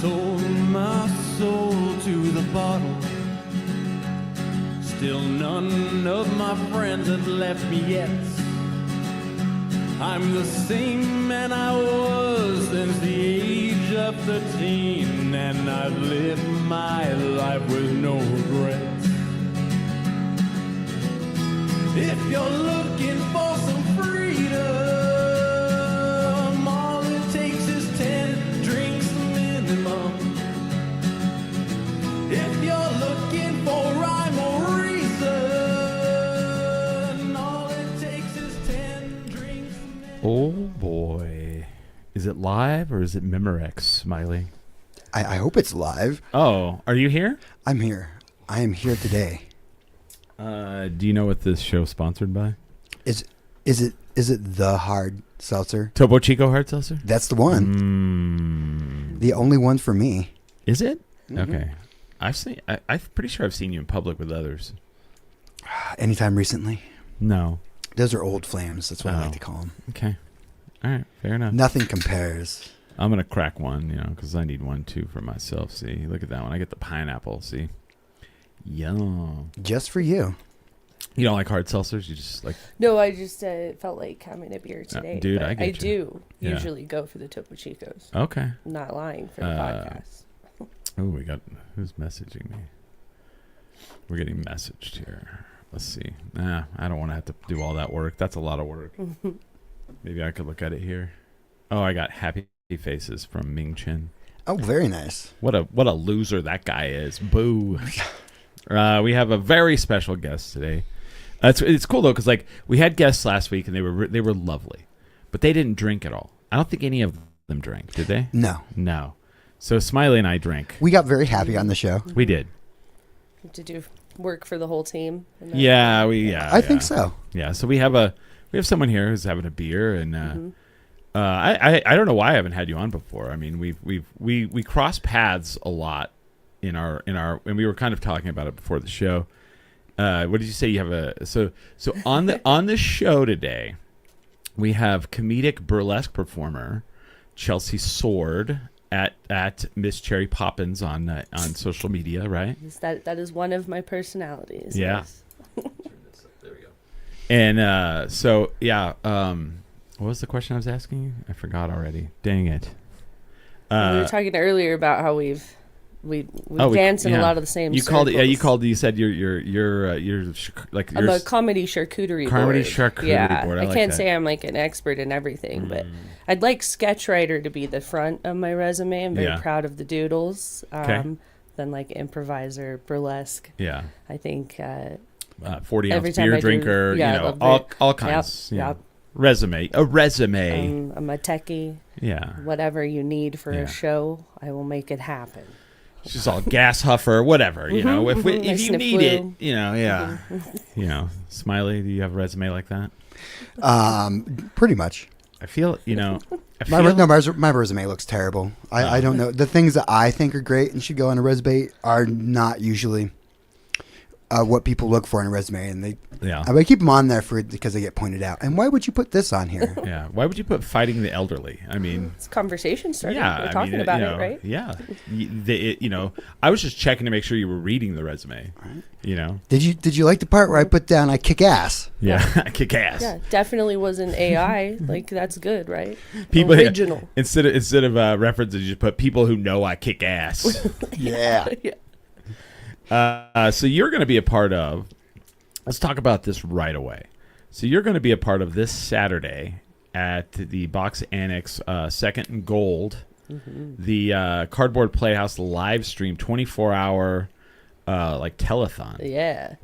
sold my soul to the bottle. Still none of my friends have left me yet. I'm the same man I was since the age of 13, and I've lived my life with no regrets. If you're looking for some freedom, all it takes is 10 drinks minimum. If you're looking for rhyme or reason, all it takes is 10 drinks minimum. Oh boy. Is it live or is it Memorex, Smiley? I hope it's live. Oh, are you here? I'm here. I am here today. Do you know what this show's sponsored by? Is it the hard seltzer? Topo Chico Hard Seltzer? That's the one. The only one for me. Is it? Mm-hmm. Okay. I'm pretty sure I've seen you in public with others. Anytime recently? No. Those are old flames. That's what I like to call them. Okay. All right. Fair enough. Nothing compares. I'm going to crack one, because I need one too for myself. See, look at that one. I get the pineapple. See? Yum. Just for you. You don't like hard seltzers? You just like... No, I just felt like having a beer today. Dude, but I get you. do Yeah. usually go for the Topo Chicos. Okay. I'm not lying for the podcast. Oh, we got... Who's messaging me? We're getting messaged here. Let's see. I don't want to have to do all that work. That's a lot of work. Maybe I could look at it here. Oh, I got happy faces from Ming Chen. Oh, very nice. What a loser that guy is. Boo. We have a very special guest today. It's cool though, because we had guests last week and they were lovely, but they didn't drink at all. I don't think any of them drank, did they? No. So Smiley and I drank. We got very happy on the show. We did. To do work for the whole team. I think so. Yeah. So we have someone here who's having a beer, and I don't know why I haven't had you on before. I mean, we cross paths a lot in our and we were kind of talking about it before the show. What did you say? You have so on the show today, we have comedic burlesque performer Chelcie Sword at Miss Cherry Poppins on social media, right? That is one of my personalities. Yeah. Yes. There we go. And what was the question I was asking you? I forgot already. Dang it. We were talking earlier about how we dance in a lot of the same. You circles. You said you're like I'm a comedy charcuterie board. Yeah, board. I can't say I'm like an expert in everything, but I'd like sketch writer to be the front of my resume. I'm very proud of the doodles. Then like improviser, burlesque. Yeah, I think 40-ounce beer drinker. All kinds. Yep. A resume. I'm a techie. Yeah. Whatever you need for a show, I will make it happen. She's all gas huffer, whatever, if you need it, Smiley, do you have a resume like that? Pretty much. I feel, my resume looks terrible. I don't know. The things that I think are great and should go on a resume are not usually what people look for in a resume, and I keep them on there because they get pointed out. And why would you put this on here? Yeah, why would you put fighting the elderly? I mean, it's conversation started. Yeah, we're talking about it, right? Yeah, I was just checking to make sure you were reading the resume. Right. Did you like the part where I put down I kick ass? Yeah, I kick ass. Yeah, definitely wasn't AI. Like that's good, right? People original. Instead of references, you just put people who know I kick ass. Yeah. So you're going to be a part of, let's talk about this right away. So you're going to be a part of this Saturday at the Box Annex Second and Gold, the Cardboard Playhouse live stream 24-hour telethon. Yeah.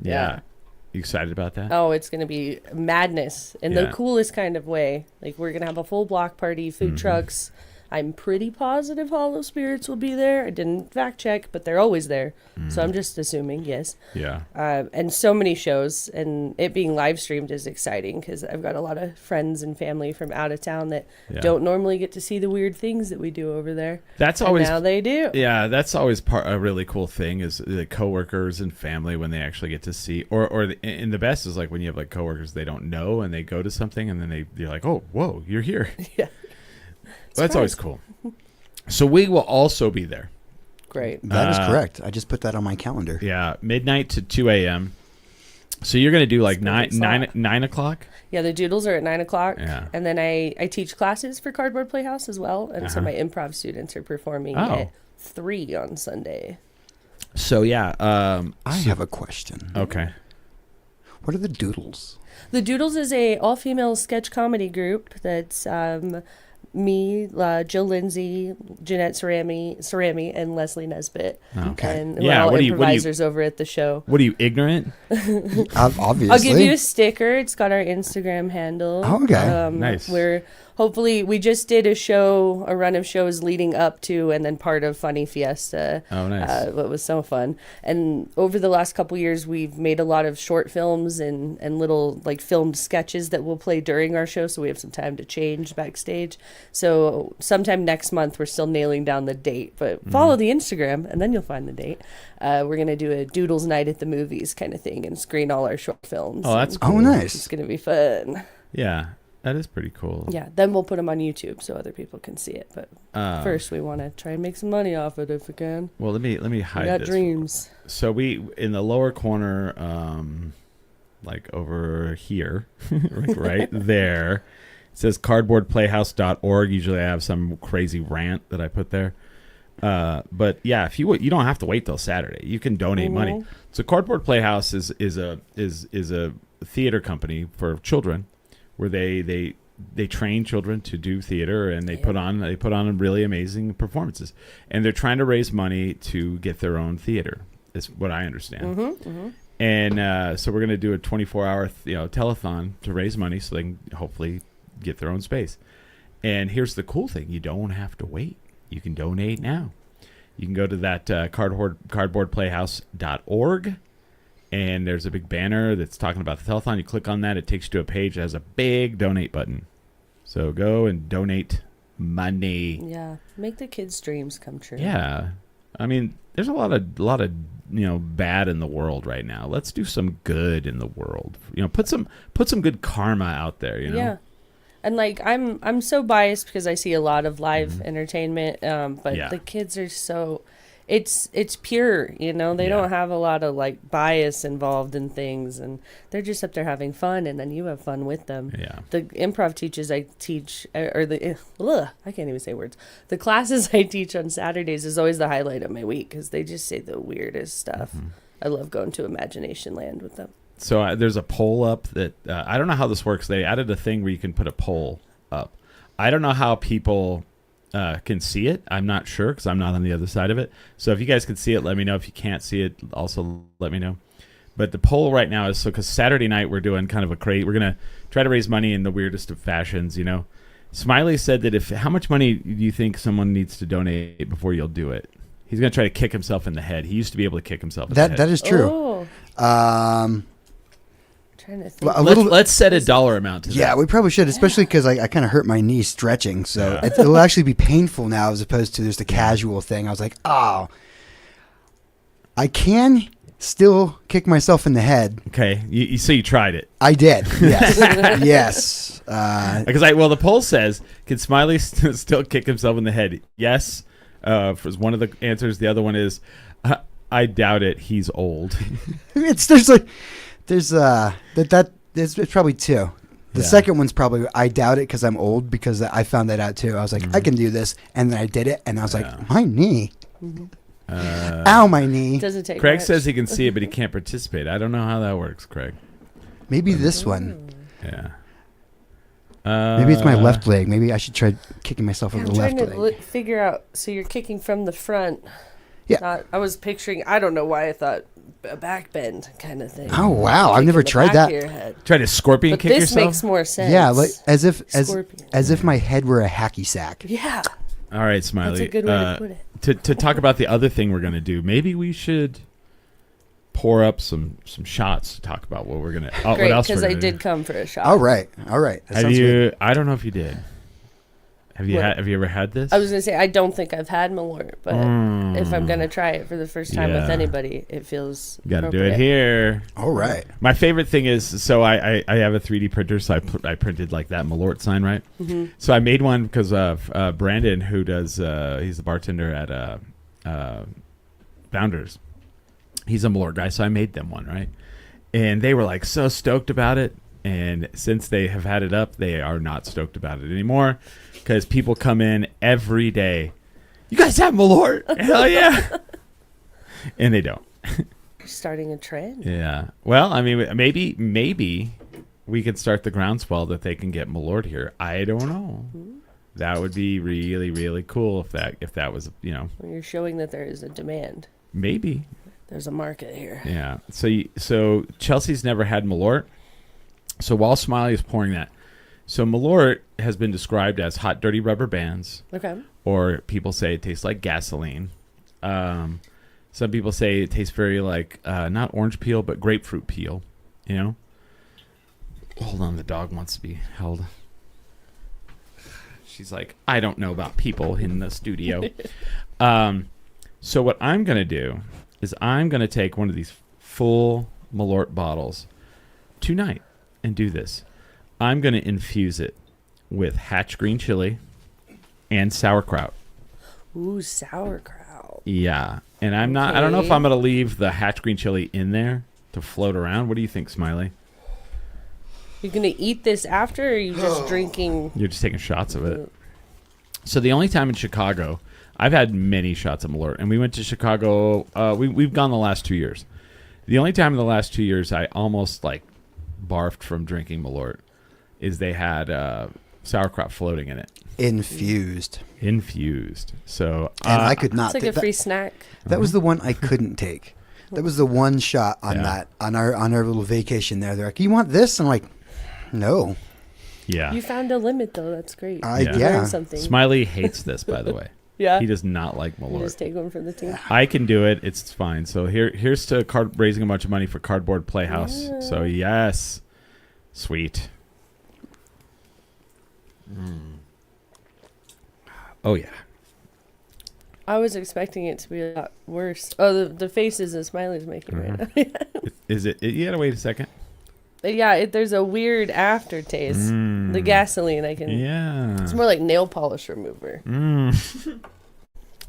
You excited about that? Oh, it's going to be madness in the coolest kind of way. Like we're going to have a full block party, food trucks. I'm pretty positive Hollow Spirits will be there. I didn't fact check, but they're always there. So I'm just assuming, yes. Yeah. And so many shows, and it being live streamed is exciting because I've got a lot of friends and family from out of town that don't normally get to see the weird things that we do over there. That's always now they do. Yeah, that's always a really cool thing is the coworkers and family when they actually get to see, and the best is like when you have like coworkers they don't know and they go to something and then they're like, oh, whoa, you're here. Yeah. Well, that's always cool. So we will also be there. Great. That is correct. I just put that on my calendar. Yeah, midnight to 2 a.m. So you're going to do like 9 o'clock? Yeah, the doodles are at 9 o'clock. Yeah. And then I teach classes for Cardboard Playhouse as well. And so my improv students are performing at 3 on Sunday. So, yeah. I have a question. Okay. What are the doodles? The Doodles is a all-female sketch comedy group that's me, Jill Lindsay, Jeanette Cerami, and Leslie Nesbitt. Okay. And we're all improvisers over at the show. What are you, ignorant? Obviously. I'll give you a sticker. It's got our Instagram handle. Oh, okay. Nice. We just did a run of shows leading up to and then part of Funny Fiesta. Oh, nice. It was so fun. And over the last couple years, we've made a lot of short films and little like filmed sketches that we'll play during our show. So we have some time to change backstage. So sometime next month, we're still nailing down the date, but follow the Instagram and then you'll find the date. We're going to do a Doodles night at the movies kind of thing and screen all our short films. Oh, that's cool. Oh, nice. It's going to be fun. Yeah. That is pretty cool. Yeah, then we'll put them on YouTube so other people can see it. But first, we want to try and make some money off it if we can. Well, let me hide we got this. dreams. So we in the lower corner, like over here, like right there, it says cardboardplayhouse.org. Usually, I have some crazy rant that I put there. But yeah, if you don't have to wait till Saturday. You can donate money. So Cardboard Playhouse is a theater company for children, where they train children to do theater, and they put on really amazing performances, and they're trying to raise money to get their own theater. Is what I understand. And so we're going to do a 24-hour telethon to raise money so they can hopefully get their own space. And here's the cool thing: you don't have to wait. You can donate now. You can go to that cardboardplayhouse.org. And there's a big banner that's talking about the telethon. You click on that, it takes you to a page that has a big donate button. So go and donate money. Yeah, make the kids' dreams come true. Yeah, I mean, there's a lot of bad in the world right now. Let's do some good in the world. Put some good karma out there. Yeah, and like I'm so biased because I see a lot of live entertainment, but the kids are so. It's pure, they don't have a lot of like bias involved in things, and they're just up there having fun, and then you have fun with them. Yeah. The improv teachers I teach, or I can't even say words. The classes I teach on Saturdays is always the highlight of my week because they just say the weirdest stuff. I love going to Imagination Land with them. So there's a poll up that I don't know how this works. They added a thing where you can put a poll up. I don't know how people can see it. I'm not sure because I'm not on the other side of it. So if you guys can see it, let me know. If you can't see it, also let me know. But the poll right now is because Saturday night we're doing kind of we're going to try to raise money in the weirdest of fashions, Smiley said that how much money do you think someone needs to donate before you'll do it? He's going to try to kick himself in the head. He used to be able to kick himself in the head. That is true. Trying to think. Let's set a dollar amount to that. Yeah, we probably should, especially because I kind of hurt my knee stretching, so it'll actually be painful now as opposed to just a casual thing. I was like, I can still kick myself in the head. Okay, so you tried it. I did. Yes, yes. Because the poll says, can Smiley still kick himself in the head? Yes, for one of the answers. The other one is, I doubt it. He's old. It's probably two. The second one's probably I doubt it because I'm old, because I found that out too. I was like, I can do this, and then I did it, and I was like, my knee. Ow, my knee. Doesn't take Craig much. says he can see it, but he can't participate. I don't know how that works, Craig. Maybe this one. Yeah. Maybe it's my left leg. Maybe I should try kicking myself with the left leg. I'm trying to figure out. So you're kicking from the front. Yeah. I was picturing. I don't know why I thought a back bend kind of thing. Oh wow! I've never tried that. Try to scorpion kick yourself. This makes more sense. Yeah, like as if my head were a hacky sack. Yeah. All right, Smiley. That's a good way to put it. To talk about the other thing we're going to do, maybe we should pour up some shots to talk about what we're going to. Great, because I did come for a shot. All right. That Have sounds you? good. I don't know if you did. Have you ever had this? I was gonna say I don't think I've had Malort, but if I'm gonna try it for the first time with anybody, it feels. Got to do it here. All right. My favorite thing is, so I have a 3D printer, so I printed like that Malort sign, right? Mm-hmm. So I made one because of Brandon, who does. He's the bartender at Founders. He's a Malort guy, so I made them one, right? And they were like so stoked about it. And since they have had it up, they are not stoked about it anymore because people come in every day. You guys have Malort? Hell yeah. And they don't. Starting a trend. Yeah. Well, I mean, maybe we could start the groundswell that they can get Malort here. I don't know. Mm-hmm. That would be really, really cool if that was, Well, you're showing that there is a demand. Maybe. There's a market here. Yeah. So Chelsea's never had Malort. So while Smiley is pouring that, so Malort has been described as hot, dirty rubber bands. Okay. Or people say it tastes like gasoline. Some people say it tastes very like, not orange peel, but grapefruit peel, Hold on, the dog wants to be held. She's like, I don't know about people in the studio. So what I'm going to do is I'm going to take one of these full Malort bottles tonight and do this. I'm going to infuse it with hatch green chili and sauerkraut. Ooh, sauerkraut. Yeah. And I don't know if I'm going to leave the hatch green chili in there to float around. What do you think, Smiley? You're going to eat this after, or are you just drinking? You're just taking shots of it. So the only time in Chicago, I've had many shots of Malort, and we went to Chicago. We've gone the last 2 years. The only time in the last 2 years I almost barfed from drinking Malort is they had sauerkraut floating in it. Infused. So and I could not. It's like a free snack. That was the one I couldn't take. That was the one shot on that on our little vacation there. They're like, "You want this?" I'm like, "No." Yeah. You found a limit though. That's great. Yeah. Something. Smiley hates this, by the way. Yeah. He does not like Malort. You just take one for the team. I can do it. It's fine. So here's to raising a bunch of money for Cardboard Playhouse. Yeah. So yes. Sweet. Oh yeah. I was expecting it to be a lot worse. Oh, the faces that Smiley's making right now. Is it? You gotta wait a second. Yeah, there's a weird aftertaste. The gasoline, I can. Yeah. It's more like nail polish remover.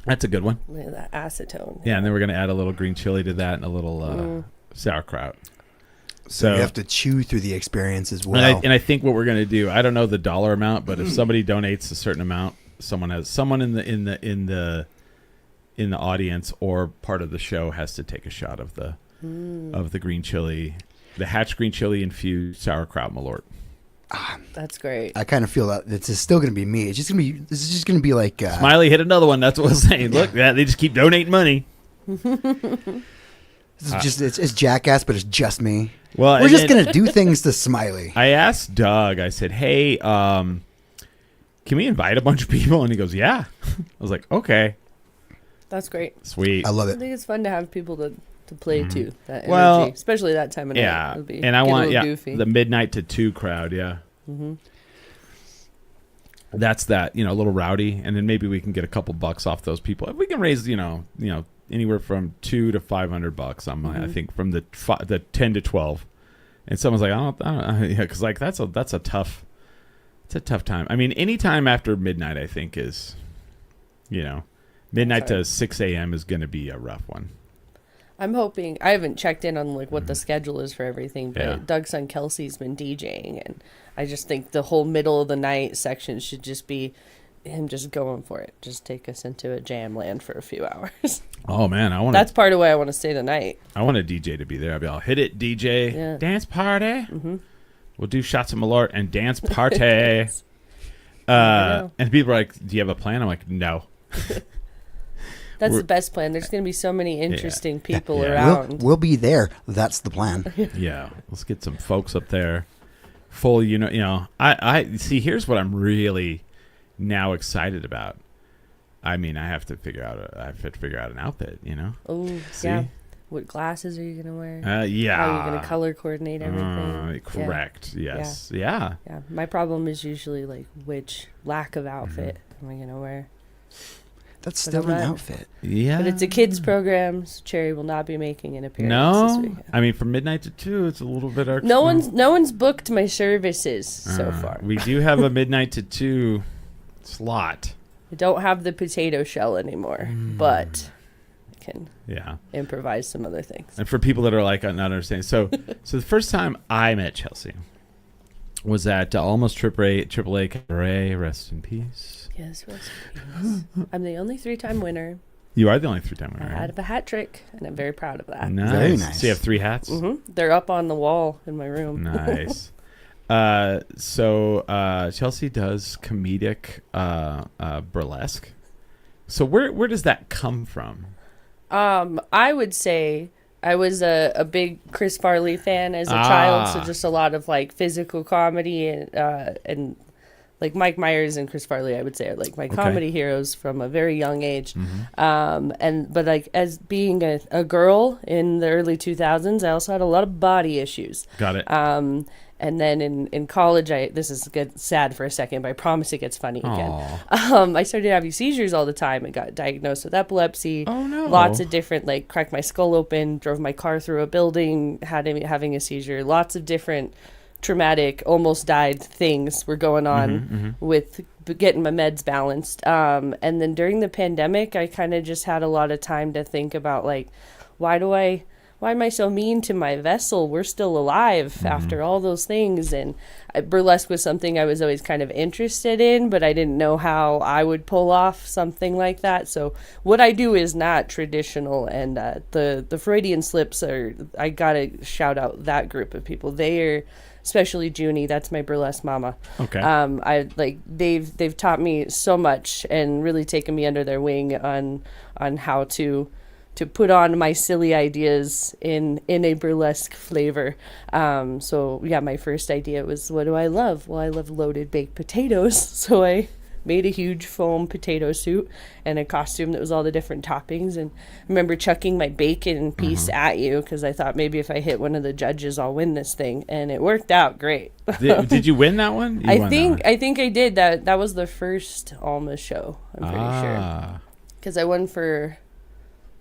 That's a good one. Look at that acetone. Yeah, and then we're gonna add a little green chili to that and a little sauerkraut. So you have to chew through the experience as well. And I think what we're gonna do, I don't know the dollar amount, but if somebody donates a certain amount, someone in the audience or part of the show has to take a shot of the green chili. The hatch green chili infused sauerkraut Malort. That's great. I kind of feel that it's still going to be me. This is just going to be like Smiley hit another one. That's what I was saying. Look, they just keep donating money. It's jackass, but it's just me. Well, we're just going to do things to Smiley. I asked Doug. I said, "Hey, can we invite a bunch of people?" And he goes, "Yeah." I was like, "Okay." That's great. Sweet. I love it. I think it's fun to have people to play too. That energy, especially that time of night. Yeah, and I want goofy. The midnight to 2 crowd. Yeah. Mm-hmm. That's that. A little rowdy, and then maybe we can get a couple bucks off those people. If we can raise, anywhere from $200 to $500. I think from the 10 to 12. And someone's like, I don't because that's a tough time. I mean, any time after midnight, I think is, midnight to 6 a.m. is going to be a rough one. I'm hoping. I haven't checked in on what the schedule is for everything, but Doug's son Kelsey's been DJing, and I just think the whole middle of the night section should just be him just going for it. Just take us into a jam land for a few hours. Oh man, That's part of why I want to stay the night. I want a DJ to be there. I'll hit it, DJ. Dance party. Mm-hmm. We'll do shots of Malort and dance party. And people are like, "Do you have a plan?" I'm like, "No." That's the best plan. There's going to be so many interesting people around. We'll be there. That's the plan. Yeah. Let's get some folks up there. Full, I see, here's what I'm really now excited about. I mean, I have to figure out an outfit, Oh, yeah. what glasses are you going to wear? Yeah. How are you going to color coordinate everything? Correct. Yeah. Yes. Yeah. Yeah. My problem is usually like which lack of outfit am I going to wear? That's still an outfit. Yeah. But it's a kids program, so Cherry will not be making an appearance this weekend. I mean, from midnight to 2, it's a little bit extra. No one's booked my services so far. We do have a midnight to 2 slot. I don't have the potato shell anymore, but I can improvise some other things. And for people that are like not understanding, so the first time I met Chelcie was at almost AAA Cabaret. Rest in peace. Yes, rest in peace. I'm the only 3-time winner. You are the only 3-time winner. I had a hat trick, and I'm very proud of that. Nice. Very nice. So you have 3 hats? Mm-hmm. They're up on the wall in my room. Nice. So Chelcie does comedic burlesque. So where does that come from? I would say I was a big Chris Farley fan as a child, so just a lot of like physical comedy and like Mike Myers and Chris Farley, I would say, are like my comedy heroes from a very young age. But like as being a girl in the early 2000s, I also had a lot of body issues. Got it. And then in college, this is sad for a second, but I promise it gets funny again. I started having seizures all the time. I got diagnosed with epilepsy. Oh, no. Lots of different, like cracked my skull open, drove my car through a building, having a seizure. Lots of different traumatic, almost died things were going on with getting my meds balanced. And then during the pandemic, I kind of just had a lot of time to think about like, why am I so mean to my vessel? We're still alive after all those things. And burlesque was something I was always kind of interested in, but I didn't know how I would pull off something like that. So what I do is not traditional. And the Freudian slips I gotta shout out that group of people. They are, especially Junie, that's my burlesque mama. Okay. They've taught me so much and really taken me under their wing on how to put on my silly ideas in a burlesque flavor. So my first idea was, what do I love? Well, I love loaded baked potatoes. So I made a huge foam potato suit and a costume that was all the different toppings. And I remember chucking my bacon piece at you because I thought maybe if I hit one of the judges, I'll win this thing. And it worked out great. Did you win that one? I think I did. That was the first Alma show, I'm pretty sure. Because I won for,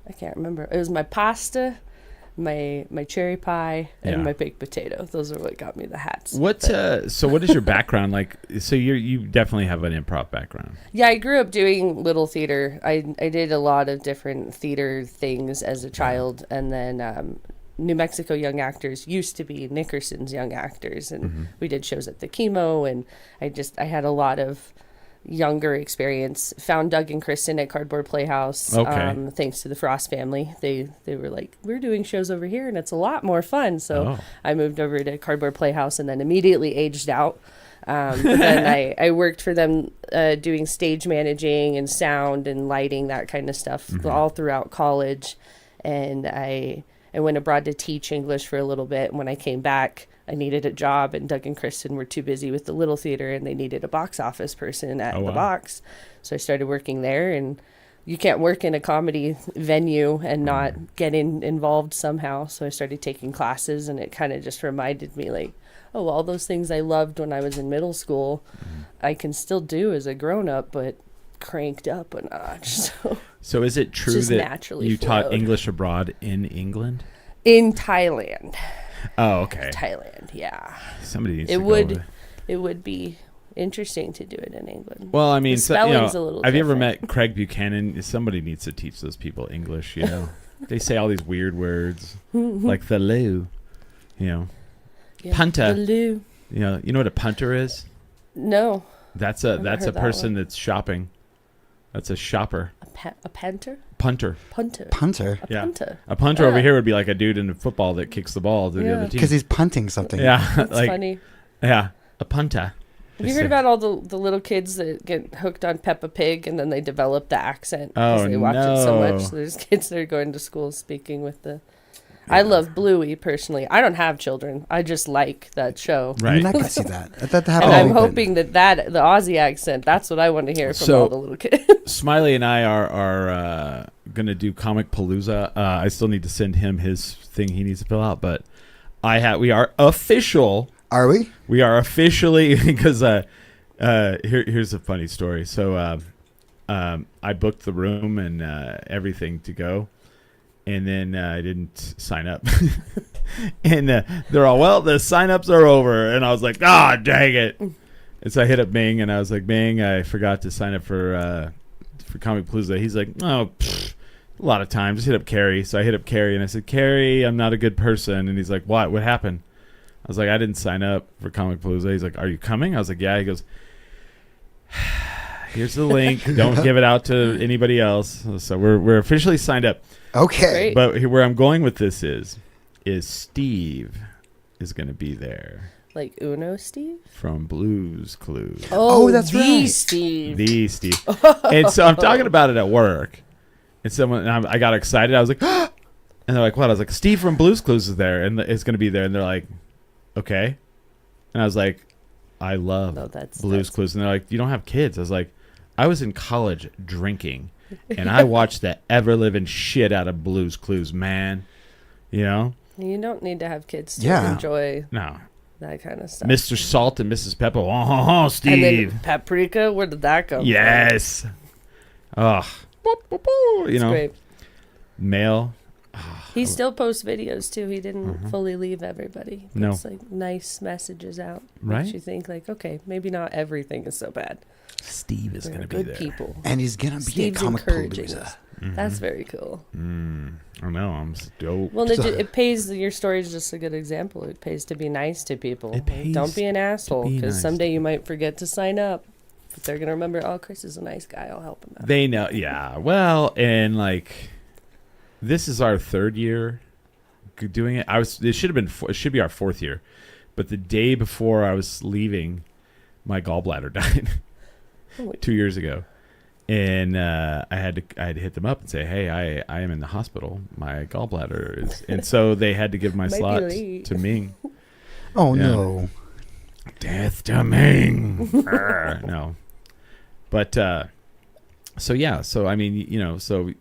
I can't remember. It was my pasta, my cherry pie, and my baked potato. Those are what got me the hats. So what is your background like? So you definitely have an improv background. Yeah, I grew up doing little theater. I did a lot of different theater things as a child, and then New Mexico Young Actors used to be Nickerson's Young Actors, and we did shows at the Chemo, and I had a lot of younger experience. Found Doug and Kristen at Cardboard Playhouse. Thanks to the Frost family. They were like, we're doing shows over here and it's a lot more fun. So I moved over to Cardboard Playhouse and then immediately aged out. But then I worked for them doing stage managing and sound and lighting, that kind of stuff, all throughout college. And I went abroad to teach English for a little bit. And when I came back, I needed a job, and Doug and Kristen were too busy with the little theater, and they needed a box office person at the box. So I started working there, and you can't work in a comedy venue and not get involved somehow. So I started taking classes, and it kind of just reminded me like, oh, all those things I loved when I was in middle school, I can still do as a grown-up, but cranked up a notch. So is it true that you taught English abroad in England? In Thailand. Oh, okay. Thailand, yeah. Somebody needs It would be interesting to do it in England. Well, I mean, the spelling's a little have different. you ever met Craig Buchanan? Somebody needs to teach those people English, you know. They say all these weird words, like the loo, you know. Yeah, punter. The loo. You know what a punter is? No. That's a person that's shopping. That's a shopper. A punter? Punter. Yeah. Punter. A punter over here would be like a dude in football that kicks the ball to the other team. Because he's punting something. Yeah. That's funny. Yeah. A punter. Have you heard about all the little kids that get hooked on Peppa Pig and then they develop the accent because they watch it so much? So there's kids that are going to school speaking with the I love Bluey personally. I don't have children. I just like that show. I Right. mean, I can see that. That happened. And I'm hoping that the Aussie accent, that's what I want to hear from all the little kids. Smiley and I are going to do Comic Palooza. I still need to send him his thing he needs to fill out, but we are official. Are we? We are officially, because here's a funny story. So I booked the room and everything to go, and then I didn't sign up. And they're all, well, the sign-ups are over. And I was like, dang it. And so I hit up Ming, and I was like, Ming, I forgot to sign up for Comic Palooza. He's like, a lot of time. Just hit up Carrie. So I hit up Carrie, and I said, Carrie, I'm not a good person. And he's like, what? What happened? I was like, I didn't sign up for Comic Palooza. He's like, are you coming? I was like, yeah. He goes, here's the link. Don't give it out to anybody else. So we're officially signed up. Okay. Great. But where I'm going with this is Steve is going to be there. Like Uno Steve? From Blue's Clues. Oh, that's the right. Steve. The Steve. And so I'm talking about it at work. And I got excited. I was like, and they're like, what? I was like, Steve from Blue's Clues is there, and it's going to be there. And they're like, okay. And I was like, I love Blue's Clues. And they're like, you don't have kids. I was like, I was in college drinking, and I watched the ever-living shit out of Blue's Clues, man. You know? You don't need to have kids to enjoy that kind of stuff. Mr. Salt and Mrs. Pepper. Oh, Steve. And then Paprika, where did that come from? Yes. Oh. You know? Great. Male. He still posts videos too. He didn't fully leave everybody. No. It's like nice messages out. Right. Makes you think like, okay, maybe not everything is so bad. Steve is going to be good there. people. And he's going to be Steve's at Comic encouraging Palooza. us. That's very cool. I know. I'm stoked. Well, it pays. Your story is just a good example. It pays to be nice to people. It pays Don't be an asshole, be because nice someday you might forget to sign up. But they're gonna remember. Oh, Chris is a nice guy. I'll help him out. They know. Yeah. Well, and like, this is our third year doing it. It should be our fourth year, but the day before I was leaving, my gallbladder died 2 years ago. And I had to hit them up and say, hey, I am in the hospital. My gallbladder is, and so they had to give my slot to Ming. Oh no! Death to Ming. No, but so yeah. So I mean, you know, so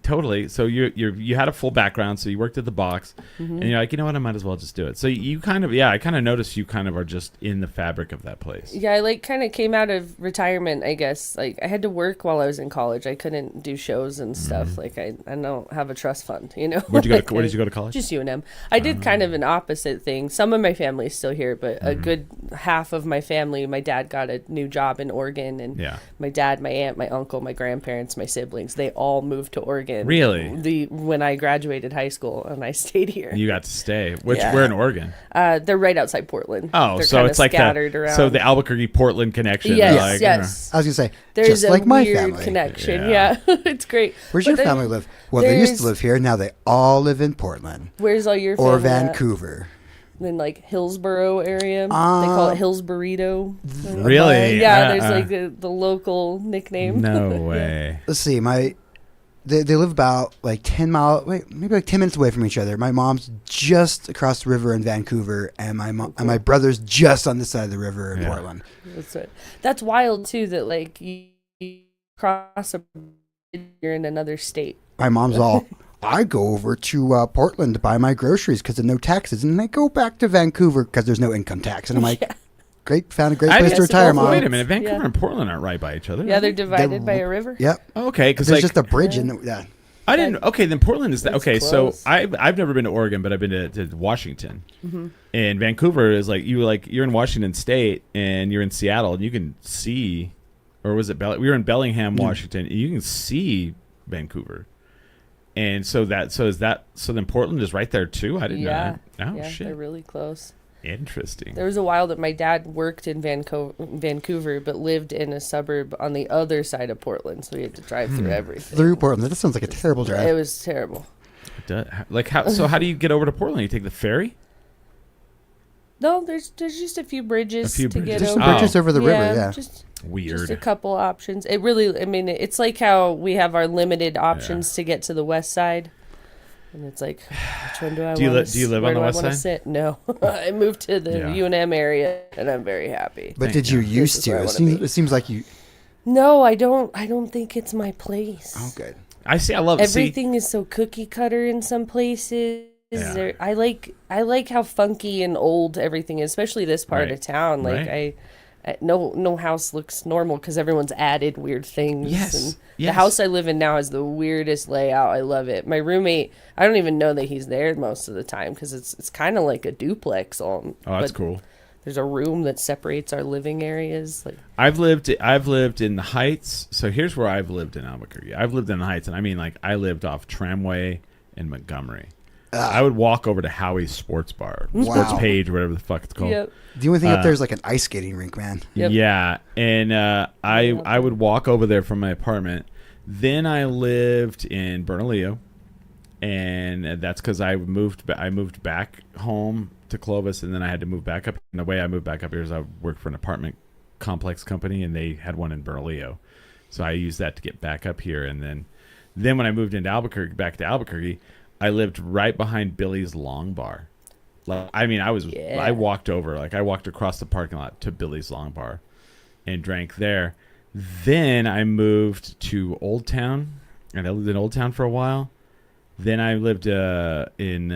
totally. So you had a full background. So you worked at the box, and you're like, you know what, I might as well just do it. So you kind of, I kind of noticed you kind of are just in the fabric of that place. Yeah, I like kind of came out of retirement, I guess. Like I had to work while I was in college. I couldn't do shows and stuff. Like I don't have a trust fund, you know. Where did you go to college? Just UNM. I did kind of an opposite thing. Some of my family's still here, but a good half of my family, my dad got a new job in Oregon, and my dad, my aunt, my uncle, my grandparents, my siblings, they all moved to Oregon. Really? When I graduated high school, and I stayed here. You got to stay. Where in Oregon? They're right outside Portland. Oh, they're so it's like scattered around. So the Albuquerque Portland connection. Yes, yes. I was gonna say, There's just a like my weird family. connection. Yeah, it's great. Where's your family live? Well, they used to live here. Now they all live in Portland. Where's all your family or Vancouver? In like Hillsboro area, they call it Hillsburrito. Really? Yeah, there's like the local nickname. No way. Let's see, they live about like 10 minutes away from each other. My mom's just across the river in Vancouver, and my brother's just on this side of the river in Portland. That's it. That's wild too. That like you cross a bridge, you're in another state. My mom's all, I go over to Portland to buy my groceries because there's no taxes, and I go back to Vancouver because there's no income tax. And I'm like, great, found a great place to retire, Mom. Wait a minute, Vancouver and Portland aren't right by each other. Yeah, they're divided by a river. Yep. Okay, because there's just a bridge in it. I didn't. Okay, then Portland is that. Okay, close. so I've never been to Oregon, but I've been to Washington. And Vancouver is you're in Washington State and you're in Seattle and you can see, or was it we were in Bellingham, Washington, and you can see Vancouver. And so then Portland is right there too. I didn't know that. Oh yeah, shit, they're really close. Interesting. There was a while that my dad worked in Vancouver, but lived in a suburb on the other side of Portland, so he had to drive through everything. Through Portland. That sounds like a terrible drive. It was terrible. Like how? So how do you get over to Portland? You take the ferry? No, there's just a few bridges to get There's over. some bridges over the river, yeah. Weird. Just a couple options. It really, I mean, it's like how we have our limited options to get to the west side. And it's like, which one do I want? Do you live on the west side? Sit? No, I moved to the UNM area, and I'm very happy. But did you used to? It seems like you. No, I don't. I don't think it's my place. Oh, good. I love everything is so cookie cutter in some places. Yeah. I like how funky and old everything is, especially this part of town. Like no house looks normal because everyone's added weird things. Yes. The house I live in now has the weirdest layout. I love it. My roommate, I don't even know that he's there most of the time because it's kind of like a duplex. That's cool. There's a room that separates our living areas. Like I've lived in the Heights. So here's where I've lived in Albuquerque. I've lived in the Heights, and I mean, like, I lived off Tramway in Montgomery. I would walk over to Howie's Sports Bar, Sports Page, whatever the fuck it's called. Yep. The only thing up there is like an ice skating rink, man. Yep. Yeah, and I would walk over there from my apartment. Then I lived in Bernalillo, and that's because I moved back home to Clovis, and then I had to move back up. And the way I moved back up here is I worked for an apartment complex company, and they had one in Bernalillo, so I used that to get back up here. And then when I moved into back to Albuquerque, I lived right behind Billy's Long Bar. Like, I mean, I walked across the parking lot to Billy's Long Bar and drank there. Then I moved to Old Town, and I lived in Old Town for a while. Then I lived in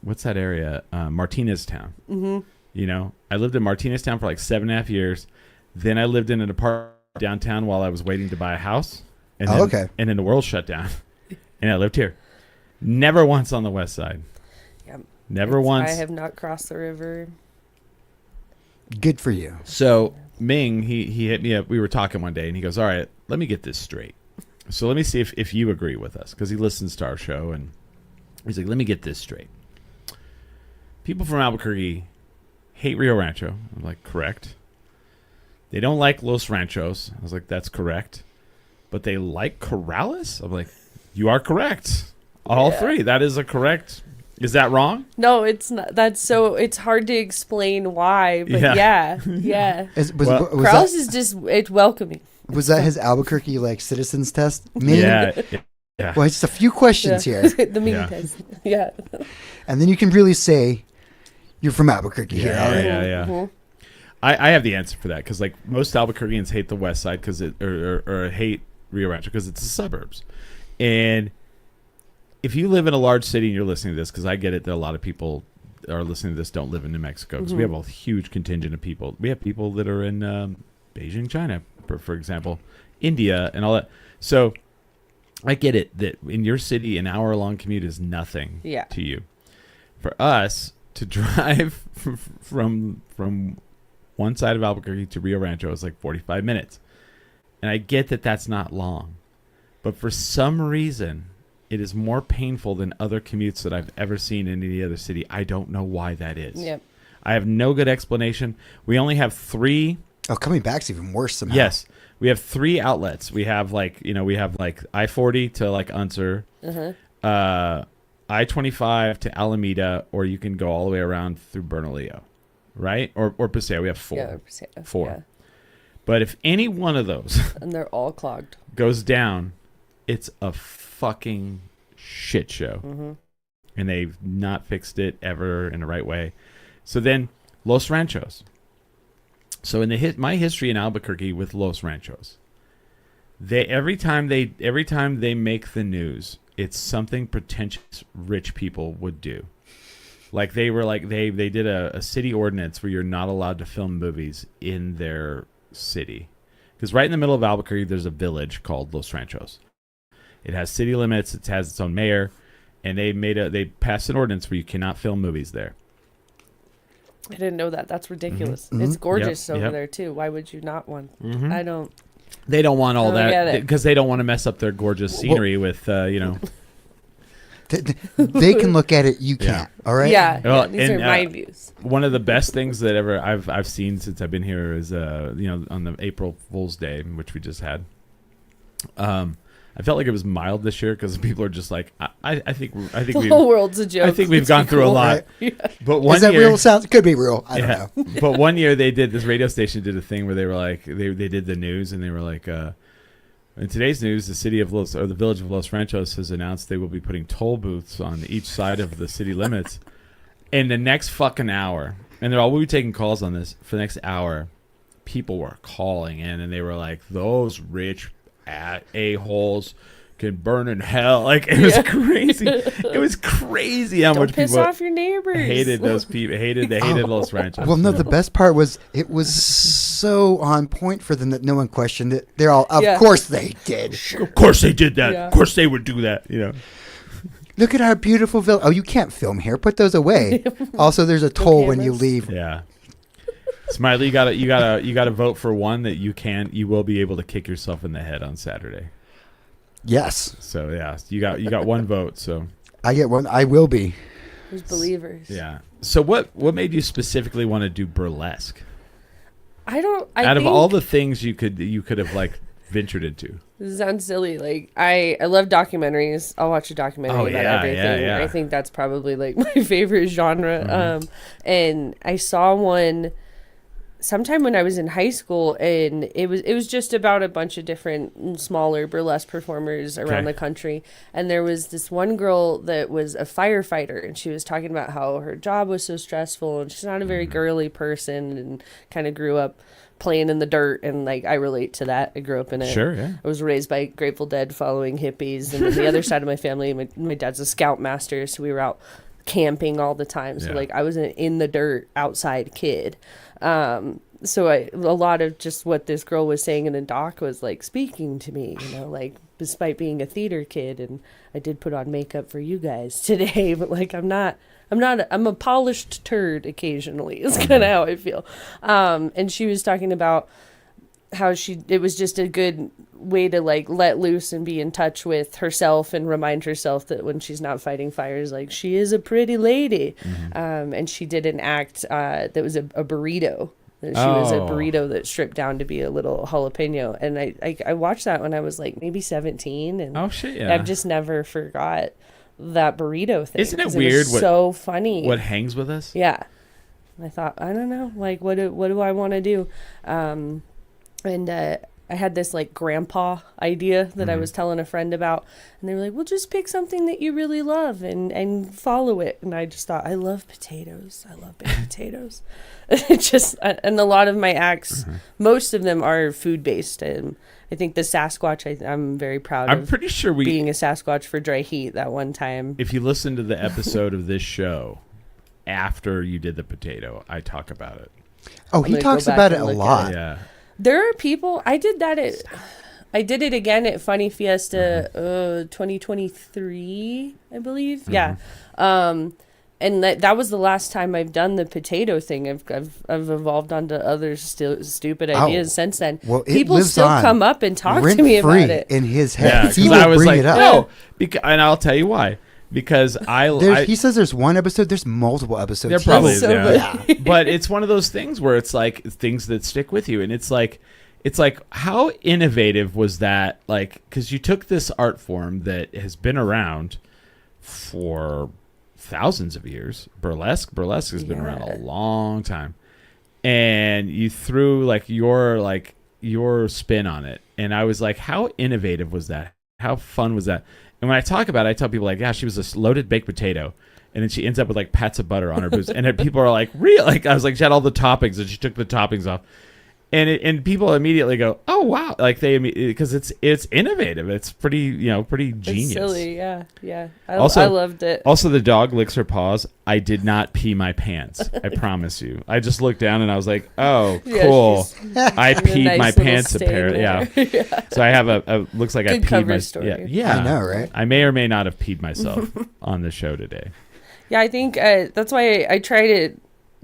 what's that area? Martinez Town. Mm-hmm. You know, I lived in Martinez Town for like 7.5 years. Then I lived in an apartment downtown while I was waiting to buy a house. And then the world shut down. And I lived here. Never once on the west side. Yep. Never once. I have not crossed the river. Good for you. So Ming, he hit me up. We were talking one day, and he goes, all right, let me get this straight. So let me see if you agree with us, because he listens to our show, and he's like, let me get this straight. People from Albuquerque hate Rio Rancho. I'm like, correct. They don't like Los Ranchos. I was like, that's correct. But they like Corrales? I'm like, you are correct. All three. That is a correct. Is that wrong? No, it's not. It's hard to explain why, but yeah. Corrales is just welcoming. Was that his Albuquerque citizens test? Maybe? Yeah. Well, it's just a few questions here. The Ming test. Yeah. And then you can really say you're from Albuquerque here. Yeah. Mm-hmm. I have the answer for that, because like most Albuquerqueans hate the west side because or hate Rio Rancho because it's the suburbs. And if you live in a large city and you're listening to this, because I get it that a lot of people are listening to this don't live in New Mexico, because we have a huge contingent of people. We have people that are in Beijing, China, for example, India, and all that. So I get it that in your city, an hour-long commute is nothing to you. For us to drive from one side of Albuquerque to Rio Rancho is like 45 minutes. And I get that that's not long. But for some reason, it is more painful than other commutes that I've ever seen in any other city. I don't know why that is. Yep. I have no good explanation. We only have 3. Oh, coming back's even worse somehow. Yes. We have 3 outlets. We have I-40 to Unser, I-25 to Alameda, or you can go all the way around through Bernalillo, right? Or Paseo. We have 4. Yeah, Paseo. 4. Yeah. But if any one of those and they're all clogged goes down, it's a fucking shit show. Mm-hmm. And they've not fixed it ever in the right way. So then Los Ranchos. So in my history in Albuquerque with Los Ranchos, every time they make the news, it's something pretentious rich people would do. Like they did a city ordinance where you're not allowed to film movies in their city. Because right in the middle of Albuquerque, there's a village called Los Ranchos. It has city limits. It has its own mayor, and they passed an ordinance where you cannot film movies there. I didn't know that. That's ridiculous. Mm-hmm. It's gorgeous over there too. Why would you not want? Mm-hmm. I don't. They don't want all that because they don't want to mess up their gorgeous scenery with They can look at it. You can't. All right. Yeah. Well, these are my views. One of the best things that ever I've seen since I've been here is on the April Fool's Day, which we just had. I felt like it was mild this year because people are just like, I think the whole world's a joke. I think we've gone through a lot. Right? Yeah. But one is that year, real? Sounds could be real. I don't know. But one year this radio station did a thing where they were like, they did the news and they were like, In today's news, the village of Los Ranchos has announced they will be putting toll booths on each side of the city limits in the next fucking hour. And we'll be taking calls on this for the next hour. People were calling in, and they were like, "Those rich a-holes can burn in hell." Like, it was crazy. It was crazy how much piss people off your neighbors. hated those people. They hated Los Ranchos. Well, no, the best part was it was so on point for them that no one questioned it. They're all, of course they did. Of course they did that. Yeah. Of course they would do that. Look at our beautiful village. Oh, you can't film here. Put those away. Also, there's a toll when you leave. Yeah. Smiley, you gotta vote for one that you will be able to kick yourself in the head on Saturday. Yes. So yeah, you got one vote. So I get one. I will be. There's believers. Yeah. So what made you specifically want to do burlesque? Out of all the things you could have like ventured into. This sounds silly. Like I love documentaries. I'll watch a documentary about everything. Yeah. I think that's probably like my favorite genre. Mm-hmm. And I saw one sometime when I was in high school, and it was just about a bunch of different smaller burlesque performers around the country. And there was this one girl that was a firefighter, and she was talking about how her job was so stressful, and she's not a very girly person, and kind of grew up playing in the dirt, and like I relate to that. I grew up in it. Sure, yeah. I was raised by Grateful Dead following hippies, and then the other side of my family, my dad's a scoutmaster, so we were out camping all the time. So like I was an in the dirt outside kid. So a lot of just what this girl was saying in the doc was like speaking to me, like despite being a theater kid, and I did put on makeup for you guys today, but like I'm a polished turd occasionally is kind of how I feel. And she was talking about how it was just a good way to like let loose and be in touch with herself and remind herself that when she's not fighting fires, like she is a pretty lady. And she did an act that was a burrito. She was a burrito that stripped down to be a little jalapeno. And I watched that when I was like maybe 17. And I've just never forgot that burrito thing. Isn't it weird? So funny. What hangs with us? Yeah. I thought, I don't know, like what do I want to do? And I had this like grandpa idea that I was telling a friend about, and they were like, well, just pick something that you really love and follow it. And I just thought, I love potatoes. I love baked potatoes. And a lot of my acts, most of them are food based. And I think the Sasquatch, I'm very proud of. I'm pretty sure being a Sasquatch for dry heat that one time. If you listen to the episode of this show after you did the potato, I talk about it. Oh, he talks about it a lot. Yeah. There are people. I did it again at Funny Fiesta 2023, I believe. Yeah. And that was the last time I've done the potato thing. I've evolved onto other stupid ideas since then. Well, people still come up and talk to me about it in his head. Yeah, I was like, no, and I'll tell you why. Because he says there's one episode. There's multiple episodes. There probably is, yeah. But it's one of those things where it's like things that stick with you, and it's like how innovative was that? Like, because you took this art form that has been around for thousands of years. Burlesque has been around a long time, and you threw like your spin on it, and I was like, how innovative was that? How fun was that? And when I talk about it, I tell people like, yeah, she was a loaded baked potato. And then she ends up with like pats of butter on her boobs. And then people are like, real? Like, I was like, she had all the toppings and she took the toppings off. And people immediately go, oh, wow. Like because it's innovative. It's pretty genius. It's silly. Yeah. Yeah. I loved it. Also, the dog licks her paws. I did not pee my pants. I promise you. I just looked down and I was like, oh, cool. I peed my pants apparently. Yeah. So I have a looks like good I peed cover my story. Yeah. I know, right? I may or may not have peed myself on the show today. Yeah, I think that's why I try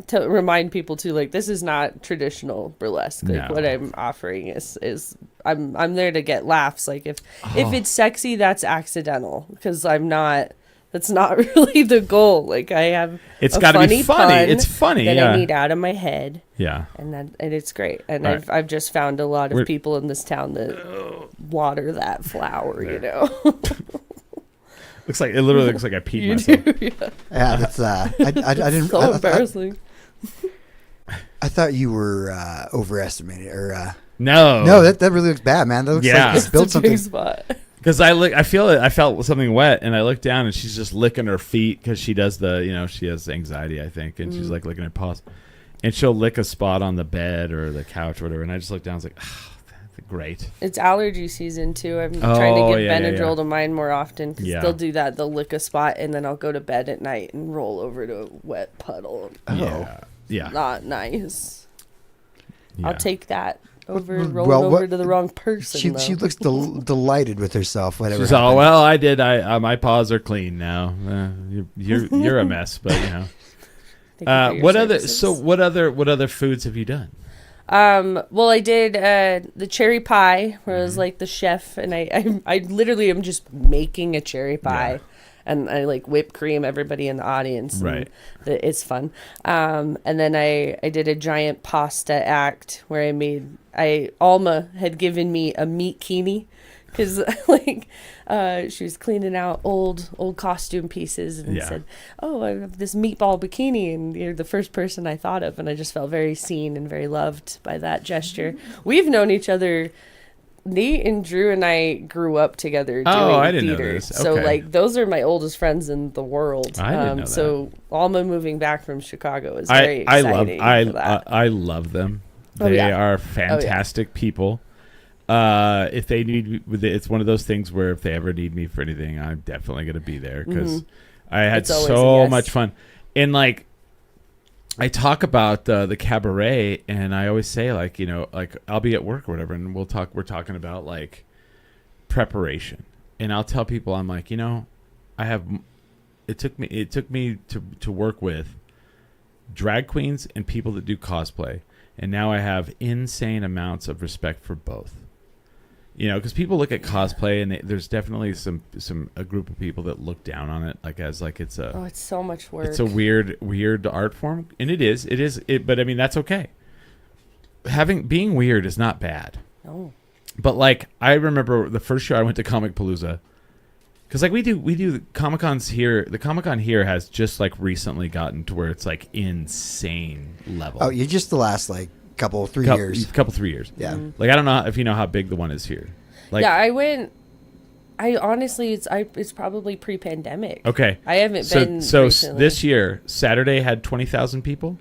to remind people too, like, this is not traditional burlesque. Like, what I'm offering is I'm there to get laughs. Like, if it's sexy, that's accidental, because that's not really the goal. Like, I have it's got to be funny. It's funny that I need out of my head. Yeah, and it's great. And I've just found a lot of people in this town that water that flower. Yeah. Looks like it literally looks like I peed myself. Yeah, that's I didn't. So embarrassing. I thought you were overestimating or No, that really looks bad, man. That looks like it's built something. Spot. Because I felt something wet, and I look down, and she's just licking her feet because she does she has anxiety, I think, and she's like licking her paws, and she'll lick a spot on the bed or the couch or whatever, and I just look down, and I was like, that's great. It's allergy season too. I'm trying to give Benadryl to mine more often because they'll do that. They'll lick a spot, and then I'll go to bed at night and roll over to a wet puddle. Yeah, Not nice. Yeah. I'll take that. Over to the wrong person. She looks delighted with herself. Whatever. She's all, well, I did. My paws are clean now. You're a mess, but what other foods have you done? Well, I did the cherry pie, where I was like the chef, and I literally am just making a cherry pie. Yeah. And I like whipped cream everybody in the audience. Right. It's fun. And then I did a giant pasta act where Alma had given me a meat kini because she was cleaning out old costume pieces and said, "Oh, I have this meatball bikini," and you're the first person I thought of, and I just felt very seen and very loved by that gesture. We've known each other. Nate and Drew and I grew up together doing I didn't theater. know this. So Okay. those are my oldest friends in the world. I didn't know so Alma moving back from Chicago is very exciting. I love them. They are fantastic people. If they need me, it's one of those things where if they ever need me for anything, I'm definitely going to be there because I had so much fun. And I talk about the cabaret, and I always say I'll be at work or whatever, and we're talking about preparation, and I'll tell people I'm like, it took me to work with drag queens and people that do cosplay, and now I have insane amounts of respect for both. Because people look at cosplay, and there's definitely a group of people that look down on it, it's it's so much work. It's a weird art form, and it is. But I mean, that's okay. Being weird is not bad. No. But I remember the first year I went to Comic Palooza, because we do Comic-Cons here. The Comic-Con here has just recently gotten to where it's insane level. Oh, you just the last 3 years. Couple 3 years. Yeah. I don't know if you know how big the one is here. I went. I honestly, it's probably pre-pandemic. Okay. I haven't been. So recently. this year, Saturday had 20,000 people.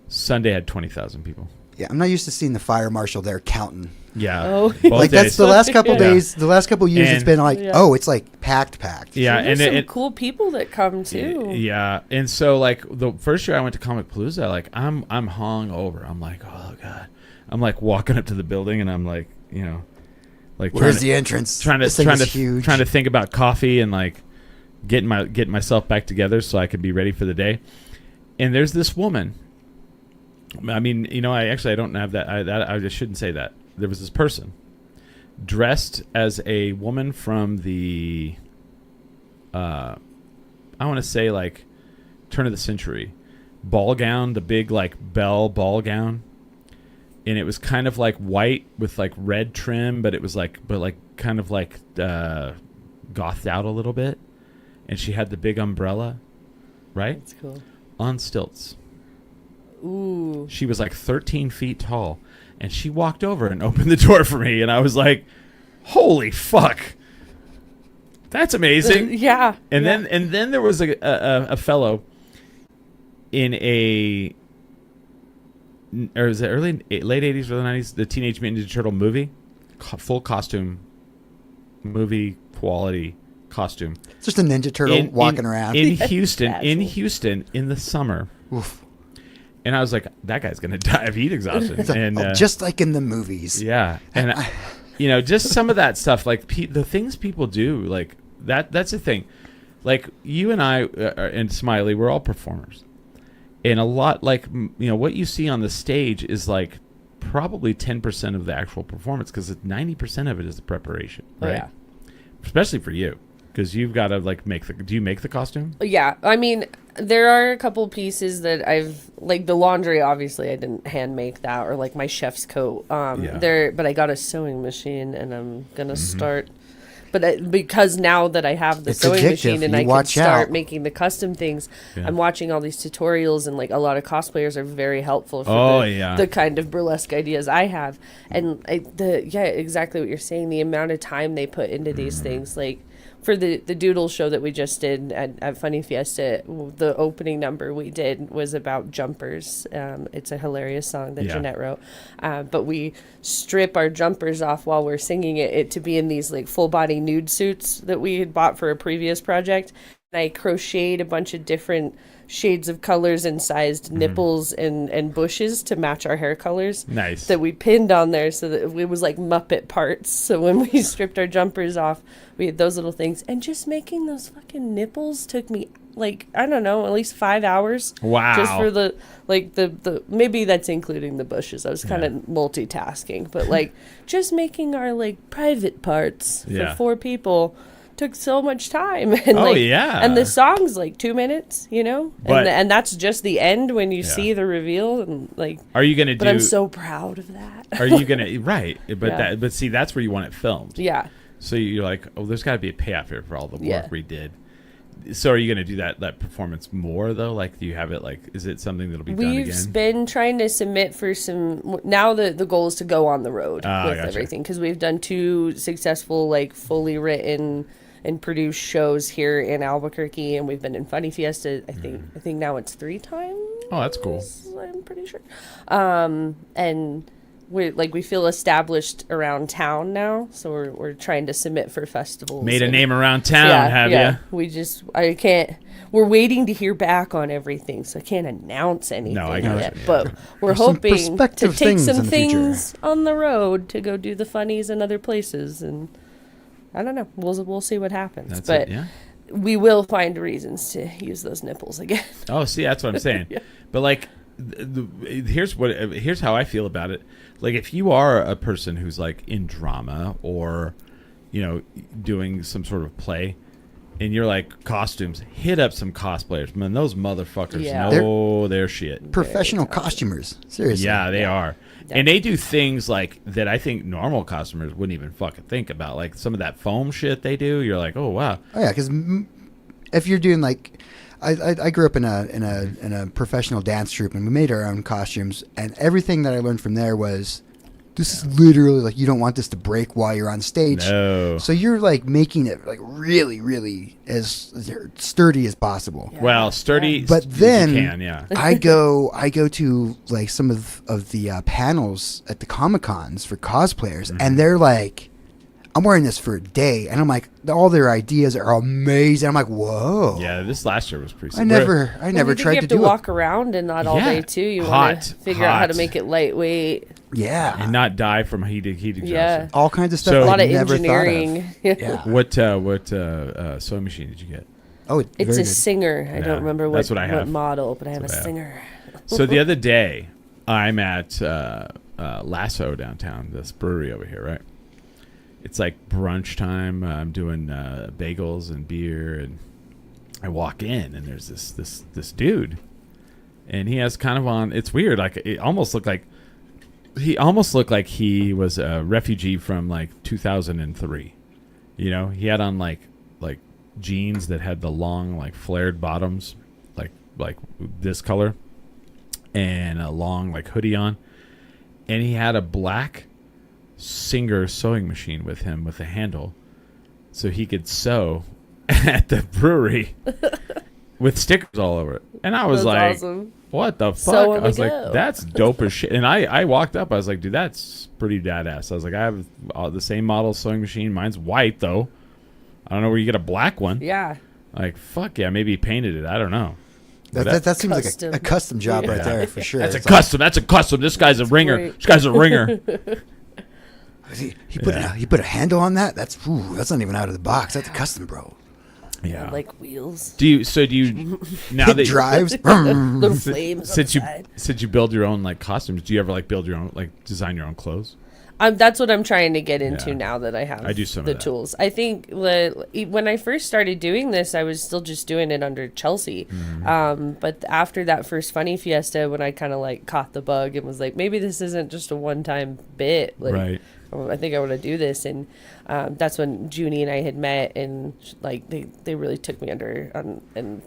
Sunday had 20,000 people. Yeah, I'm not used to seeing the fire marshal there counting. Yeah. Oh. That's the last couple days. The last couple years, it's been it's packed. Yeah, and there's some cool people that come too. Yeah, and so the first year I went to Comic Palooza, I'm hung over. I'm like, oh god. I'm walking up to the building, and I'm where's the entrance? Trying to think about coffee and getting myself back together so I could be ready for the day. And there's this woman. I mean, I don't have that. I just shouldn't say that. There was this person dressed as a woman from the, I want to say turn of the century, ball gown, the big bell ball gown, and it was kind of white with red trim, but it was kind of gothed out a little bit, and she had the big umbrella, right? That's cool. On stilts. Ooh. She was 13 feet tall, and she walked over and opened the door for me, and I was like, holy fuck. That's amazing. Yeah. And then there was a fellow in or was it late 80s, early 90s, the Teenage Mutant Ninja Turtle movie, full costume, movie quality costume. It's just a Ninja Turtle walking around in Houston. In Houston in the summer. Oof. And I was like, that guy's gonna die of heat exhaustion. And just like in the movies. Yeah, and just some of that stuff, the things people do, that's the thing. You and I and Smiley, we're all performers, and a lot what you see on the stage is probably 10% of the actual performance, because 90% of it is the preparation, right? Oh, yeah. Especially for you, because you've got to do you make the costume? Yeah, I mean, there are a couple pieces that I've the laundry. Obviously, I didn't hand make that, or my chef's coat. But I got a sewing machine, and I'm gonna start But because now that I have the sewing machine and I can start making the custom things, I'm watching all these tutorials, and like a lot of cosplayers are very helpful for the kind of burlesque ideas I have. And exactly what you're saying, the amount of time they put into these things, like for the doodle show that we just did at Funny Fiesta, the opening number we did was about jumpers. It's a hilarious song that Jeanette wrote. But we strip our jumpers off while we're singing it to be in these like full body nude suits that we had bought for a previous project. And I crocheted a bunch of different shades of colors and sized nipples and bushes to match our hair colors. Nice. That we pinned on there so that it was like Muppet parts. So when we stripped our jumpers off, we had those little things. And just making those fucking nipples took me like, I don't know, at least 5 hours. Wow. Just for the maybe that's including the bushes. I was kind of multitasking. But like just making our like private parts for 4 people took so much time. And and the song's like 2 minutes, you know, and that's just the end when you see the reveal. And like, are you gonna? But I'm so proud of that. Are you gonna? Right, but see, that's where you want it filmed. Yeah. So you're like, oh, there's got to be a payoff here for all the work we did. So are you going to do that performance more though? Like, do you have it like? Is it something that'll be done again? We've been trying to submit for some. Now the goal is to go on the road with everything, because we've done 2 successful like fully written and produced shows here in Albuquerque, and we've been in Funny Fiesta. I think now it's 3 times. Oh, that's cool. I'm pretty sure. And we feel established around town now, so we're trying to submit for festivals. Made a name around town, have you? I can't. We're waiting to hear back on everything, so I can't announce anything yet. But we're hoping to take some things on the road to go do the funnies in other places, and I don't know. We'll see what happens. We will find reasons to use those nipples again. Oh, see, that's what I'm saying. But like, here's how I feel about it. Like, if you are a person who's like in drama or, you know, doing some sort of play, and you're like costumes, hit up some cosplayers. Man, those motherfuckers know their shit. Professional costumers, seriously. Yeah, they are. And they do things like that I think normal costumers wouldn't even fucking think about. Like some of that foam shit they do, you're like, oh wow. Oh yeah, because if you're doing like, I grew up in a professional dance troupe, and we made our own costumes, and everything that I learned from there was, this is literally like, you don't want this to break while you're on stage. No. So you're like making it like really, really as sturdy as possible. Yeah. Well, sturdy. But then you can, I go to like some of the panels at the Comic-Cons for cosplayers, and they're like, I'm wearing this for a day, and I'm like, all their ideas are amazing. I'm like, whoa. Yeah, this last year was pretty. I never tried to do it. You have to walk around in that all day too. You want to figure out how to make it lightweight. Yeah, and not die from heat exhaustion. Yeah, all kinds of stuff. So, a lot of engineering. Yeah. What sewing machine did you get? Oh, it's a Singer. I don't remember what model, but I have a Singer. So the other day, I'm at Lasso downtown, this brewery over here, right? It's like brunch time. I'm doing bagels and beer, and I walk in, and there's this dude, and he has kind of on. It's weird. Like it almost looked like he was a refugee from like 2003. You know, he had on like jeans that had the long like flared bottoms, like this color, and a long like hoodie on, and he had a black Singer sewing machine with him with a handle, so he could sew at the brewery with stickers all over it. And I was like, awesome. What the fuck? I was like, that's dope as shit. And I walked up, I was like, dude, that's pretty badass. I was like, I have the same model sewing machine. Mine's white though. I don't know where you get a black one. Yeah. Like, fuck yeah, maybe he painted it. I don't know. That seems like a custom job right there for sure. That's a custom. This guy's a ringer. Great. This guy's a ringer. He put a handle on that. That's not even out of the box. That's a custom, bro. Yeah, like wheels. Do you now that drives little flames since you build your own like costumes? Do you ever like build your own, like design your own clothes? That's what I'm trying to get into now that I have the tools. I think when I first started doing this, I was still just doing it under Chelcie. But after that first Funny Fiesta, when I kind of like caught the bug and was like, maybe this isn't just a one-time bit. Like, I think I want to do this. And that's when Junie and I had met, and like they really took me under and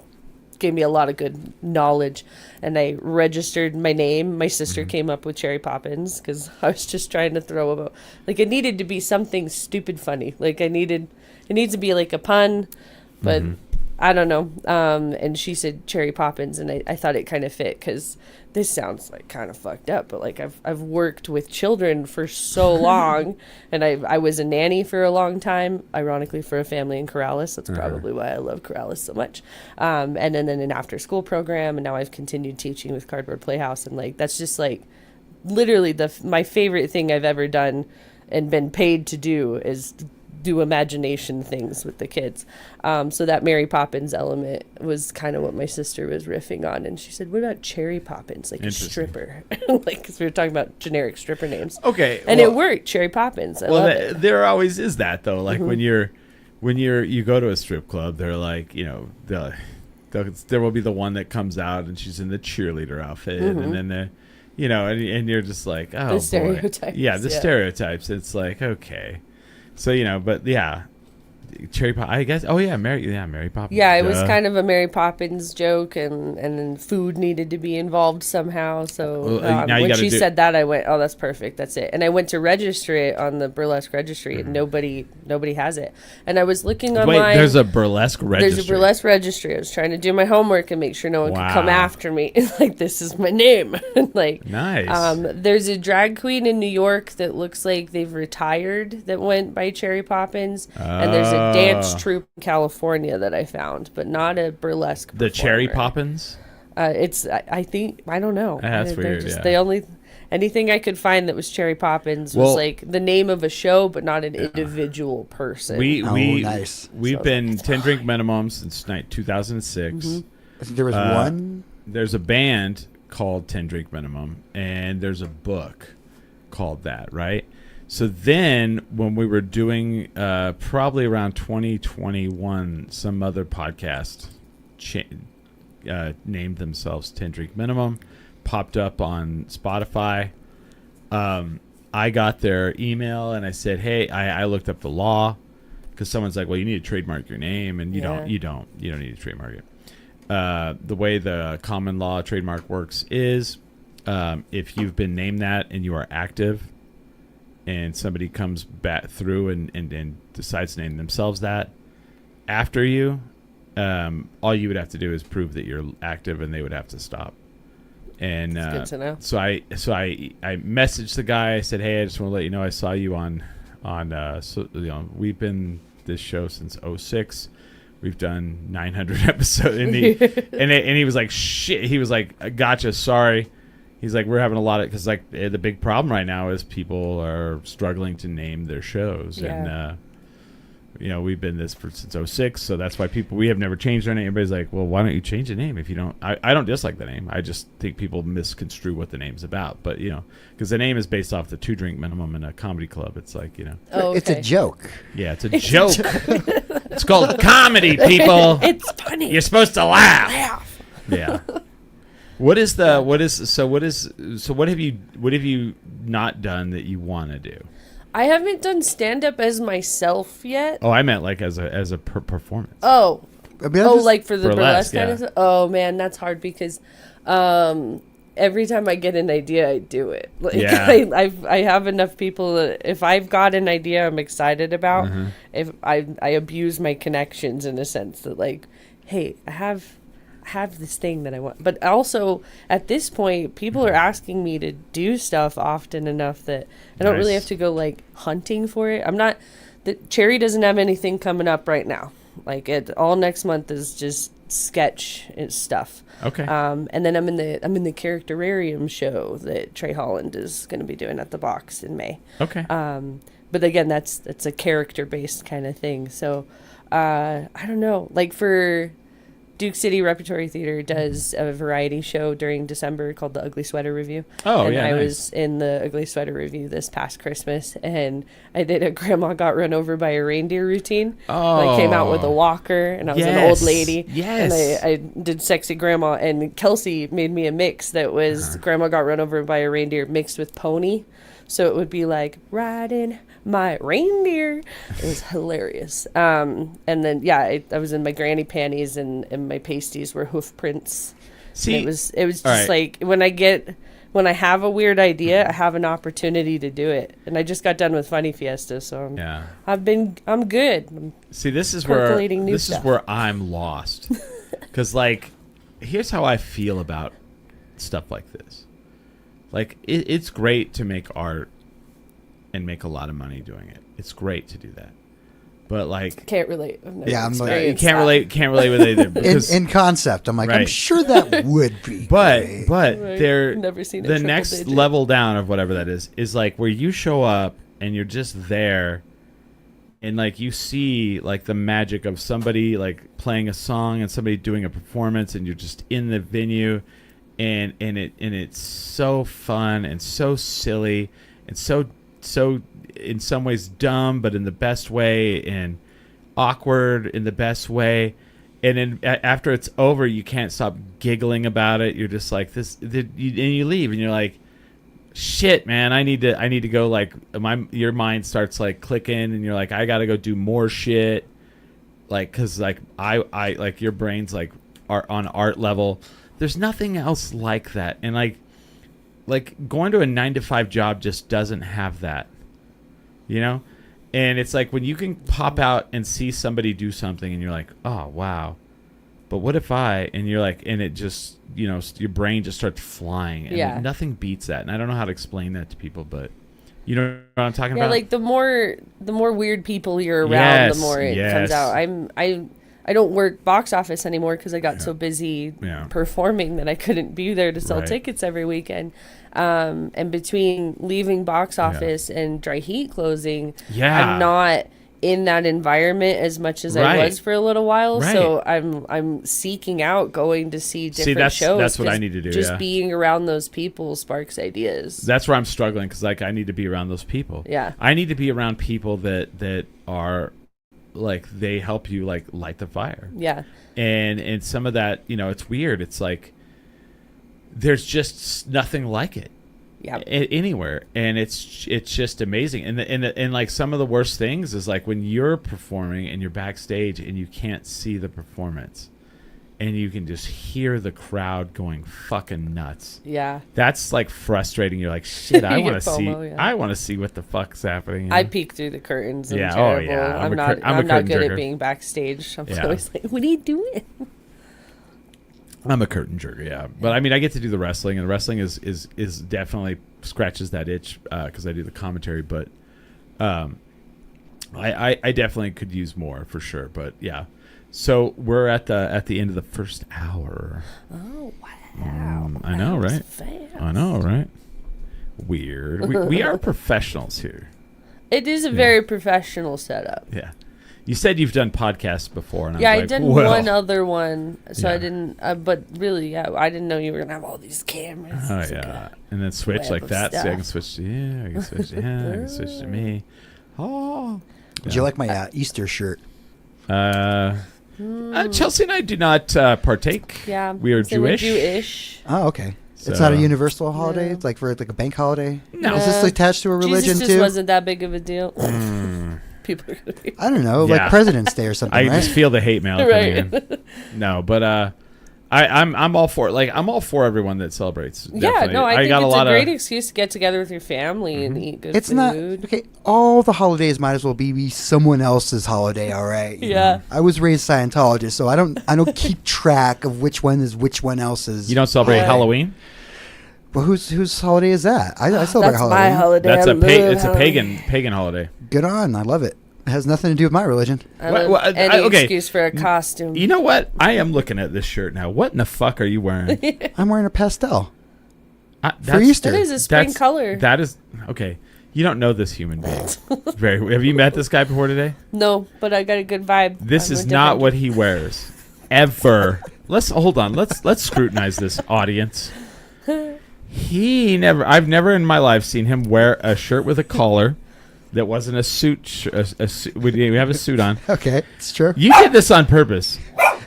gave me a lot of good knowledge. And I registered my name. My sister came up with Cherry Poppins because I was just trying to throw about, like, it needed to be something stupid funny. Like it needs to be like a pun, but I don't know. And she said Cherry Poppins, and I thought it kind of fit because this sounds like kind of fucked up, but like I've worked with children for so long, and I was a nanny for a long time, ironically for a family in Corrales. That's probably why I love Corrales so much. And then an after school program, and now I've continued teaching with Cardboard Playhouse, and like that's just like literally my favorite thing I've ever done and been paid to do is do imagination things with the kids. So that Mary Poppins element was kind of what my sister was riffing on. And she said, what about Cherry Poppins? Like a stripper. Like, because we were talking about generic stripper names. Okay. And it worked, Cherry Poppins. I love it. There always is that, though. Like when you go to a strip club, they're like, you know, there will be the one that comes out and she's in the cheerleader outfit. And then you know, and you're just like, oh, the stereotypes. boy. Yeah, the stereotypes. It's like, okay. So, you know, but yeah, Cherry Pop, I guess. Oh, yeah, Mary Poppins. Yeah, it was kind of a Mary Poppins joke, and then food needed to be involved somehow. So when she said that, I went, oh, that's perfect. That's it. And I went to register it on the burlesque registry, and nobody has it. And I was looking online. Wait, there's a burlesque registry. There's a burlesque registry. I was trying to do my homework and make sure no one could come after me. Like, this is my name. Like, nice. There's a drag queen in New York that looks like they've retired that went by Cherry Poppins, and there's a dance troupe in California that I found, but not a burlesque performer. The Cherry Poppins? It's I think I don't know. That's weird. They only anything I could find that was Cherry Poppins was like the name of a show, but not an individual person. Nice. We've been 10 drink minimum since 2006. I think there was one. There's a band called 10 drink minimum, and there's a book called that, right? So then when we were doing probably around 2021, some other podcast named themselves 10 Drink Minimum, popped up on Spotify. I got their email and I said, hey, I looked up the law because someone's like, well, you need to trademark your name, and you don't need to trademark it. The way the common law trademark works is if you've been named that and you are active, and somebody comes back through and decides to name themselves that after you, all you would have to do is prove that you're active, and they would have to stop. And good to know. So I messaged the guy. I said, hey, I just want to let you know I saw you on so, you know, we've been this show since 2006. We've done 900 episodes, and he was like, shit. He was like, gotcha, sorry. He's like, we're having a lot of, because like the big problem right now is people are struggling to name their shows, and you know, we've been this since 2006, so that's why we have never changed our name. Everybody's like, well, why don't you change the name if you don't? I don't dislike the name. I just think people misconstrue what the name's about. But you know, because the name is based off the 2 drink minimum in a comedy club. It's like, you know, It's a joke. Yeah, it's a joke. It's called comedy, people. It's funny. You're supposed to laugh. Yeah. What have you not done that you want to do? I haven't done stand up as myself yet. Oh, I meant like as a performance. Oh. I mean, like for the burlesque kind of stuff? Oh man, that's hard because every time I get an idea, I do it. Like, I have enough people that if I've got an idea I'm excited about, if I abuse my connections in a sense that like, hey, I have this thing that I want. But also at this point, people are asking me to do stuff often enough that I don't really have to go like hunting for it. Cherry doesn't have anything coming up right now. Like all next month is just sketch and stuff. Okay. And then I'm in the Characterarium show that Trey Holland is going to be doing at the Box in May. Okay. But again, that's a character based kind of thing. So I don't know. Like for Duke City Repertory Theater does a variety show during December called the Ugly Sweater Review. Oh, and yeah, I was in the Ugly Sweater Review this past Christmas, and I did a Grandma Got Run Over by a Reindeer routine. Oh. I came out with a walker, and I was an old lady. Yes. And I did Sexy Grandma, and Chelcie made me a mix that was Grandma Got Run Over by a Reindeer mixed with Pony. So it would be like riding my reindeer. It was hilarious. And then I was in my granny panties and my pasties were hoof prints. See, it was just right. like when I have a weird idea, I have an opportunity to do it. And I just got done with Funny Fiesta, so I'm good. See, this is where I'm lost. Cuz like here's how I feel about stuff like this. Like it's great to make art and make a lot of money doing it. It's great to do that. But like can't relate. I'm like you can't relate with it in concept. I'm like I'm sure that would be. But right. they're never seen the next digit. level down of whatever that is like where you show up and you're just there and like you see like the magic of somebody like playing a song and somebody doing a performance and you're just in the venue and it's so fun and so silly and so in some ways dumb, but in the best way, and awkward in the best way. And then after it's over, you can't stop giggling about it. You're just like this, and you leave, and you're like, "Shit, man, I need to go." Like your mind starts like clicking, and you're like, "I got to go do more shit." Like, cause like I like your brain's like on art level. There's nothing else like that, and like going to a 9-to-5 job just doesn't have that. You know? And it's like when you can pop out and see somebody do something and you're like, oh, wow. But what if and you're like, and it just, you know, your brain just starts flying. And nothing beats that. And I don't know how to explain that to people, but you know what I'm talking about? Yeah, like the more weird people you're around, the more it comes out. I don't work box office anymore because I got so busy performing that I couldn't be there to sell tickets every weekend. And between leaving box office and Dry Heat closing, I'm not in that environment as much as I was for a little while. So I'm seeking out going to see different shows. That's what I need to do. Just being around those people sparks ideas. That's where I'm struggling because like I need to be around those people. Yeah, I need to be around people that are like they help you like light the fire. Yeah, and some of that, you know, it's weird. It's like there's just nothing like it. Yeah, anywhere, and it's just amazing. And like some of the worst things is like when you're performing and you're backstage and you can't see the performance, and you can just hear the crowd going fucking nuts. Yeah, that's like frustrating. You're like, shit, I want to see. Yeah. I want to see what the fuck's happening. You know? I peek through the curtains. I'm terrible. Oh yeah, I'm not good at being backstage. I'm always like, what are you doing? I'm a curtain jerker, yeah. But I mean, I get to do the wrestling, and wrestling is definitely scratches that itch because I do the commentary. But I definitely could use more for sure. But yeah, so we're at the end of the first hour. Oh wow! I know, right? Fast. I know, right? Weird. We are professionals here. It is a very professional setup. Yeah. You said you've done podcasts before. And I did one other one. So I didn't, but really, I didn't know you were going to have all these cameras. Oh, yeah. And then switch like that. So I can switch to you. I can switch to him. I can switch to me. Oh. Yeah. Did you like my Easter shirt? Chelcie and I do not partake. Yeah. We are Jewish. Oh, okay. So, it's not a universal holiday? It's like for like a bank holiday? No. Is this attached to a religion Jesus too? Just wasn't that big of a deal. People are gonna be I don't know, like President's Day or something. I just feel the hate mail coming in. No, but I'm all for it. Like I'm all for everyone that celebrates. Yeah, no, I think it's a great excuse to get together with your family and eat good food. It's not okay. All the holidays might as well be someone else's holiday. All right. Yeah. I was raised Scientologist, so I don't keep track of which one is which one else's. You don't celebrate Halloween? Well, whose holiday is that? I celebrate That's Halloween. My holiday. That's it's a pagan holiday. Good on. I love it. It has nothing to do with my religion. Any excuse for a costume. You know what? I am looking at this shirt now. What in the fuck are you wearing? I'm wearing a pastel. For Easter. That is a spring color. That is okay. You don't know this human being. Have you met this guy before today? No, but I got a good vibe. This is not what he wears. Ever. Hold on. Let's scrutinize this audience. I've never in my life seen him wear a shirt with a collar that wasn't a suit. We have a suit on. Okay, it's true. You did this on purpose.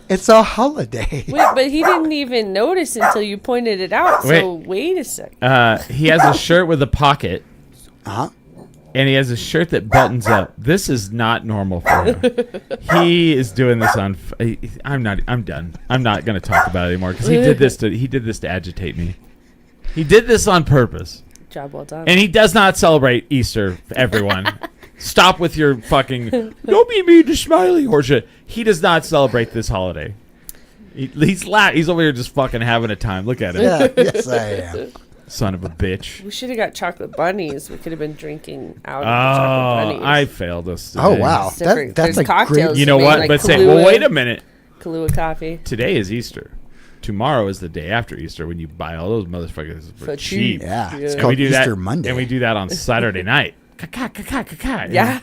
It's a holiday. Wait, but he didn't even notice until you pointed it out. So wait a second. He has a shirt with a pocket. Uh-huh. And he has a shirt that buttons up. This is not normal for him. He is doing this on. I'm done. I'm not going to talk about it anymore because he did this to agitate me. He did this on purpose. Job well done. And he does not celebrate Easter. Everyone, stop with your fucking. Don't be mean to Smiley horseshit. He does not celebrate this holiday. He's over here just fucking having a time. Look at him. Yeah, yes, I am. Son of a bitch. We should have got chocolate bunnies. We could have been drinking out of the chocolate bunnies. I failed us today. Oh, wow. That's That's a cocktails. great... You know made, what? like But say, Kahlua, well, wait a minute. Kahlua coffee. Today is Easter. Tomorrow is the day after Easter when you buy all those motherfuckers for cheap. Yeah, it's And called we do Easter that, Monday. And we do that on Saturday night. Yeah.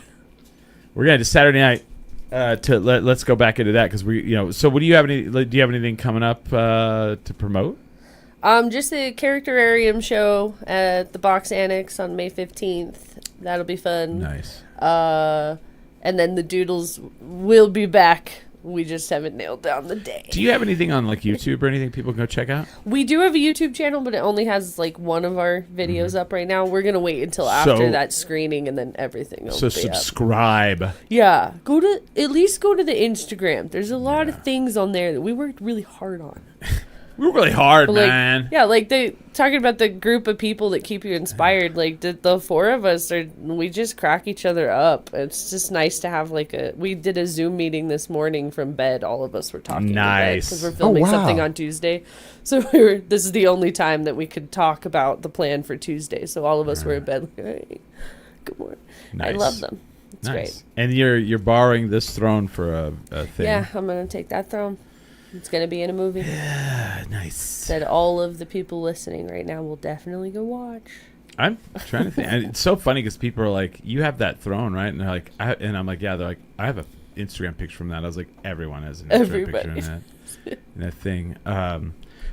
We're going to Saturday night. Let's go back into that because So, what do you have? Do you have anything coming up to promote? Just the Characterarium show at the Box Annex on May 15th. That'll be fun. Nice. And then the Doodles will be back. We just haven't nailed down the day. Do you have anything on like YouTube or anything people can go check out? We do have a YouTube channel, but it only has like one of our videos up right now. We're gonna wait until after that screening, and then everything will So be subscribe. up. Yeah, at least go to the Instagram. There's a lot of things on there that we worked really hard on. We were really hard, But, like, man. Yeah, like talking about the group of people that keep you inspired. Like the four of us we just crack each other up. It's just nice to have we did a Zoom meeting this morning from bed. All of us were talking Nice. because we're filming wow. something on Tuesday. So this is the only time that we could talk about the plan for Tuesday. So all of us were in bed like, hey, good morning. Nice. I love them. It's Nice. great. And you're borrowing this throne for a thing. Yeah, I'm gonna take that throne. It's gonna be in a movie. Nice. That all of the people listening right now will definitely go watch. I'm trying to think. And it's so funny because people are like, "You have that throne, right?" And they're like, and I'm like, "Yeah." They're like, "I have an Instagram picture from that." I was like, "Everyone has an Instagram picture in that thing."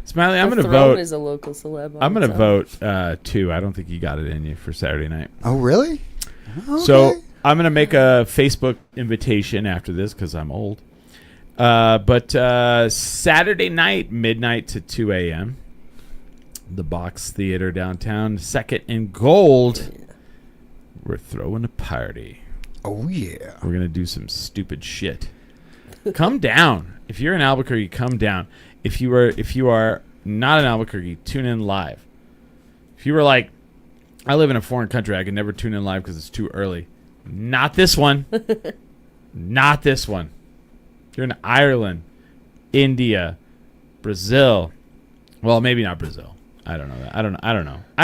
Smiley, I'm gonna vote. Is a local celeb. I'm gonna vote 2. I don't think you got it in you for Saturday night. Oh, really? Okay. So I'm gonna make a Facebook invitation after this because I'm old. But Saturday night, midnight to 2 a.m., the Box Theater downtown, Second and Gold. We're throwing a party. Oh, yeah. We're going to do some stupid shit. Come down. If you're in Albuquerque, come down. If you are not in Albuquerque, tune in live. If you were like, I live in a foreign country, I can never tune in live because it's too early. Not this one. Not this one. You're in Ireland, India, Brazil. Well, maybe not Brazil. I don't know that. I don't know. I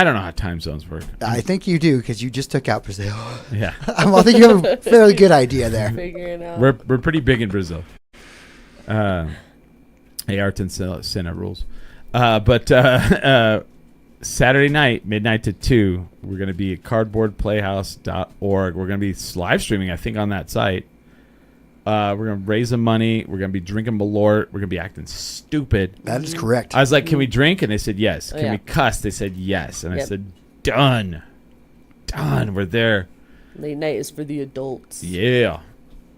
don't know how time zones work. I think you do because you just took out Brazil. Yeah. I think you have a fairly good idea there. Figuring out. We're pretty big in Brazil. Ayrton Senna rules. But Saturday night, midnight to 2, we're going to be at cardboardplayhouse.org. We're going to be live streaming, I think, on that site. We're going to raise some money. We're going to be drinking Malort. We're going to be acting stupid. That is correct. I was like, can we drink? And they said yes. Can yeah. we cuss? They said yes. And I Yep. said, done. We're there. Late night is for the adults. Yeah.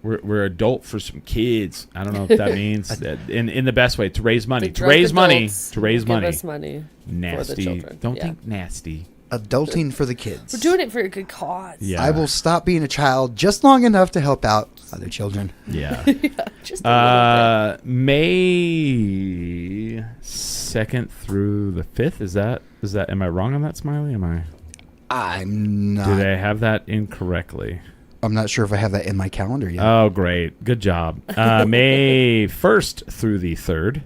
We're adult for some kids. I don't know if that means that in the best way, to raise money. The To raise drunk money. adults To raise give money. us money. Nasty. For the children. Don't Yeah. think nasty. Adulting for the kids. We're doing it for a good cause. Yeah. I will stop being a child just long enough to help out other children. Yeah. Just a little May 2nd through the 5th. Is that? Am I wrong on that, Smiley? I'm not. Did I have that incorrectly? I'm not sure if I have that in my calendar yet. Oh, great. Good job. May 1st through the 3rd,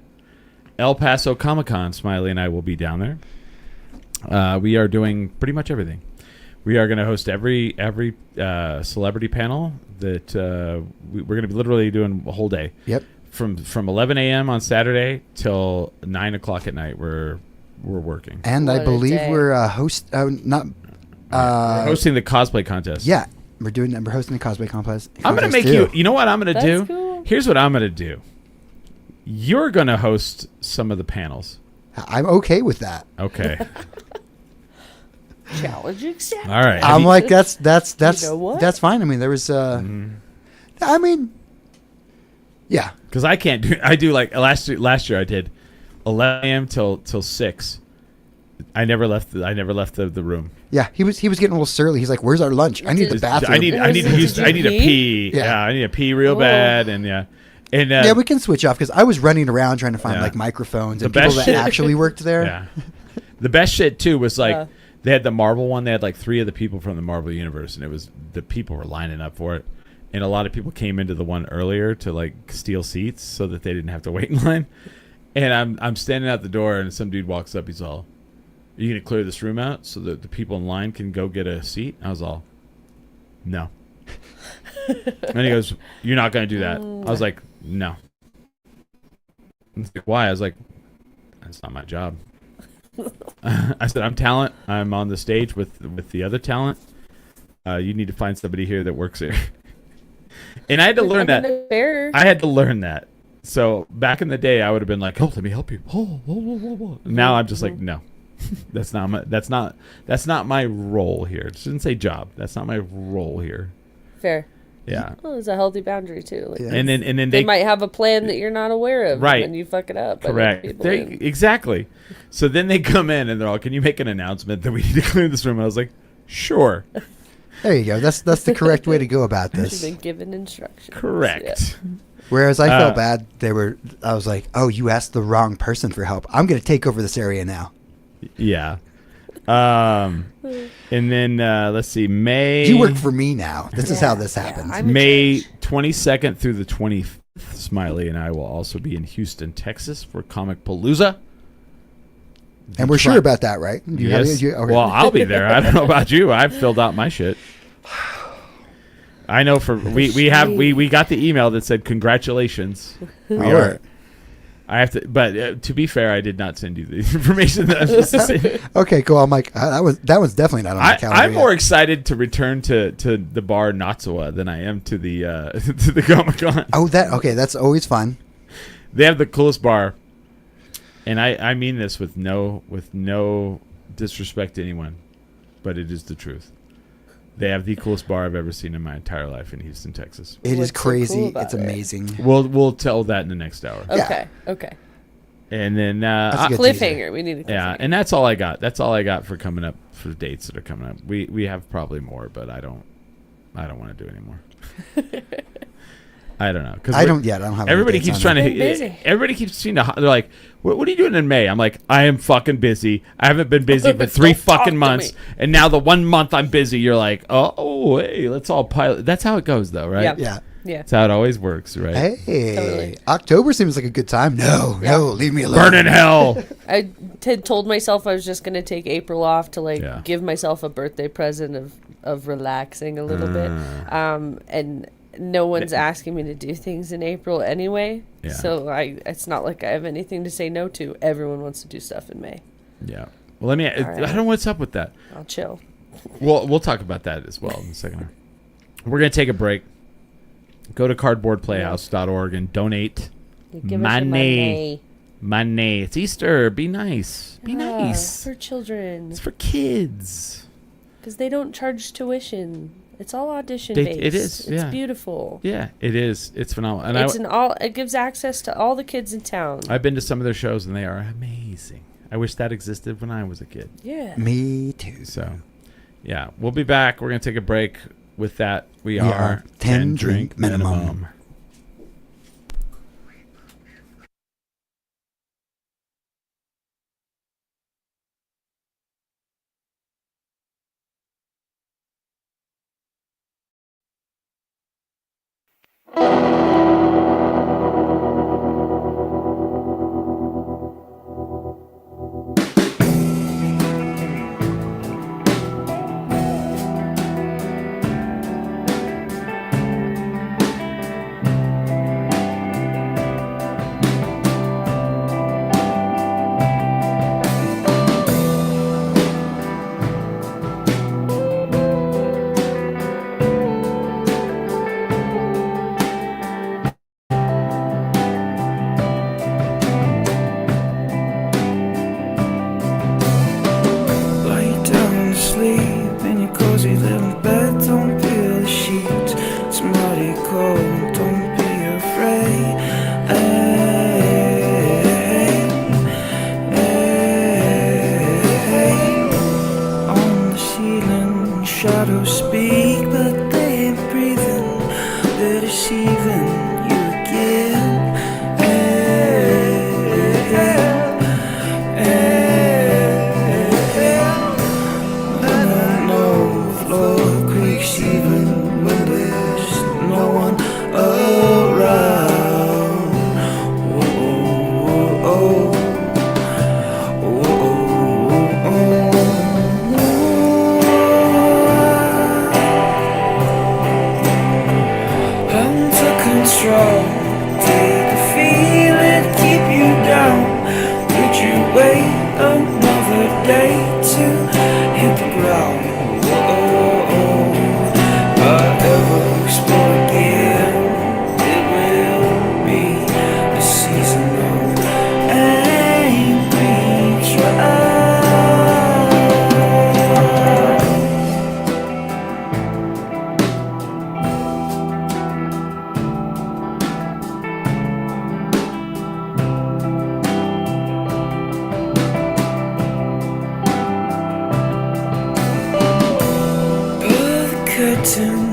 El Paso Comic-Con. Smiley and I will be down there. We are doing pretty much everything. We are going to host every celebrity panel that we're going to be literally doing a whole day. Yep. From 11 a.m. on Saturday till 9 o'clock at night. We're working. And What I a believe day. we're We're hosting the cosplay contest. Yeah, we're hosting the cosplay contest. I'm going to make too. you know what I'm going to That's do? cool. Here's what I'm going to do. You're going to host some of the panels. I'm okay with that. Okay. challenge accepted. All right. I'm like that's You know what? that's fine. I mean, there was I mean, yeah. Because I can't do. I do like last year. I did 11 a.m. till 6, I never left the room. Yeah, he was getting a little surly. He's like, "Where's our lunch? I need the bathroom. I need a pee. Yeah. Yeah, I need a pee real bad." And yeah. And yeah, we can switch off because I was running around trying to find like microphones and people that actually worked there. Yeah. The best shit too was like they had the Marvel one. They had like 3 of the people from the Marvel universe, and it was the people were lining up for it. And a lot of people came into the one earlier to like steal seats so that they didn't have to wait in line. And I'm standing at the door, and some dude walks up. He's all, "Are you gonna clear this room out so that the people in line can go get a seat?" I was all, "No." And he goes, "You're not gonna do that." I was like, "No." He's like, "Why?" I was like, "That's not my job." I said, "I'm talent. I'm on the stage with the other talent. You need to find somebody here that works here." And I had to learn that. I had to learn that. So back in the day, I would have been like, "Oh, let me help you." Now I'm just like, "No, that's not my role here." It shouldn't say job. That's not my role here. Fair. Yeah. Well, there's a healthy boundary too. Like And then they might have a plan that you're not aware of, right? And you fuck it up. Correct. Exactly. So then they come in and they're all, "Can you make an announcement that we need to clear this room?" And I was like, "Sure." There you go. That's the correct way to go about this. You've been given instructions. Correct. Yeah. Whereas I felt bad, I was like, "Oh, you asked the wrong person for help. I'm going to take over this area now." Yeah. And then let's see, May. You work for me now. This is how this happens. May 22nd through the 25th. Smiley and I will also be in Houston, Texas for Comic Palooza. And we're sure about that, right? Yes. Well, I'll be there. I don't know about you. I've filled out my shit. I know we got the email that said congratulations. I have to, but to be fair, I did not send you the information that I was supposed to send. Okay, cool. I'm like, that was definitely not on my calendar. I'm more excited to return to the bar Natsuwa than I am to the to the Comic-Con. Oh, that's always fun. They have the coolest bar, and I mean this with no disrespect to anyone, but it is the truth. They have the coolest bar I've ever seen in my entire life in Houston, Texas. It is crazy. So cool it's amazing. We'll tell that in the next hour. Okay. Okay. And then cliffhanger. We need a cliffhanger. Yeah, and that's all I got. That's all I got for coming up for dates that are coming up. We have probably more, but I don't want to do anymore. I don't know because I don't have. Everybody keeps trying to. Everybody keeps seeing to. They're like, "What are you doing in May?" I'm like, "I am fucking busy. I haven't been busy for 3 fucking months, and now the 1 month I'm busy." You're like, "Oh, hey, let's all pilot." That's how it goes, though, right? Yeah. That's how it always works, right? Hey, Totally. October seems like a good time. No, leave me alone. Burn in hell. I had told myself I was just going to take April off to give myself a birthday present of relaxing a little bit, and no one's asking me to do things in April anyway. Yeah. So it's not like I have anything to say no to. Everyone wants to do stuff in May. Yeah. Well, I don't know what's up with that. I'll chill. We'll talk about that as well in the second hour. We're going to take a break. Go to cardboardplayhouse.org and donate money. Money. It's Easter. Be nice. Be nice. For children. It's for kids. Because they don't charge tuition. It's all audition based. It is. It's beautiful. Yeah, it is. It's phenomenal. And it gives access to all the kids in town. I've been to some of their shows and they are amazing. I wish that existed when I was a kid. Yeah. Me too. So, yeah, we'll be back. We're going to take a break. With that, we are 10 drink minimum. control? Did the feeling keep you down? Would you wait another day to hit the ground? If I ever explore again, it will be a season of angry trial.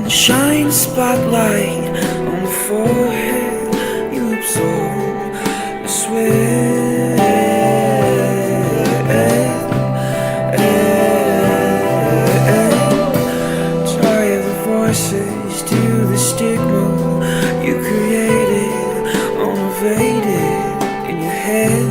Shine a spotlight on the forehead. You absorb the sweat. Tire the voices to the stigma you created, unabated in your head.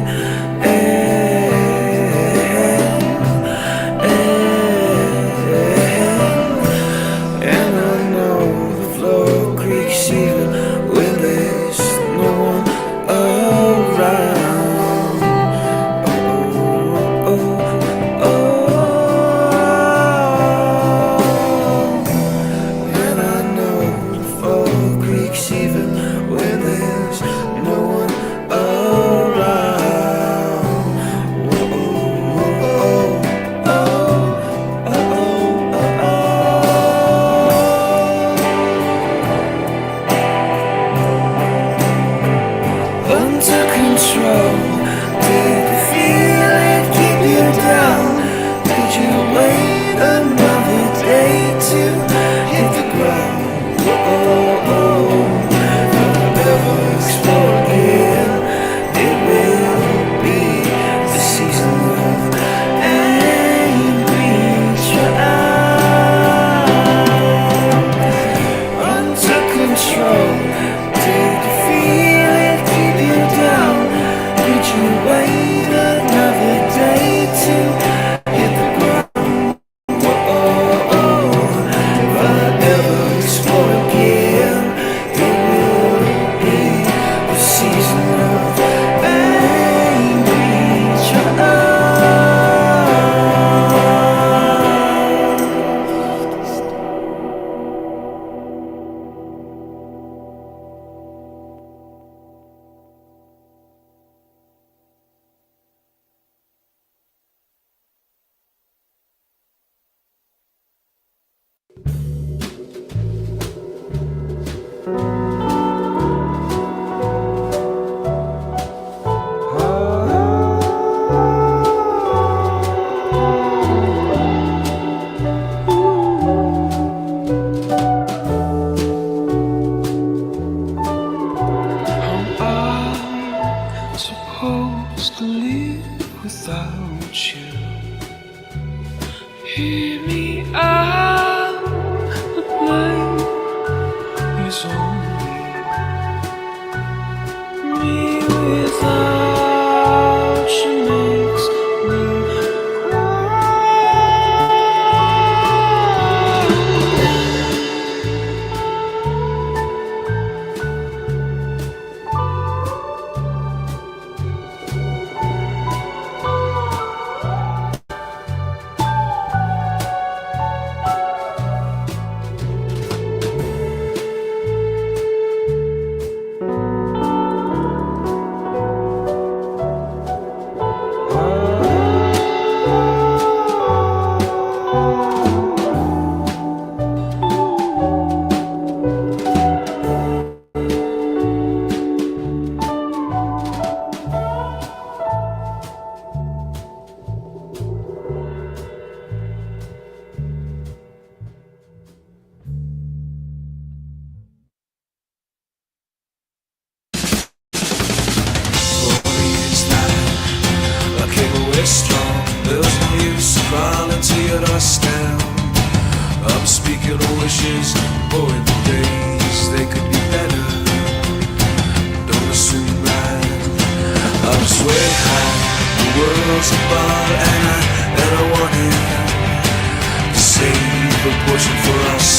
Portion for us,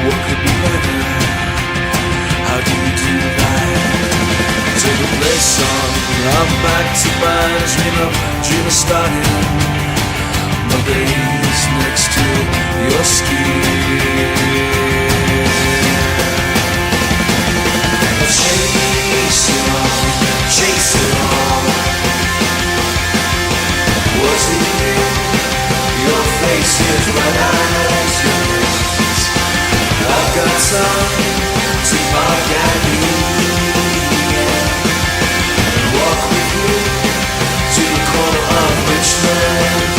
what could be better? How do you do that? started. My base next to your skin. Chase it all, chase it all. Was it you? Your face is red as yours. I've got time to park at me and walk with you to the corner of Richmond.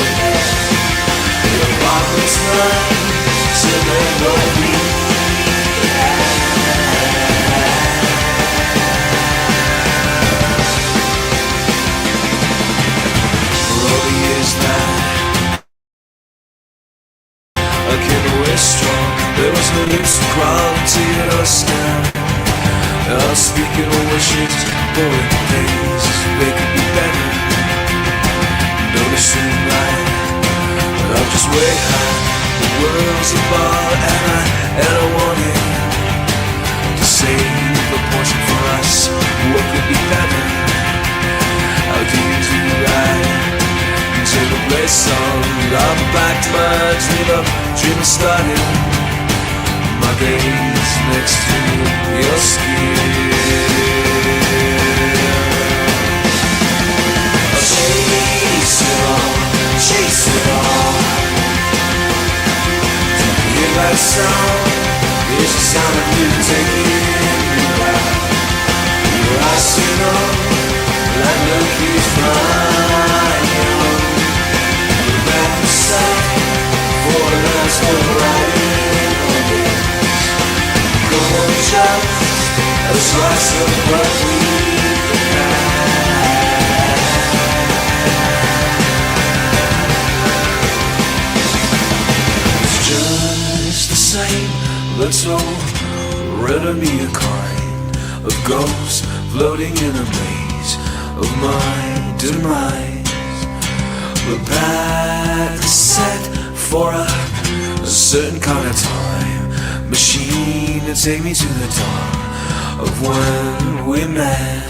The apartment's nice and there will be. I came away strong. There was no use to crawl into your skin. I was speaking of wishes, boring days, they could be better. Don't assume I'm just way high. The world's a bar and I wanted to save a portion for us. What could be better? How do you do right? Take a place song, I'm back to my dream started. My days next to your skin. I'll chase it all, chase it all. Do you hear that sound? It's the sound of you taking me back. Your eyes say no, that look is fine. For us to ride in. Come on, just a slice of what we had. It's just the same, but so riddle me a kind of ghosts floating in a maze of my demise. We're back set for a certain kind of time machine to take me to the dawn of when we met.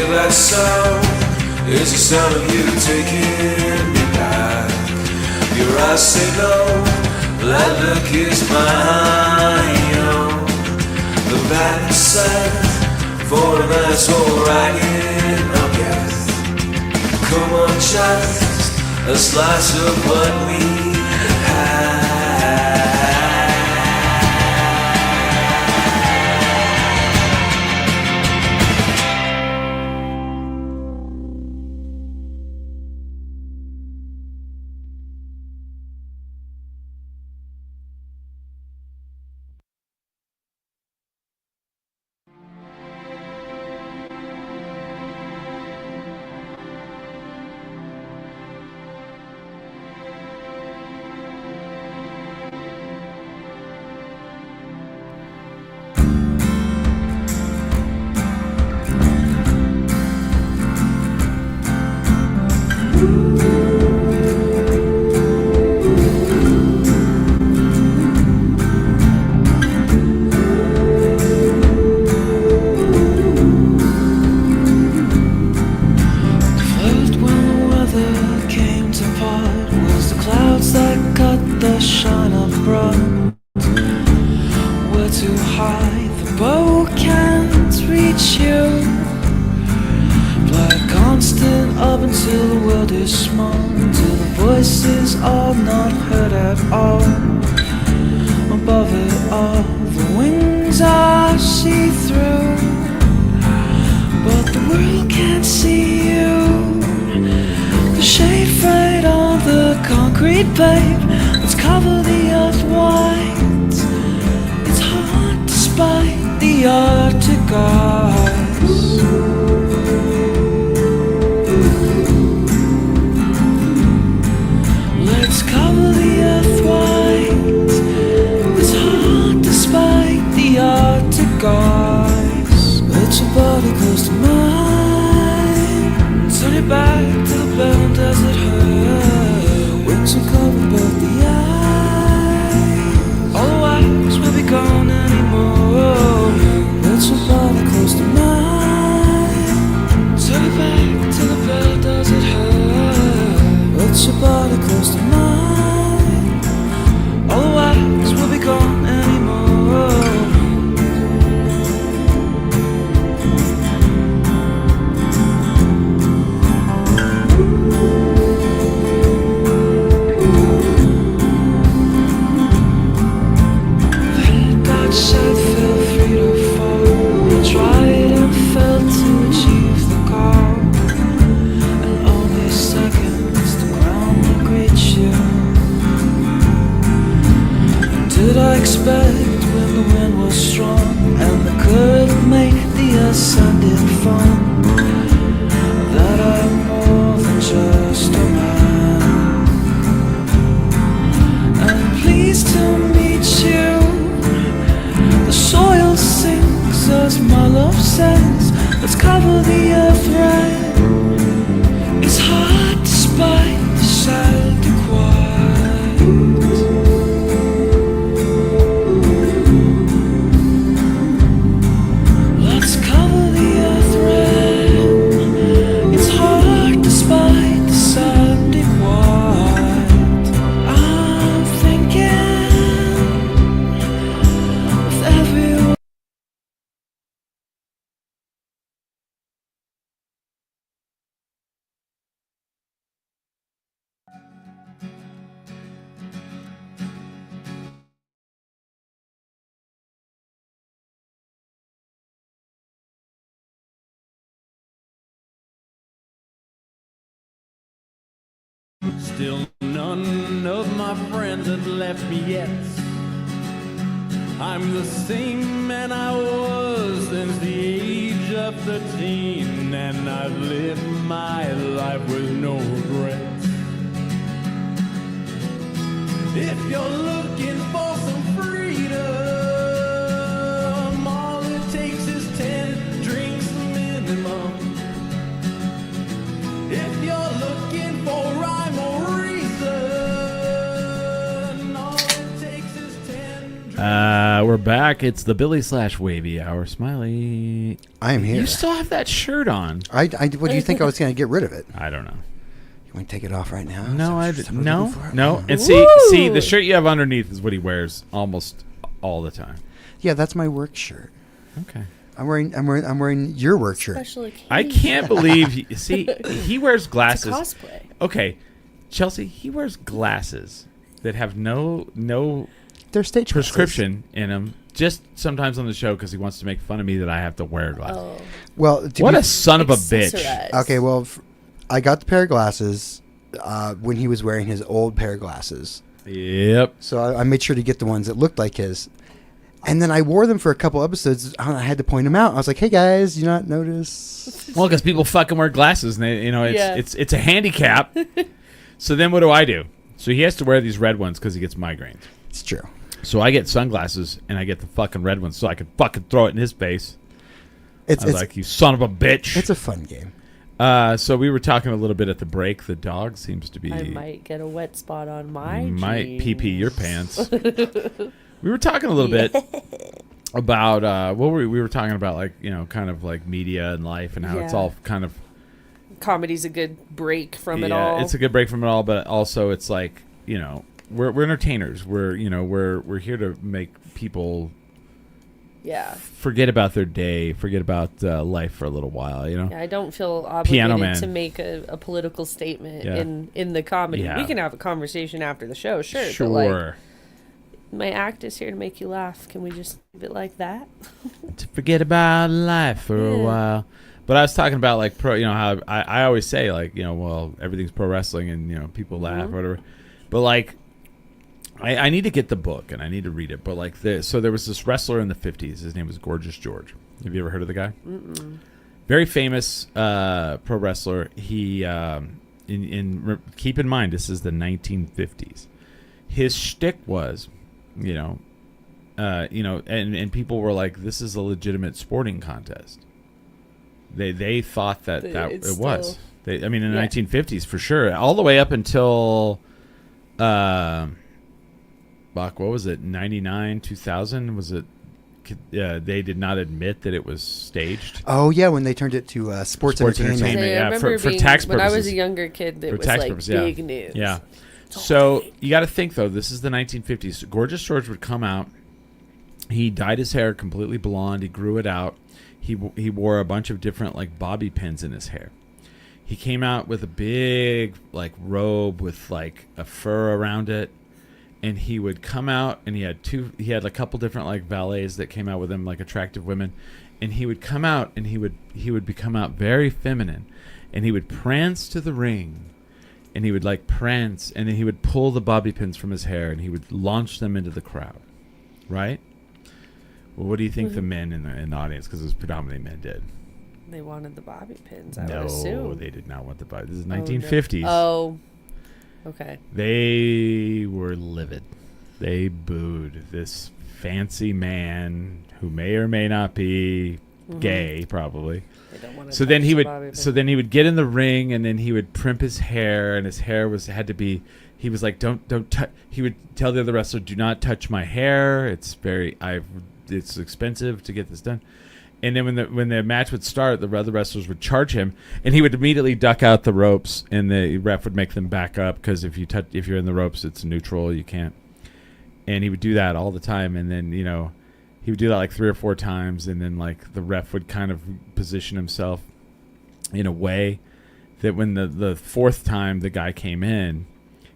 That sound is the sound of you taking me back. Your eyes say no, that look is mine. The band said, for that's alright I guess. Come on, just a slice of what we had. The art Arctic ice. Let's cover the earth white. It's hard despite the Arctic ice. Let your body close to mine. Turn it back to the bend as it hurts. Wings will cover both the eyes. All the wax will be gone anymore. Let your body close to mine. Turn it back to the bend as it hurts. Let your body close to mine. All the wax will be gone anymore. That shot feel free to fall. I tried and failed to achieve the goal. And only seconds to ground the great you. Did I expect when the wind was strong and the current made the ascended fun that I'm more than just a man? And pleased to meet you. The soil sinks as my love says. Let's cover the earth red. It's hard despite the sad quiet. Let's cover the earth red. It's hard despite the sad quiet. I'm thinking with everyone. Still none of my friends have left me yet. I'm the same man I was since the age of 13, and I've lived my life with no regrets. If you're looking for some freedom, all it takes is 10 drinks minimum. If you're looking for rhyme or reason, all it takes is 10 drinks. We're back. It's the Billy / Wavy Hour. Smiley, I am here. you still have that shirt on. What do you think I was going to get rid of it? I don't know. You want to take it off right now? No, Is that what no, we're looking for? no. And Woo! see, the shirt you have underneath is what he wears almost all the time. Yeah, that's my work shirt. Okay. I'm wearing your work shirt. Special occasion. I can't believe. He wears It's a glasses. cosplay. Okay, Chelsea, he wears glasses that have no They're stage prescription in them. Just sometimes on the show because he wants to make fun of me that I have to wear glasses. Oh. glasses. Well, What a son of a bitch! Accessorize. okay. Well, I got the pair of glasses when he was wearing his old pair of glasses. Yep. So I made sure to get the ones that looked like his. And then I wore them for a couple episodes. I had to point them out. I was like, "Hey guys, you not notice?" Well, because people fucking wear glasses, and they, Yeah. it's a handicap. So then what do? So he has to wear these red ones because he gets migraines. It's true. So I get sunglasses, and I get the fucking red ones so I can fucking throw it in his face. It's I was like, you son of a bitch. it's a fun game. So we were talking a little bit at the break. The dog seems to be I might get a wet spot on my might jeans. pee your pants. We were talking a little bit about what were we were talking about, like, kind of like media and life and how it's Yeah. all kind of Comedy's a good break from it all. It's a good break from it all, but also it's like, we're entertainers. We're we're here to make people Yeah. forget about their day, forget about life for a little while. Yeah, I don't feel Piano obligated Man. to make a political statement Yeah. in the comedy. Yeah. We can have a conversation after the show, sure. But like, Sure. my act is here to make you laugh. Can we just leave it like that? To forget about life for a Yeah. while. But I was talking about like pro, how I always say like, well, everything's pro wrestling and people laugh or whatever. But like I need to get the book and I need to read it. But like so there was this wrestler in the 50s. His name was Gorgeous George. Have you ever heard of the guy? Mm-mm. Very famous pro wrestler. He keep in mind this is the 1950s. His shtick was, and people were like, this is a legitimate sporting contest. They thought that it was. In the 1950s for sure, all the way up until, Bach, what was it? 99, 2000 was it? They did not admit that it was staged. Oh yeah, when they turned it to sports entertainment. Yeah, for tax purposes. When I was a younger kid, it was like big news. Yeah. So you got to think though, this is the 1950s. Gorgeous George would come out. He dyed his hair completely blonde. He grew it out. He wore a bunch of different like bobby pins in his hair. He came out with a big like robe with like a fur around it, and he would come out and he had a couple different like valets that came out with him, like attractive women, and he would come out and he would come out very feminine, and he would prance to the ring, and he would like prance, and then he would pull the bobby pins from his hair and he would launch them into the crowd, right? Well, what do you think the men in the audience, because it was predominantly men, did? They wanted the bobby pins, I would assume. No, they did not want the bobby. This is 1950s. Oh, okay. They were livid. They booed this fancy man who may or may not be gay, probably. They don't want to so then he would get in the ring, and then he would primp his hair, and his hair had to be. He was like, don't touch. He would tell the other wrestler, "Do not touch my hair. It's expensive to get this done." And then when the match would start, the other wrestlers would charge him, and he would immediately duck out the ropes, and the ref would make them back up because if you're in the ropes, it's neutral, you can't. And he would do that all the time, and then he would do that like 3 or 4 times, and then like the ref would kind of position himself in a way that when the 4th time the guy came in,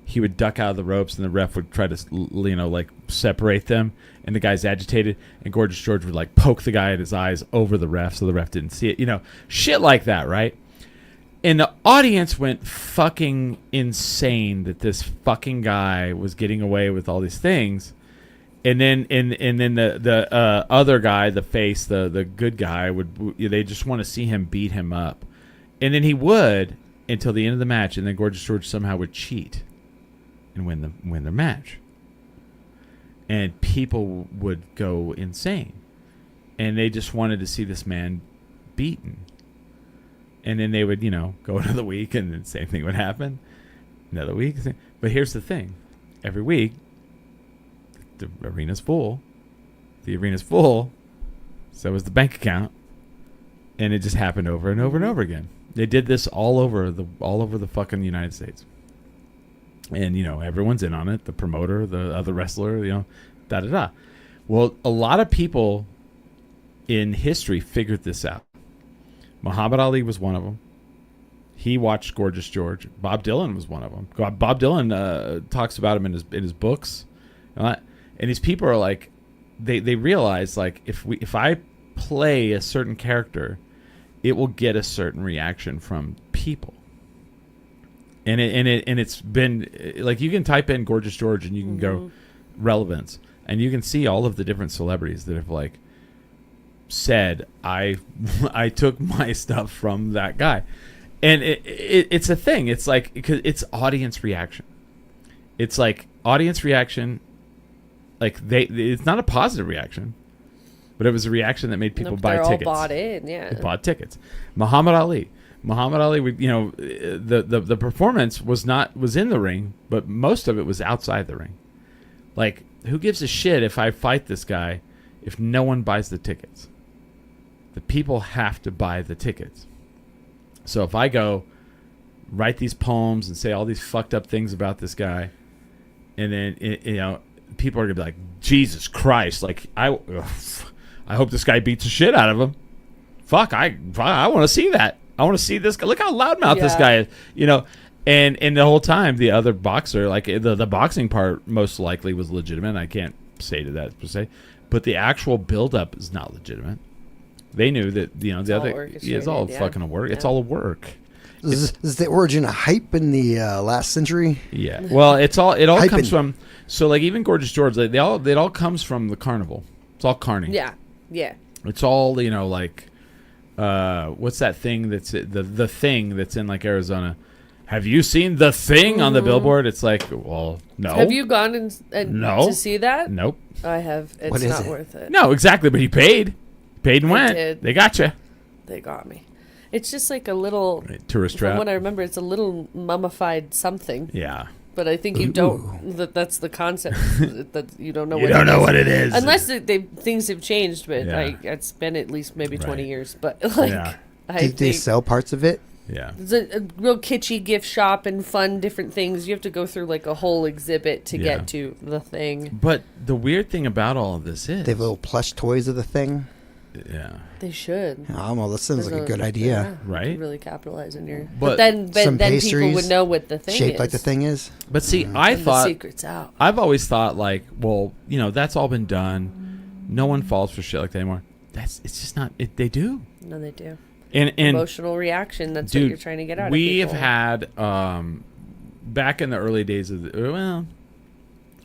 he would duck out of the ropes, and the ref would try to like separate them, and the guy's agitated, and Gorgeous George would like poke the guy in his eyes over the ref so the ref didn't see it, shit like that, right? And the audience went fucking insane that this fucking guy was getting away with all these things, and then the other guy, the face, the good guy, they just want to see him beat him up, and then he would until the end of the match, and then Gorgeous George somehow would cheat and win their match, and people would go insane, and they just wanted to see this man beaten. And then they would go another week, and the same thing would happen, another week. But here's the thing: every week the arena's full, so was the bank account, and it just happened over and over and over again. They did this all over the fucking United States. And, everyone's in on it. The promoter, the other wrestler, da-da-da. Well, a lot of people in history figured this out. Muhammad Ali was one of them. He watched Gorgeous George. Bob Dylan was one of them. Bob Dylan talks about him in his books. And these people are like, they realize, like, if I play a certain character, it will get a certain reaction from people. And it's been like, you can type in Gorgeous George and you can go relevance, and you can see all of the different celebrities that have like said I took my stuff from that guy, and it's a thing. It's like, because it's audience reaction. It's like audience reaction, like it's not a positive reaction, but it was a reaction that made people buy tickets. They all bought in, yeah. They bought tickets. Muhammad Ali, the performance was in the ring, but most of it was outside the ring. Like, who gives a shit if I fight this guy if no one buys the tickets? The people have to buy the tickets. So if I go write these poems and say all these fucked up things about this guy, and then people are gonna be like, Jesus Christ, like I hope this guy beats the shit out of him. Fuck, I want to see that. I want to see this guy. Look how loudmouth this guy is, And the whole time, the other boxer, like the boxing part, most likely was legitimate. I can't say to that per se, but the actual buildup is not legitimate. They knew that the other, it's all fucking a work. Yeah. It's all a work. Is the origin of hype in the last century? Yeah. Well, it all comes from. So like even Gorgeous George, like, it all comes from the carnival. It's all carny. Yeah. It's all like, what's that thing that's the thing that's in like Arizona? Have you seen the thing on the billboard? It's like, well, no. Have you gone and no to see that? Nope. I have. It's What is not it? worth it. No, exactly. But you paid and went. did. They got you. They got me. It's just like a little Tourist From trap. what I remember, it's a little mummified something. Yeah. But I think you don't. That's the concept. That you don't know. You don't know what it is. Unless things have changed. But Yeah. it's been at least maybe 20 Right. years. But like, Yeah. I Did they think sell parts of it? Yeah. it's a real kitschy gift shop and fun different things. You have to go through like a whole exhibit to Yeah. get to the thing. But the weird thing about all of this is, They have little plush toys of the thing. yeah, They should. Oh, well, that sounds like a There's good yeah, idea. you Right? could really capitalize on your. But But then some people pastries would know what the thing Shaped is. like the thing is. but see, I And the thought secret's out. I've always thought like, well, that's all been done. No one falls for shit like that anymore. It's just not. They do. No, they do. And Emotional reaction. That's dude, what you're trying to get out of we people. have had back in the early days of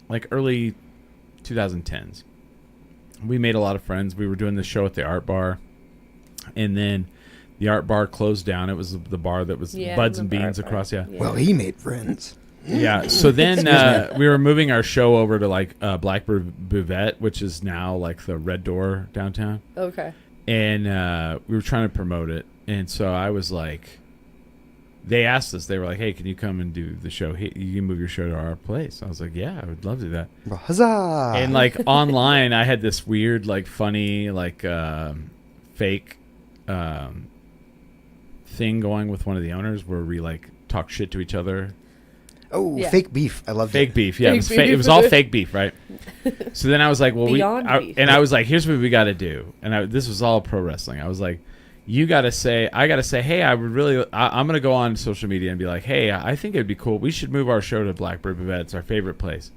like early 2010s. We made a lot of friends. We were doing this show at the Art Bar, and then the Art Bar closed down. It was the bar that was Yeah, Buds and the Art Beans Bar. across. Yeah. Well, he made friends. Yeah. So then we were moving our show over to like Blackbird Buvette, which is now like the Red Door downtown. Okay. And we were trying to promote it. And so I was like, they asked us, they were like, hey, can you come and do the show? Hey, you can move your show to our place. I was like, yeah, I would love to do that. Well, huzzah! And like online, I had this weird, like funny, like fake thing going with one of the owners where we like talk shit to each other. oh, Yeah. fake beef. I love Fake it. beef, yeah. Fake It was beef. all fake beef, right? So then I was like, well, Beyond beef. and I was like, here's what we got to do. And this was all pro wrestling. I was like, I got to say, hey, I'm going to go on social media and be like, hey, I think it'd be cool. We should move our show to Blackbird Buvette. It's our favorite place.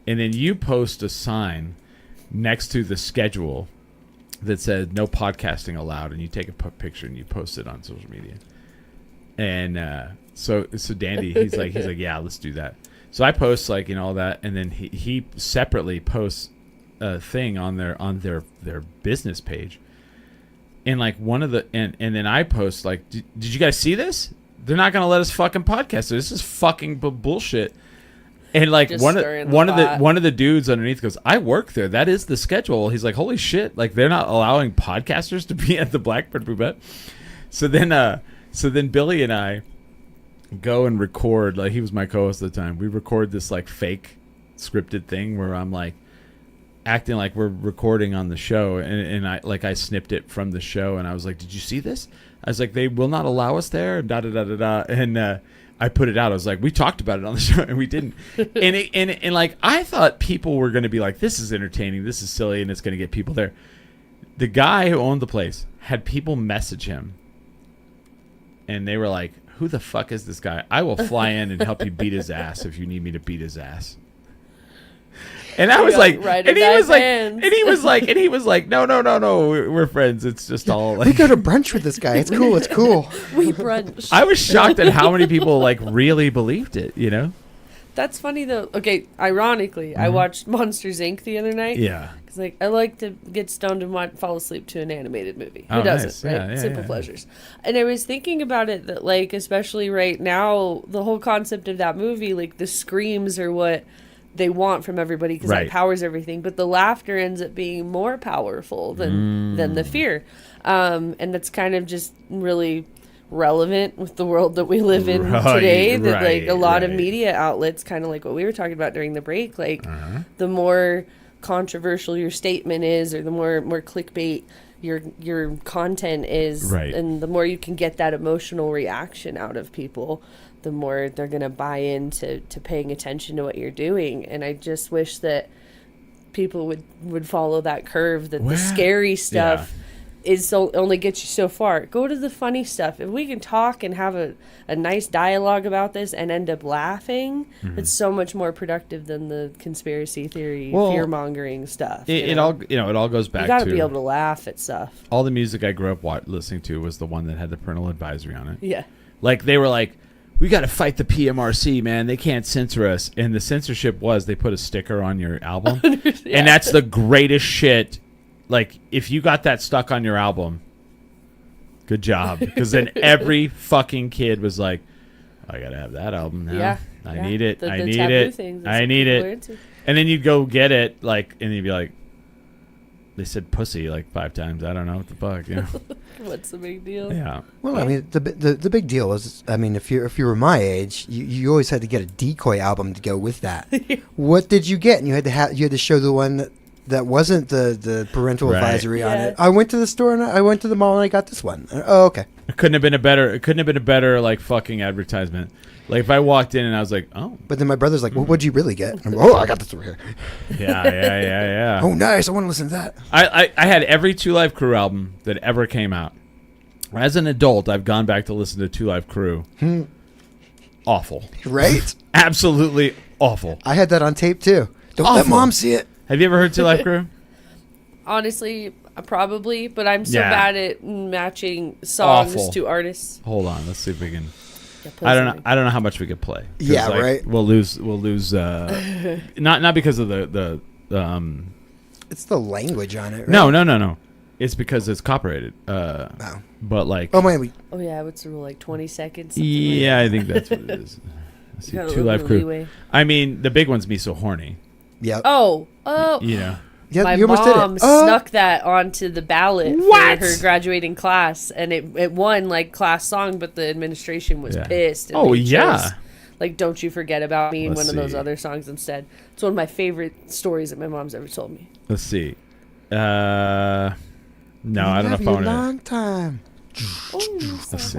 And then you post a sign next to the schedule that said no podcasting allowed. And you take a picture and you post it on social media. And so Dandy, he's like, yeah, let's do that. So I post like, all that. And then he separately posts a thing on their business page. And like one of the and then I post like, did you guys see this? They're not gonna let us fucking podcast. This is fucking bullshit. And like Just one stirring the of pot. the dudes underneath goes, I work there. That is the schedule. He's like, holy shit! Like they're not allowing podcasters to be at the Blackbird Buvette. So then Billy and I go and record. Like he was my co-host at the time. We record this like fake scripted thing where I'm like acting like we're recording on the show, and I snipped it from the show, and I was like, did you see this? I was like, they will not allow us there, da da da da da, and I put it out. I was like, we talked about it on the show, and we didn't. and like I thought people were going to be like, this is entertaining, this is silly, and it's going to get people there. The guy who owned the place had people message him, and they were like, who the fuck is this guy? I will fly in and help you beat his ass if you need me to beat his ass. And I was like, and he was like, no, we're friends. It's just all like. We go to brunch with this guy. It's cool. It's cool. We brunch. I was shocked at how many people like really believed it. That's funny though. Okay, ironically, I watched Monsters Inc. the other night. Yeah. Because like I like to get stoned and fall asleep to an animated movie. Oh, Who doesn't? nice. Right? Yeah, Simple yeah. pleasures. And I was thinking about it that like especially right now, the whole concept of that movie, like the screams are what they want from everybody because Right. that powers everything. But the laughter ends up being more powerful than the fear, and that's kind of just really relevant with the world that we live in Right, today. That like a lot of right. media outlets, kind of like what we were talking about during the break, like the more controversial your statement is, or the more clickbait your content is, Right. and the more you can get that emotional reaction out of people, the more they're going to buy into paying attention to what you're doing. And I just wish that people would follow that curve, that the scary stuff is only gets you so far. Go to the funny stuff. If we can talk and have a nice dialogue about this and end up laughing, it's so much more productive than the conspiracy theory, fear-mongering stuff. It all goes back you got to to be able to laugh at stuff. all the music I grew up listening to was the one that had the parental advisory on it. Yeah. Like they were like, we got to fight the PMRC, man. They can't censor us. And the censorship was they put a sticker on your album. Yeah. And that's the greatest shit. Like, if you got that stuck on your album, good job. Because then every fucking kid was like, I got to have that album now. Yeah. I need it. I need it. I need it. And then you'd go get it, like, and you'd be like, they said pussy like 5 times. I don't know what the fuck. You know? What's the big deal? Yeah. Well, I mean, the big deal was, I mean, if you were my age, you always had to get a decoy album to go with that. What did you get? And you had to show the one that wasn't the parental advisory on it. I went to the store and I went to the mall and I got this one. Oh, okay. It couldn't have been a better like fucking advertisement. Like if I walked in and I was like, oh. But then my brother's like, well, what'd you really get? I'm like, oh, I got this over here. Yeah. Oh, nice. I want to listen to that. I had every Two Live Crew album that ever came out. As an adult, I've gone back to listen to Two Live Crew. Awful. Right? Absolutely awful. I had that on tape too. Don't let mom see it. Have you ever heard Two Live Crew? Honestly, probably, but I'm so bad at matching songs to artists. Hold on, let's see if we can. I don't know how much we could play. Yeah, like, right. We'll lose. Not because of the It's the language on it. Right? No. It's because it's copyrighted. But like. Oh my. Oh yeah, what's the rule? Like 20 seconds. Yeah, I think that's what it is. Let's see, Two Live Crew. Leeway. I mean, the big one's Me So Horny. Yeah. Oh. You know. Yeah, my you almost mom did it. snuck that onto the ballot for her graduating class, and it won like class song, but the administration was pissed. And chose, like Don't You Forget About Me and one of those other songs instead. It's one of my favorite stories that my mom's ever told me. Let's see. No, I don't know if I want to. Long time. Let's see.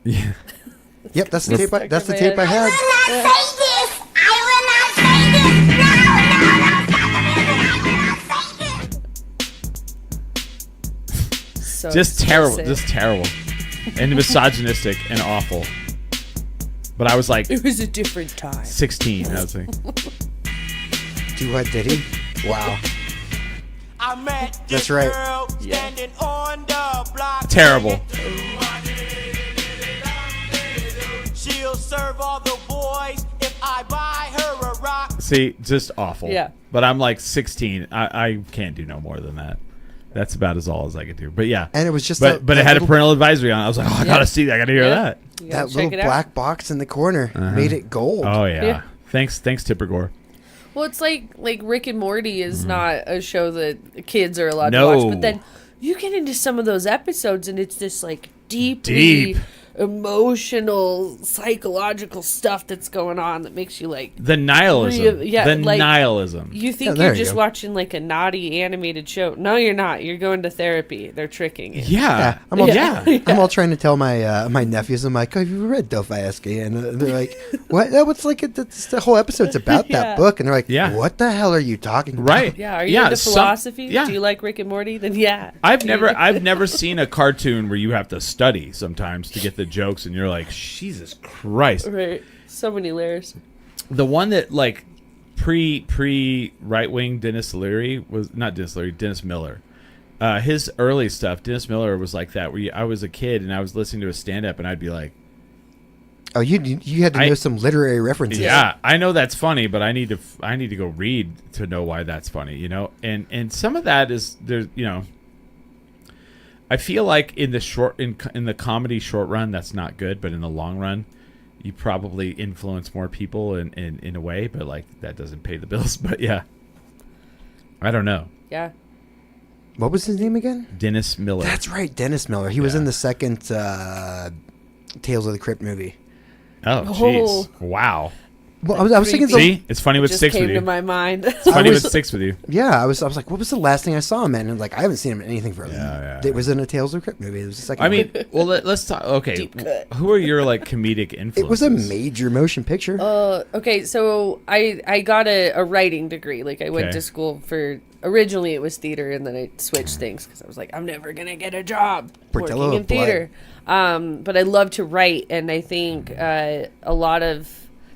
Yeah. Yep, that's the tape. That's the tape I had. So just terrible, and misogynistic and awful. But I was like, it was a different time. 16. I was like, do what did he? Wow. I met that's right. Standing on the block. Terrible. She'll serve all the boys if I buy her a rock. See, just awful. Yeah. But I'm like 16. I can't do no more than that. That's about all as I could do. But yeah. And it was just but it had a parental advisory on it. I was like, oh, I gotta see that. I gotta hear that. That little black box in the corner made it gold. Oh yeah. Thanks Tipper Gore. Well, it's like Rick and Morty is not a show that kids are allowed to watch, but then you get into some of those episodes and it's this like deep emotional, psychological stuff that's going on that makes you like the nihilism. Nihilism. You think you're just watching like a naughty animated show. No, you're not. You're going to therapy. They're tricking you. Yeah. I'm all trying to tell my my nephews. I'm like, have you read Dostoevsky? And they're like, what? What's like the whole episode's about that book? And they're like, what the hell are you talking about? Right. Yeah. Are you into philosophy? Do you like Rick and Morty? Then I've never seen a cartoon where you have to study sometimes to get the jokes, and you're like, Jesus Christ. Right. So many layers. The one that like pre right wing Dennis Miller. His early stuff, Dennis Miller was like that. Where I was a kid and I was listening to a stand up, and I'd be like, "Oh, you had to know some literary references." Yeah, I know that's funny, but I need to go read to know why that's funny. You know, and some of that is there's I feel like in the comedy short run that's not good, but in the long run, you probably influence more people in a way, but like that doesn't pay the bills. But yeah, I don't know. Yeah. What was his name again? Dennis Miller. That's right, Dennis Miller. He was in the second Tales of the Crypt movie. Oh, jeez. Wow. Well, I was thinking. See, it's funny what sticks with you. Came to my mind. It's funny what sticks with you. Yeah, I was like, what was the last thing I saw him in? And like, I haven't seen him in anything for him. Yeah. It was in a Tales of the Crypt movie. It was the second. I mean, well, let's talk. Okay, who are your like comedic influences? It was a major motion picture. Okay, so I got a writing degree. Like I went to school for. Originally, it was theater, and then I switched things because I was like, I'm never gonna get a job working in theater. But I love to write, and I think a lot of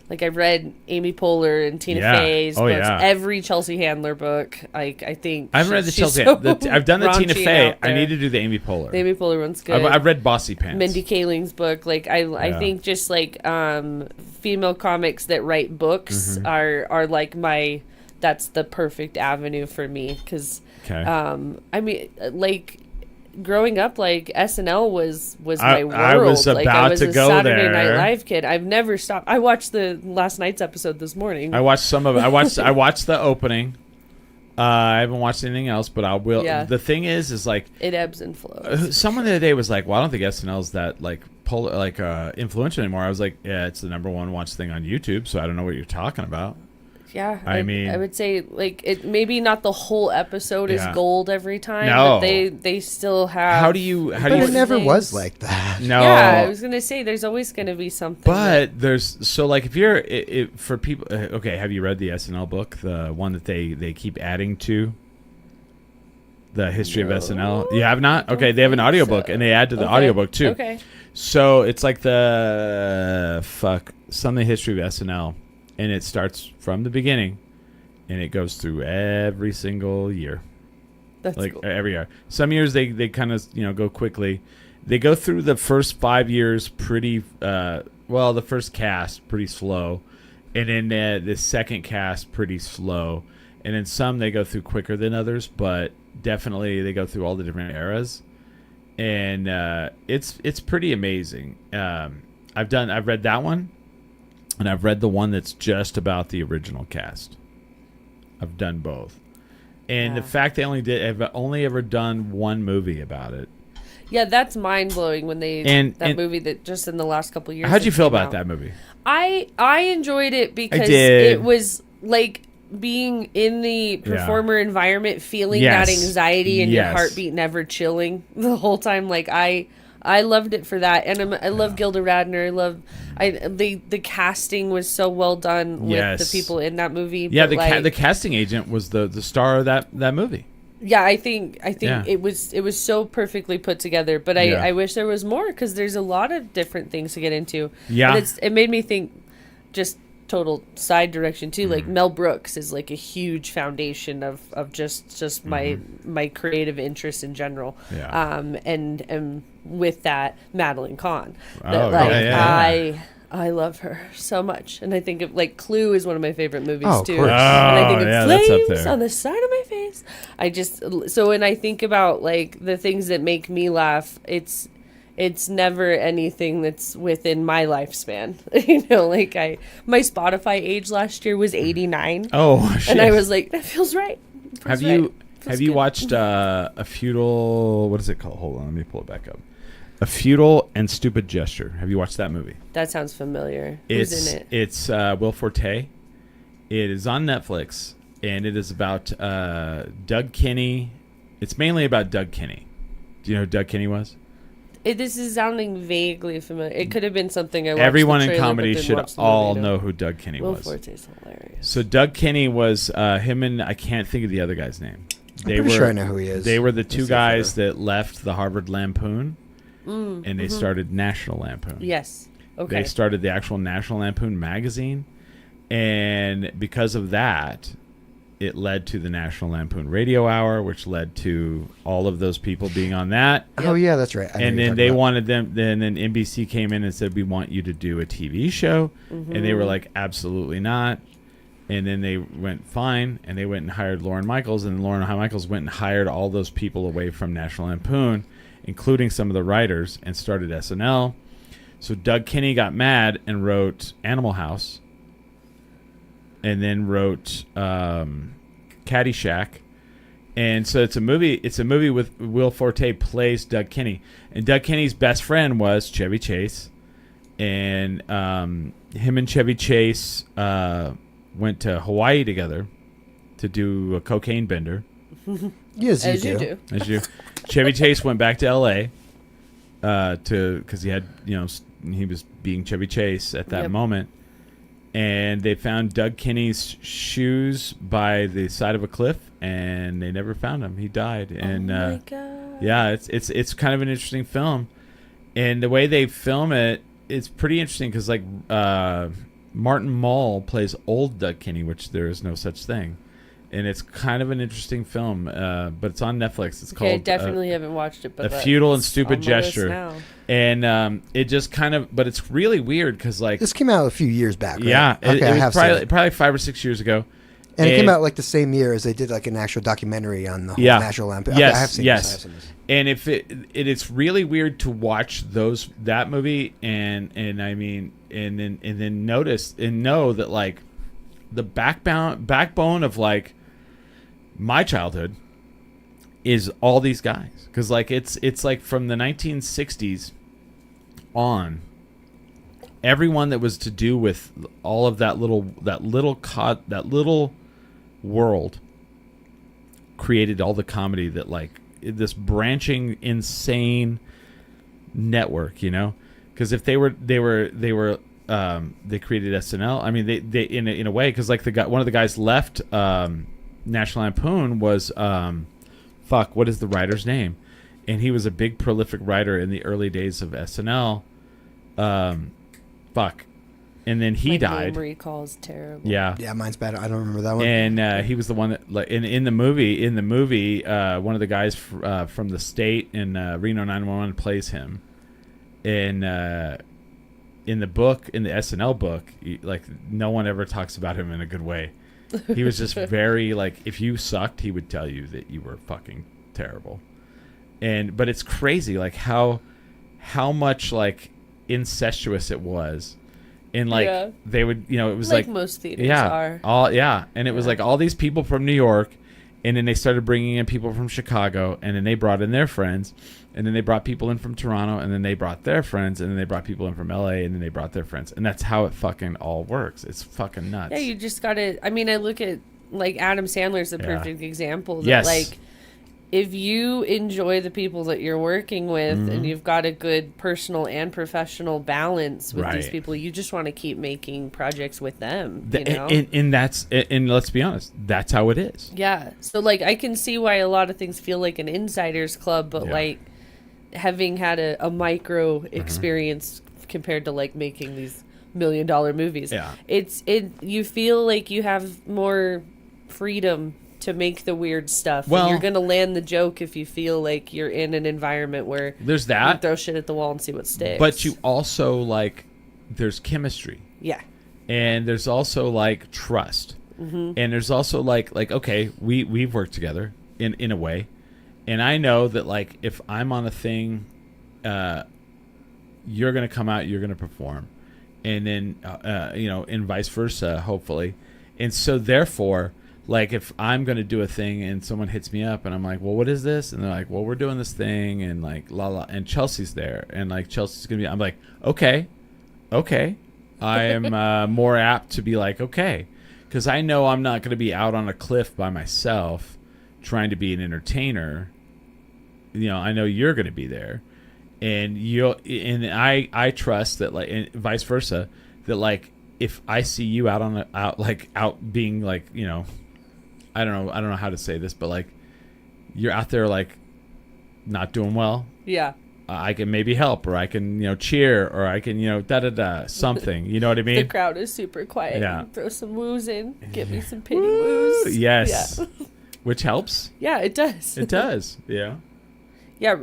Like I've read Amy Poehler and Tina Fey's books, every Chelsea Handler book. I think I haven't read the Chelsea. I've done the Tina Fey. I need to do the Amy Poehler. The Amy Poehler one's good. I've read Bossy Pants. Mindy Kaling's book. Like I think just like female comics that write books are like that's the perfect avenue for me because I mean like. Growing up, like SNL was my world. I was about I was to a go Saturday there. Night Live kid. I've never stopped. I watched the last night's episode this morning. I watched some of it. I watched the opening. I haven't watched anything else, but I will. Yeah. The thing is like it ebbs and flows. Someone the other day was like, "Well, I don't think SNL's that influential anymore." I was like, "Yeah, it's the number one watched thing on YouTube, so I don't know what you're talking about." Yeah, I mean, I would say like it. Maybe not the whole episode is gold every time. No, but they still have. But it never was like that. No, yeah, I was gonna say there's always gonna be something. But there's so like if you're for people. Okay, have you read the SNL book, the one that they keep adding to? The history of SNL. You have not? Okay, they have an audiobook and they add to the audiobook too. Okay. So it's like the history of SNL. And it starts from the beginning, and it goes through every single year. That's like cool. Every year. Some years they kind of go quickly. They go through the first 5 years pretty the first cast pretty slow, and then the second cast pretty slow, and then some they go through quicker than others, but definitely they go through all the different eras, and it's pretty amazing. I've read that one. And I've read the one that's just about the original cast. I've done both. And the fact they have only ever done one movie about it. Yeah, that's mind blowing when they movie that just in the last couple of years. How'd you feel about that movie? I enjoyed it because it was like being in the performer environment, feeling that anxiety and your heartbeat never chilling the whole time. Like I loved it for that, and I love Gilda Radner. The casting was so well done with the people in that movie. Yeah, the casting agent was the star of that movie. Yeah, I think it was so perfectly put together. But I wish there was more because there's a lot of different things to get into. Yeah, and it made me think. Just total side direction too. Like Mel Brooks is like a huge foundation of just my creative interests in general. Yeah. And with that, Madeline Kahn. I love her so much, and I think of like Clue is one of my favorite movies too. And I think of flames on the side of my face. When I think about like the things that make me laugh, it's never anything that's within my lifespan. Like my Spotify age last year was 89. Oh, shit. And I was like, that feels right. Have you watched A Futile? What is it called? Hold on, let me pull it back up. A Futile and Stupid Gesture. Have you watched that movie? That sounds familiar. Who's in it? It's Will Forte. It is on Netflix, and it is about Doug Kinney. It's mainly about Doug Kinney. Do you know who Doug Kinney was? This is sounding vaguely familiar. It could have been something I watched. Everyone in comedy should all know who Doug Kinney was. Will Forte's hilarious. So Doug Kinney was him, and I can't think of the other guy's name. I'm pretty sure I know who he is. They were the two guys that left the Harvard Lampoon, and they started National Lampoon. Yes. Okay. They started the actual National Lampoon magazine, and because of that, it led to the National Lampoon Radio Hour, which led to all of those people being on that. Oh, yeah, that's right. And then they wanted them. Then NBC came in and said, "We want you to do a TV show," and they were like, "Absolutely not." And then they went fine, and they went and hired Lauren Michaels, and Lauren Michaels went and hired all those people away from National Lampoon, including some of the writers, and started SNL. So Doug Kinney got mad and wrote Animal House. And then wrote Caddyshack, and so it's a movie. It's a movie with Will Forte plays Doug Kinney, and Doug Kinney's best friend was Chevy Chase, and him and Chevy Chase went to Hawaii together to do a cocaine bender. Yes, you do. As you, Chevy Chase went back to L.A. Because he had he was being Chevy Chase at that moment. And they found Doug Kinney's shoes by the side of a cliff, and they never found him. He died. And my God. Yeah, it's kind of an interesting film, and the way they film it, it's pretty interesting because like Martin Mull plays old Doug Kinney, which there is no such thing. And it's kind of an interesting film, but it's on Netflix. It's called. I definitely haven't watched it, but A Futile and Stupid Gesture. And it just kind of, but it's really weird because like this came out a few years back. Right? Yeah, okay, it I have was probably 5 or 6 years ago. And it came out like the same year as they did like an actual documentary on the whole National Lampoon. Yes, I have seen this. And if it's really weird to watch that movie and then notice and know that like the backbone of like my childhood is all these guys, because like it's like from the 1960s on, everyone that was to do with all of that little world created all the comedy that like this branching insane network, you know, because if they created SNL. I mean, they in a way, because like one of the guys left National Lampoon was what is the writer's name? And he was a big prolific writer in the early days of SNL. And then he died. My memory recall's terrible. Yeah, mine's bad. I don't remember that one. And he was the one that, like, in the movie, one of the guys from the state in Reno 911 plays him. And in the book, in the SNL book, like no one ever talks about him in a good way. He was just very like, if you sucked, he would tell you that you were fucking terrible. But it's crazy, like how much like incestuous it was. And like they would, you know, it was like most theaters are. And it was like all these people from New York, and then they started bringing in people from Chicago, and then they brought in their friends, and then they brought people in from Toronto, and then they brought their friends, and then they brought people in from LA, and then they brought their friends, and that's how it fucking all works. It's fucking nuts. Yeah, you just gotta. I mean, I look at like Adam Sandler's a perfect example. That, like, if you enjoy the people that you're working with, and you've got a good personal and professional balance with these people, you just want to keep making projects with them. You know? And let's be honest, that's how it is. Yeah. So like, I can see why a lot of things feel like an insider's club, but like having had a micro experience compared to like making these $1 million movies, you feel like you have more freedom to make the weird stuff. Well, and you're gonna land the joke if you feel like you're in an environment where there's that, you throw shit at the wall and see what sticks. But you also like, there's chemistry. Yeah. And there's also like trust. And there's also like okay, we've worked together in a way, and I know that like if I'm on a thing, you're gonna come out, you're gonna perform, and then you know, and vice versa, hopefully. And so therefore, like if I'm going to do a thing and someone hits me up and I'm like, well, what is this? And they're like, well, we're doing this thing, and like la la, and Chelsea's there, and like Chelsea's going to be, I'm like, okay. I am more apt to be like, okay, because I know I'm not going to be out on a cliff by myself trying to be an entertainer. You know, I know you're going to be there, and I trust that, like, and vice versa, that like if I see you out being like, you know, I don't know how to say this, but like you're out there like not doing well. Yeah. I can maybe help, or I can, you know, cheer, or I can, you know, something. You know what I mean? The crowd is super quiet. Yeah. Throw some woos in. Give me some pity woos. Yes. Yeah. Which helps. Yeah, it does. It does. Yeah. Yeah,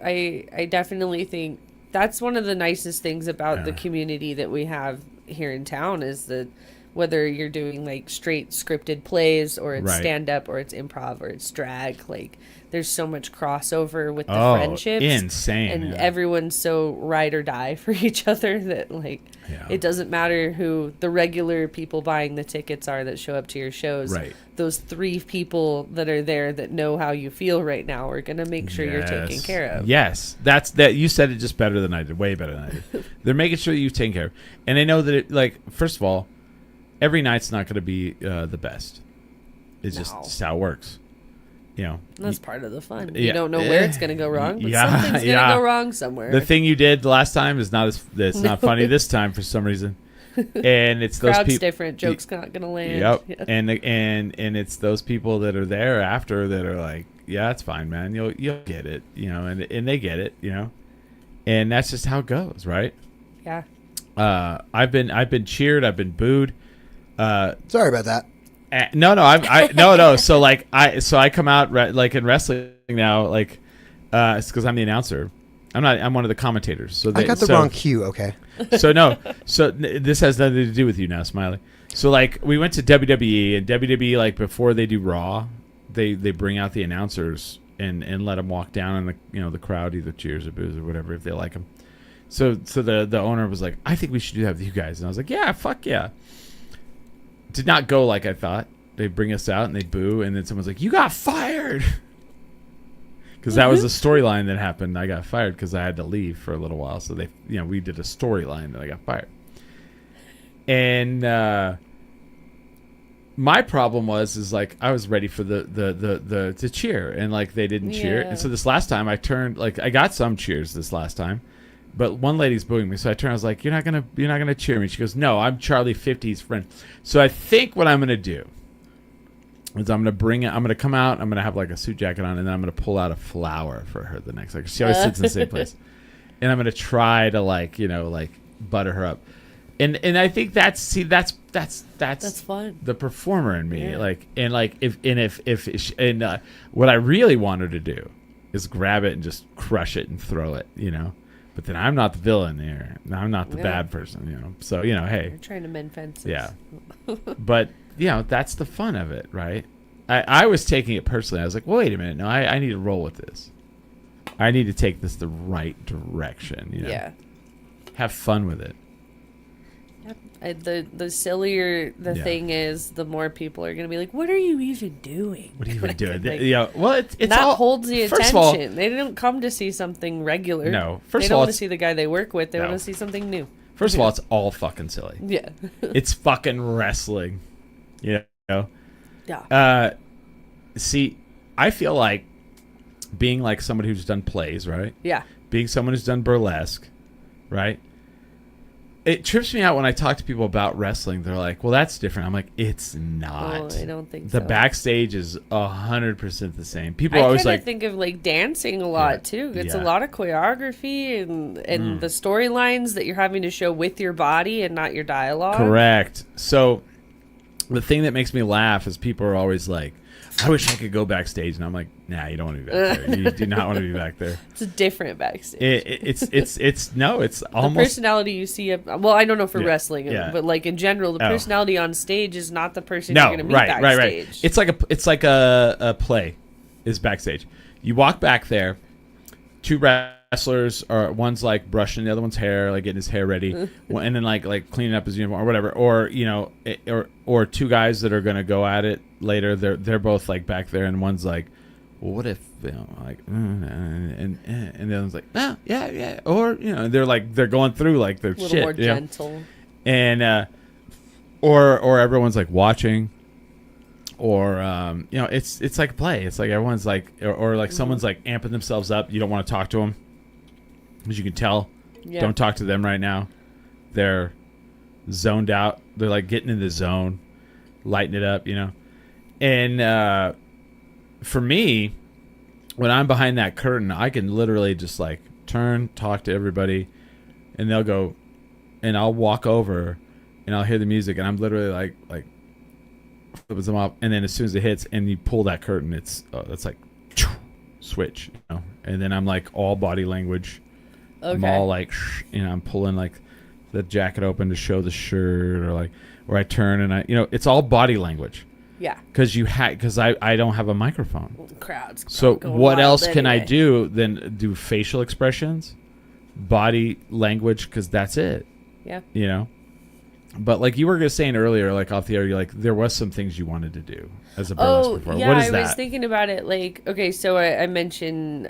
I definitely think that's one of the nicest things about the community that we have here in town, is that whether you're doing like straight scripted plays, or it's stand-up, or it's improv, or it's drag, like there's so much crossover with the friendships. Insane. And everyone's so ride or die for each other that like it doesn't matter who the regular people buying the tickets are that show up to your shows. Right. Those 3 people that are there that know how you feel right now are going to make sure you're taken care of. Yes. That you said it just better than I did. Way better than I did. They're making sure that you've taken care of. And they know that it, like, first of all, every night's not going to be the best. It's just how it works. You know, that's part of the fun. You don't know where it's going to go wrong, but something's going to go wrong somewhere. The thing you did the last time is not not funny this time for some reason. And it's those crowd's different. Joke's not going to land. Yep. Yeah. And it's those people that are there after that are like, yeah, it's fine, man. You'll get it, you know, and they get it, you know, and that's just how it goes, right? Yeah. I've been cheered. I've been booed. Sorry about that. No. So I come out like in wrestling now, like it's because I'm the announcer. I'm one of the commentators. So I got the wrong cue. Okay. So this has nothing to do with you now, Smiley. So like we went to WWE, and WWE, like before they do Raw, they bring out the announcers and let them walk down, and the crowd either cheers or boos or whatever if they like them. So the owner was like, I think we should do that with you guys, and I was like, yeah, fuck yeah. Did not go like I thought. They bring us out and they boo, and then someone's like, you got fired. Because that was the storyline that happened. I got fired because I had to leave for a little while. So we did a storyline that I got fired. And my problem is like I was ready for the to cheer, and like they didn't cheer. And so this last time I turned, like I got some cheers this last time, but one lady's booing me. So I turned. I was like, you're not gonna cheer me. She goes, no, I'm Charlie 50's friend. So I think what I'm gonna do is I'm gonna come out. I'm gonna have like a suit jacket on, and then I'm gonna pull out a flower for her the next. Like she always sits in the same place, and I'm gonna try to like butter her up, and I think that's fun. The performer in me, if what I really want her to do is grab it and just crush it and throw it, But then I'm not the villain here. I'm not the bad person, So hey, you're trying to mend fences. Yeah, but. That's the fun of it, right? I was taking it personally. I was like, well, wait a minute. No, I need to roll with this. I need to take this the right direction. Yeah. Have fun with it. The sillier the thing is, the more people are going to be like, what are you even doing? What are you even doing? Like, well, it's that all, holds the attention. All, they don't come to see something regular. No. They don't want to see the guy they work with. They want to see something new. First of all, it's all fucking silly. Yeah. It's fucking wrestling. Yeah. See, I feel like being like somebody who's done plays, right? Yeah. Being someone who's done burlesque, right? It trips me out when I talk to people about wrestling. They're like, well, that's different. I'm like, it's not. Oh, I don't think so. The backstage is 100% the same. People are always like... I think of like dancing a lot too. It's a lot of choreography and the storylines that you're having to show with your body and not your dialogue. Correct. So the thing that makes me laugh is people are always like, I wish I could go backstage, and I'm like, nah, you don't want to be back there. You do not want to be back there. It's a different backstage. It's almost the personality you see. Well, I don't know for wrestling, but like in general, the personality on stage is not the person you're going to meet backstage. Right. It's like a play is backstage. You walk back there, two wrestlers, or one's like brushing the other one's hair, like getting his hair ready, and then like cleaning up his uniform or whatever, or two guys that are going to go at it later. They're both like back there, and one's like, well, what if and the other one's like, oh, yeah, or they're going through like their shit, more gentle, and or everyone's like watching, or it's like a play. It's like everyone's like, or like someone's like amping themselves up. You don't want to talk to them because you can tell. Yeah. Don't talk to them right now. They're zoned out. They're like getting in the zone, lighting it up, And for me, when I'm behind that curtain, I can literally just like turn, talk to everybody, and they'll go, and I'll walk over, and I'll hear the music, and I'm literally like flipping them up, and then as soon as it hits, and you pull that curtain, that's like switch, and then I'm like all body language. Okay. I'm all like, I'm pulling like the jacket open to show the shirt, or I turn and it's all body language. Yeah. Because I don't have a microphone. Crowds. So what else can I do than do facial expressions, body language? Because that's it. Yeah. But like you were just saying earlier, like off the air, you're like there was some things you wanted to do as a burlesque performer. Yeah, what is that? I was thinking about it. Like, okay, so I mentioned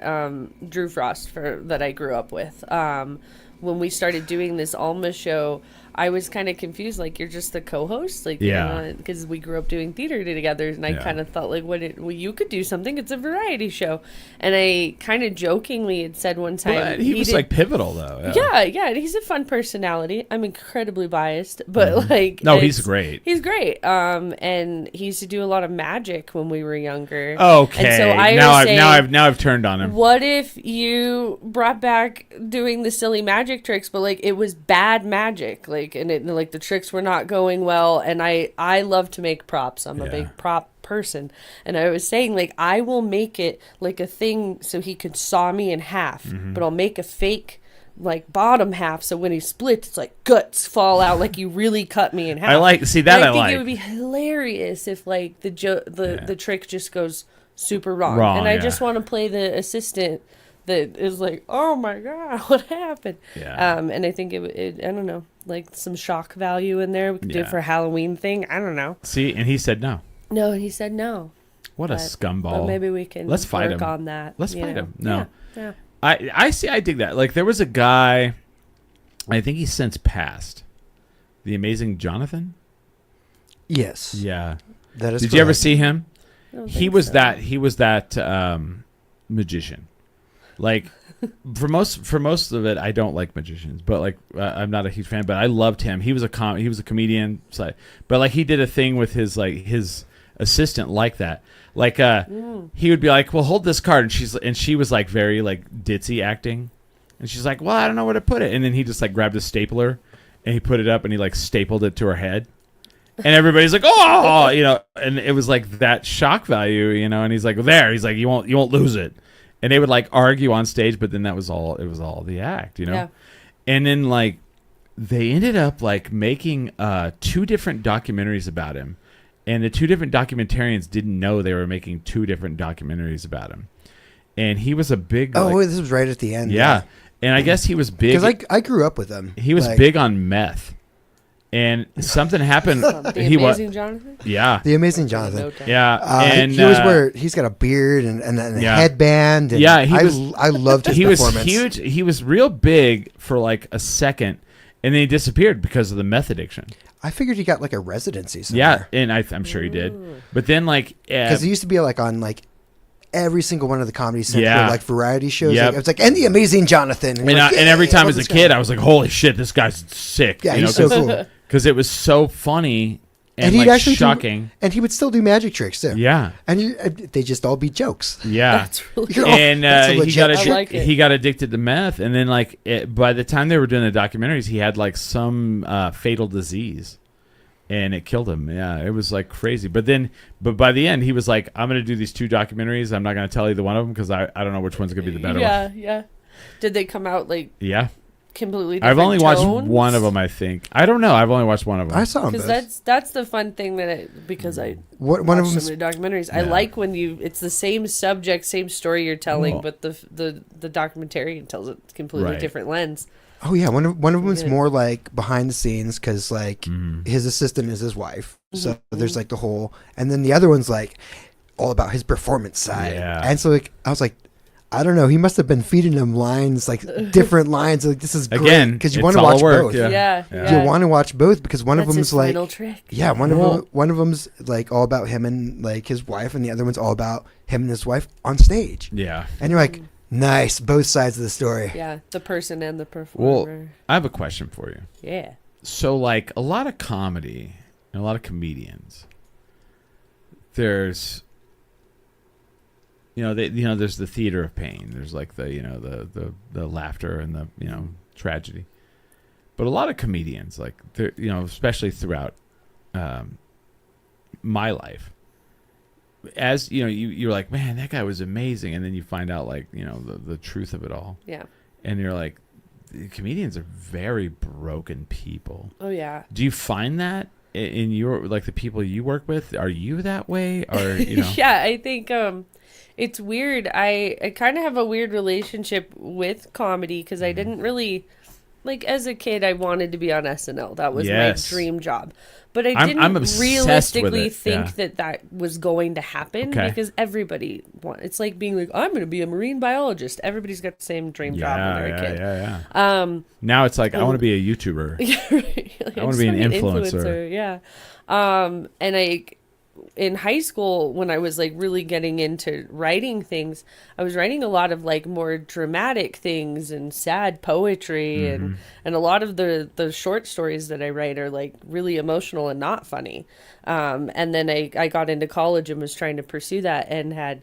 Drew Frost that I grew up with. When we started doing this Alma show, I was kind of confused. Like, you're just the co-host, like, yeah, because we grew up doing theater together, and I kind of thought like, well, you could do something. It's a variety show, and I kind of jokingly had said one time but he was like pivotal though. Yeah, he's a fun personality. I'm incredibly biased, but like, no, he's great. He's great. And he used to do a lot of magic when we were younger. Okay, and so now I've turned on him. What if you brought back doing the silly magic tricks, but like it was bad magic, like, and it like the tricks were not going well, and I love to make props. I'm a big prop person, and I was saying like I will make it like a thing so he could saw me in half, but I'll make a fake like bottom half so when he splits it's like guts fall out like you really cut me in half. I think it would be hilarious if like the trick just goes super wrong and I just want to play the assistant that is like, oh my god, what happened? And I think it I don't know, like some shock value in there. We could do it for a Halloween thing. I don't know. See, and he said no. No, he said no. What a scumball. But maybe we can Let's fight him on that. Let's fight him. No. Yeah. I see. I dig that. Like there was a guy, I think he's since passed. The Amazing Jonathan. Yes. Yeah. That is. Did you ever see him? He was that magician. Like for most of it, I don't like magicians, but like I'm not a huge fan. But I loved him. He was a comedian. But like he did a thing with his assistant like that. Like he would be like, well, hold this card, and she was like very like ditzy acting, and she's like, well, I don't know where to put it, and then he just like grabbed a stapler and he put it up and he like stapled it to her head, and everybody's like, oh, and it was like that shock value, and he's like, well, there, he's like, you won't lose it, and they would like argue on stage, but then it was all the act, and then like they ended up like making 2 different documentaries about him. And the 2 different documentarians didn't know they were making 2 different documentaries about him. And he was a big... this was right at the end. Yeah. And I guess he was big... Because I grew up with him. He was big on meth. And something happened... The Amazing Jonathan? Yeah. The Amazing Jonathan. Yeah. And he's got a beard and a headband. And I loved his performance. He was huge. He was real big for like a second. And then he disappeared because of the meth addiction. I figured he got like a residency somewhere. Yeah, and I'm sure he did. But then like... Because he used to be like on like every single one of the Comedy Central like variety shows. Yep. Like, it's like, and the Amazing Jonathan. And every time as a kid, I was like, holy shit, this guy's sick. Yeah, he's so cool. Because it was so funny and he'd like actually shocking. And he would still do magic tricks too. Yeah. And they just all be jokes. Yeah. That's really cool. And he got addicted to meth. And then like by the time they were doing the documentaries, he had like some fatal disease. And it killed him. Yeah, it was like crazy. But by the end, he was like, I'm going to do these 2 documentaries. I'm not going to tell either one of them because I don't know which one's going to be the better one. Yeah. Did they come out like completely different I've only watched tones? one of them, I think. I don't know. I've only watched one of them. I saw them because that's the fun thing because I one watch of them so many documentaries. I like when it's the same subject, same story you're telling, but the documentarian tells it completely different lens. Oh yeah, one of them's more like behind the scenes because like his assistant is his wife, so there's like the whole, and then the other one's like all about his performance side. Yeah. And so like I was like, I don't know, he must have been feeding him lines like different lines. Like this is great because you want to watch both. Yeah. You want to watch both because one of That's them's his like final trick. Yeah, one of them's like all about him and like his wife, and the other one's all about him and his wife on stage. Yeah. And you're like. Nice, both sides of the story. Yeah, the person and the performer. Well, I have a question for you. Yeah. So, like, a lot of comedy and a lot of comedians, there's, there's the theater of pain. There's like the laughter and the tragedy. But a lot of comedians, like, especially throughout my life. As you're like, man, that guy was amazing, and then you find out like the truth of it all. Yeah. And you're like, comedians are very broken people. Oh yeah. Do you find that in your like the people you work with? Are you that way, or Yeah, I think it's weird. I kind of have a weird relationship with comedy because I didn't really like as a kid, I wanted to be on SNL. That was Yes. my dream job. But I I'm didn't obsessed with realistically it, think that was going to happen because everybody it's like being like, I'm going to be a marine biologist. Everybody's got the same dream job when they're a kid. Yeah. Now it's like, I want to be a YouTuber. Like, I want to be an influencer. Yeah. And in high school, when I was like really getting into writing things, I was writing a lot of like more dramatic things and sad poetry, and a lot of the short stories that I write are like really emotional and not funny. And then I got into college and was trying to pursue that and had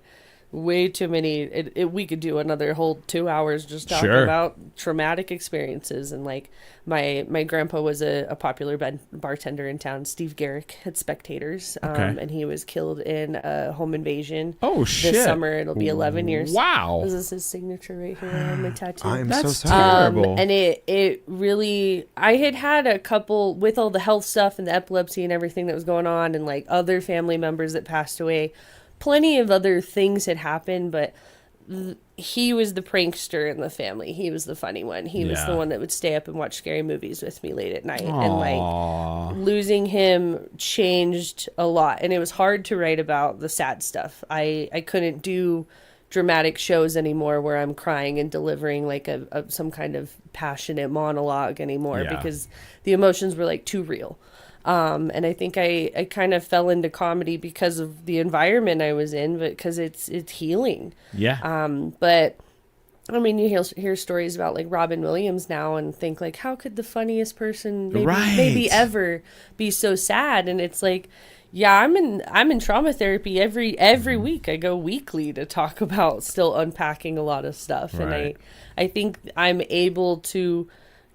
way too many. We could do another whole 2 hours just talking about traumatic experiences. And like my grandpa was a popular bartender in town. Steve Garrick had Spectators, and he was killed in a home invasion. Oh shit! This summer it'll be 11 years. Wow! This is his signature right here on my tattoo. I'm That's so sorry. terrible. And it really, I had a couple with all the health stuff and the epilepsy and everything that was going on, and like other family members that passed away. Plenty of other things had happened, but he was the prankster in the family. He was the funny one. He was the one that would stay up and watch scary movies with me late at night. Aww. And like losing him changed a lot. And it was hard to write about the sad stuff. I couldn't do dramatic shows anymore where I'm crying and delivering like some kind of passionate monologue anymore because the emotions were like too real. And I think I kind of fell into comedy because of the environment I was in, but because it's healing. Yeah. But I mean, you hear stories about like Robin Williams now and think like, how could the funniest person maybe ever be so sad? And it's like, yeah, I'm in trauma therapy every week. I go weekly to talk about still unpacking a lot of stuff. Right. And I think I'm able to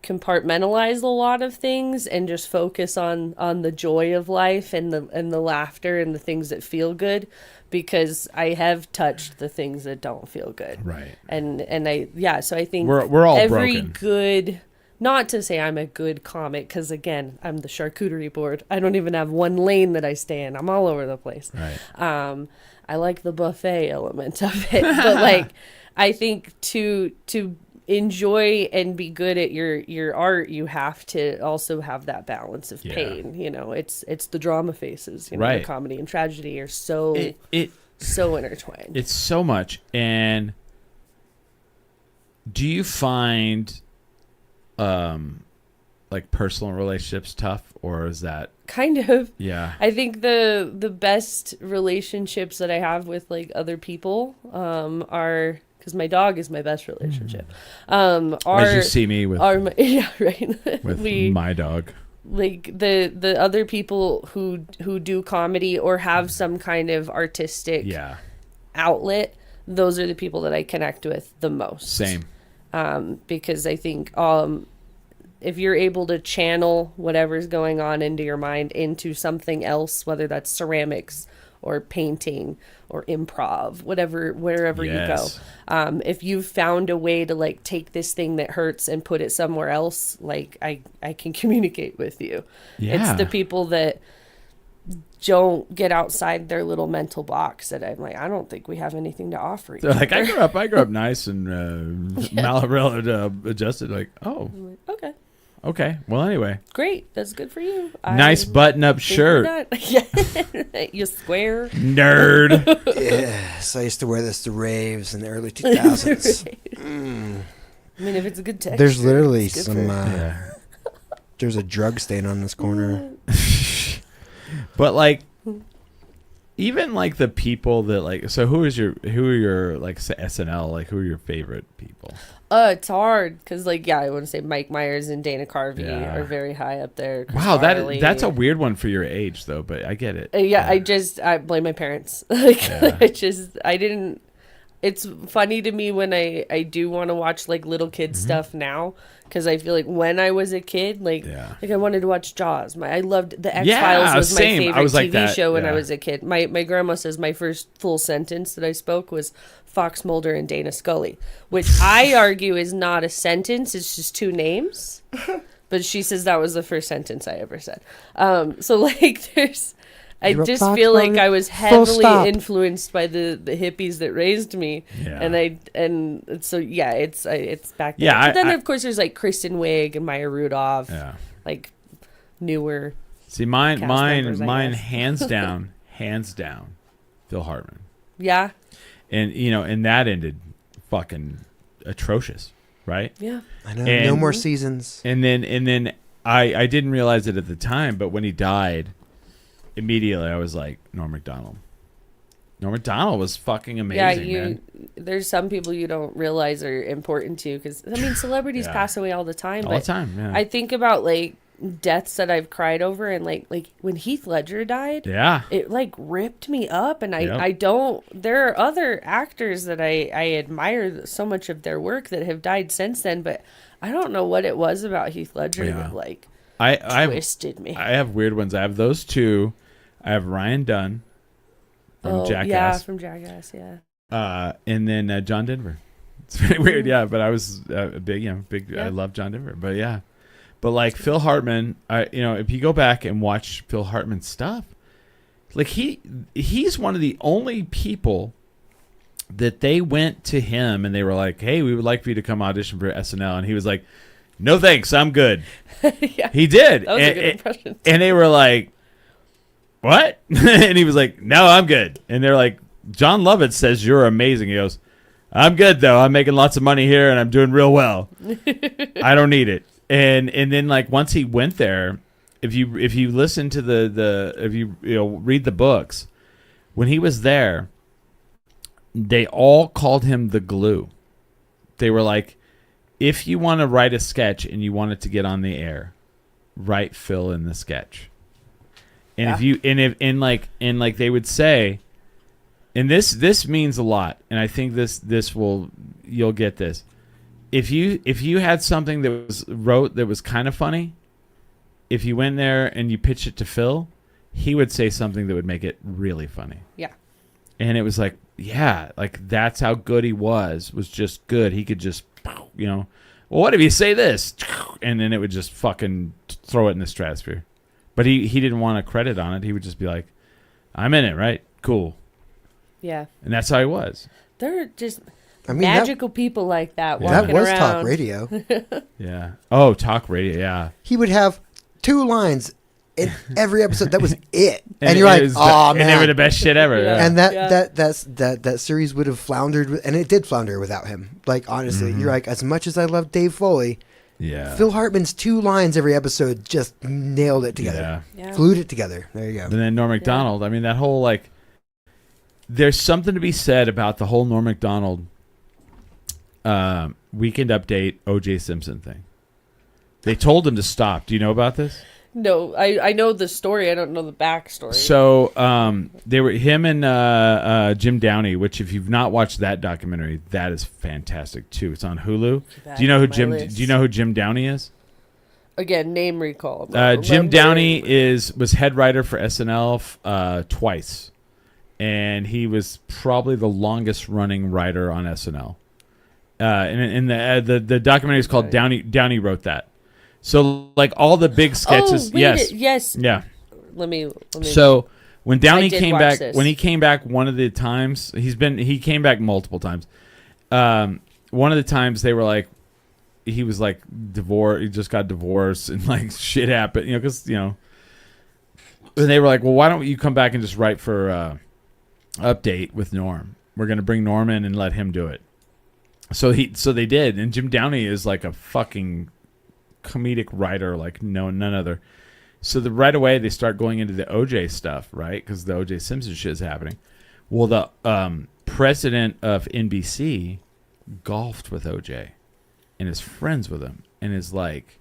compartmentalize a lot of things and just focus on the joy of life and the laughter and the things that feel good, because I have touched the things that don't feel good. Right. And so I think we're all every broken. Good, not to say I'm a good comic, because again, I'm the charcuterie board. I don't even have one lane that I stay in. I'm all over the place. Right. I like the buffet element of it, but like I think to enjoy and be good at your art, you have to also have that balance of pain. You know, it's the drama faces. You know, the comedy and tragedy are so intertwined. It's so much. And do you find like personal relationships tough, or is that kind of? Yeah. I think the best relationships that I have with like other people are, because my dog is my best relationship. As you see me with with my dog. Like the other people who do comedy or have some kind of artistic outlet, those are the people that I connect with the most. Same. Because I think if you're able to channel whatever's going on into your mind into something else, whether that's ceramics or painting or improv, wherever you go. If you've found a way to like take this thing that hurts and put it somewhere else, like I can communicate with you. It's the people that don't get outside their little mental box that I'm like, I don't think we have anything to offer you. So like I grew up nice and adjusted. Like, oh, like, okay. Well, anyway, great. That's good for you. Nice button-up shirt. You square nerd. Yes, I used to wear this to raves in the early 2000s. I mean, if it's a good texture, there's literally some. There's a drug stain on this corner. But like, even like the people that like, so who are your like SNL, like who are your favorite people? It's hard because like, I want to say Mike Myers and Dana Carvey are very high up there. Wow, that's a weird one for your age though, but I get it. I blame my parents. I didn't. It's funny to me when I do want to watch like little kid stuff now, because I feel like when I was a kid, like I wanted to watch Jaws. I loved the X-Files was my favorite TV show when I was a kid. My grandma says my first full sentence that I spoke was Fox Mulder and Dana Scully, which I argue is not a sentence. It's just two names. But she says that was the first sentence I ever said. So like I just feel like I was heavily influenced by the hippies that raised me, and so it's back there. Yeah, but then of course there's like Kristen Wiig and Maya Rudolph, like newer. See, mine, hands down, Phil Hartman. Yeah. And and that ended fucking atrocious, right? Yeah. I know. No more seasons. And then I didn't realize it at the time, but when he died, immediately I was like, Norm Macdonald. Norm Macdonald was fucking amazing, man. There's some people you don't realize are important to, because I mean, celebrities pass away all the time. All the time, yeah. I think about like deaths that I've cried over, and like when Heath Ledger died, it like ripped me up, and I don't. There are other actors that I admire so much of their work that have died since then, but I don't know what it was about Heath Ledger that like twisted me. I have weird ones. I have those two. I have Ryan Dunn from Jackass. Yeah, from Jackass, yeah. And then John Denver. It's very weird, but I was big. I love John Denver, but yeah. But like Phil Hartman, if you go back and watch Phil Hartman's stuff, like he's one of the only people that they went to him and they were like, "Hey, we would like for you to come audition for SNL," and he was like, "No thanks, I'm good." He did. That was a good impression. And they were like, "What?" And he was like, "No, I'm good." And they're like, "John Lovitz says you're amazing." He goes, "I'm good though. I'm making lots of money here and I'm doing real well. I don't need it." And then like once he went there, if you listen to if you read the books, when he was there, they all called him the glue. They were like, if you want to write a sketch and you want it to get on the air, write Phil in the sketch. And if they would say, and this means a lot, and I think you'll get this. If you had something that was kind of funny, if you went there and you pitched it to Phil, he would say something that would make it really funny. Yeah. And it was like, like that's how good he was just good. He could just, well, what if you say this? And then it would just fucking throw it in the stratosphere. But he didn't want a credit on it. He would just be like, I'm in it, right? Cool. Yeah. And that's how he was. They're just magical people like that walking that was around. talk radio. Yeah. Oh, talk radio, yeah. He would have 2 lines in every episode. That was it. And you're like, oh, man. And they were the best shit ever. Yeah. And that series would have floundered, and it did flounder without him. Like, honestly, you're like, as much as I love Dave Foley, Phil Hartman's 2 lines every episode just nailed it together. Yeah. Glued it together. There you go. And then Norm Macdonald, I mean, that whole, like, there's something to be said about the whole Norm Macdonald Weekend Update O.J. Simpson thing. They told him to stop. Do you know about this? No, I know the story. I don't know the backstory. So they were him and Jim Downey, which if you've not watched that documentary, that is fantastic too. It's on Hulu. Do you know who Jim Downey is? Again, name recall. Jim Downey was head writer for SNL twice, and he was probably the longest running writer on SNL. And the documentary is called Downey Wrote That. So like all the big sketches, yes. Yeah. Let me. So when Downey came back, one of the times he came back multiple times. One of the times they were like, he was like divorced. He just got divorced and like shit happened, because and they were like, well, why don't you come back and just write for Update with Norm? We're gonna bring Norm in and let him do it. So they did, and Jim Downey is like a fucking comedic writer like none other. So right away they start going into the OJ stuff, right? Because the OJ Simpson shit is happening. Well, the president of NBC golfed with OJ and is friends with him and is like,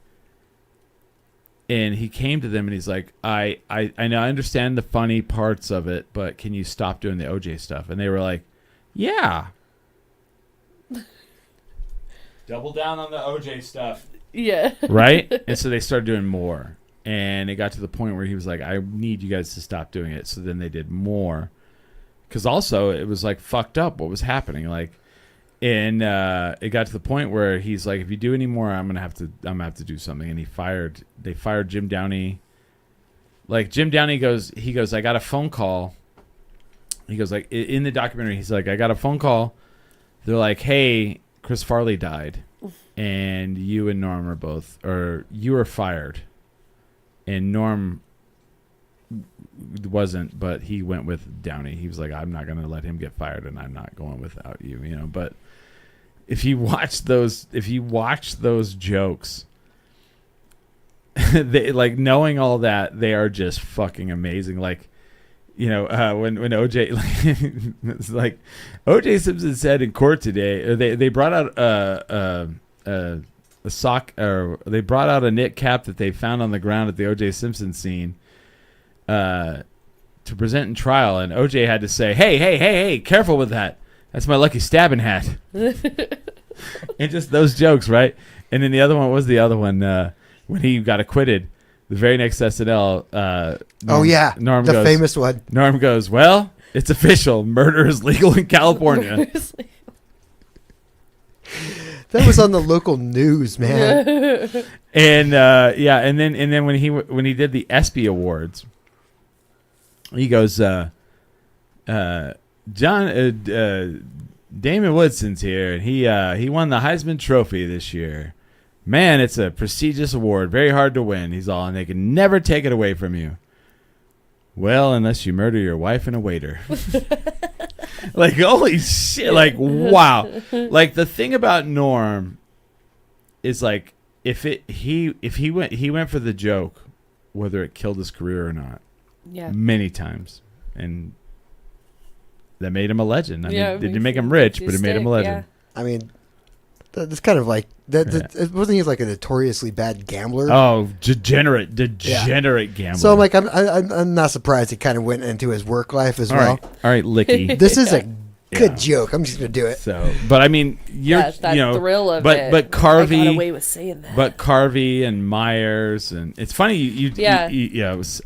and he came to them and he's like, I know I understand the funny parts of it, but can you stop doing the OJ stuff? And they were like, yeah. Double down on the OJ stuff. Yeah. Right? And so they started doing more. And it got to the point where he was like, I need you guys to stop doing it. So then they did more. Because also it was like fucked up what was happening. Like, and it got to the point where he's like, if you do any more, I'm gonna have to do something. And they fired Jim Downey like Jim Downey goes, I got a phone call. He goes like in the documentary, he's like, I got a phone call. They're like, hey, Chris Farley died, and you and Norm you were fired, and Norm wasn't, but he went with Downey. He was like, I'm not going to let him get fired, and I'm not going without you, you know. But if you watch those jokes, they, like, knowing all that, they are just fucking amazing. Like, you know, when OJ, it's like OJ Simpson said in court today, they brought out a sock, or they brought out a knit cap that they found on the ground at the OJ Simpson scene to present in trial, and OJ had to say, hey, careful with that. That's my lucky stabbing hat. And just those jokes, right? And then the other one was when he got acquitted. The very next SNL, Norm the goes, famous one. Norm goes, well, it's official. Murder is legal in California. That was on the local news, man. And and then when he did the ESPY Awards, he goes, Damon Woodson's here, and he won the Heisman Trophy this year. Man, it's a prestigious award, very hard to win. He's all, and they can never take it away from you. Well, unless you murder your wife and a waiter. Like, holy shit! Like, wow! Like, the thing about Norm is, like, if he went for the joke, whether it killed his career or not. Yeah. Many times, and that made him a legend. I mean, it didn't make him rich, but it made him a legend. Yeah. I mean, that's kind of like that. Wasn't he like a notoriously bad gambler? Oh, degenerate gambler. So I'm like, I'm not surprised he kind of went into his work life as well. All right, Licky. This is a good joke. I'm just gonna do it. So, but I mean, that thrill of it. But Carvey, I got away with saying that. But Carvey and Myers, and it's funny. It was,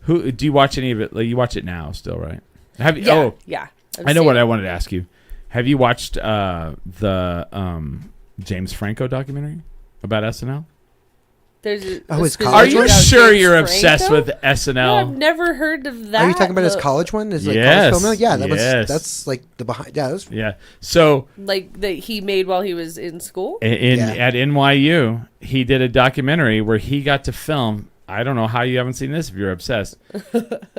Who do you watch any of it? Like, you watch it now, still, right? Have you? Yeah. Yeah. I know what I wanted to ask you. Have you watched the James Franco documentary about SNL? Are you sure you're obsessed with SNL? No, I've never heard of that. Are you talking about his college one? Is yes. College film? Yeah, that's like the behind. Yeah, So like that he made while he was in school at NYU. He did a documentary where he got to film. I don't know how you haven't seen this if you're obsessed.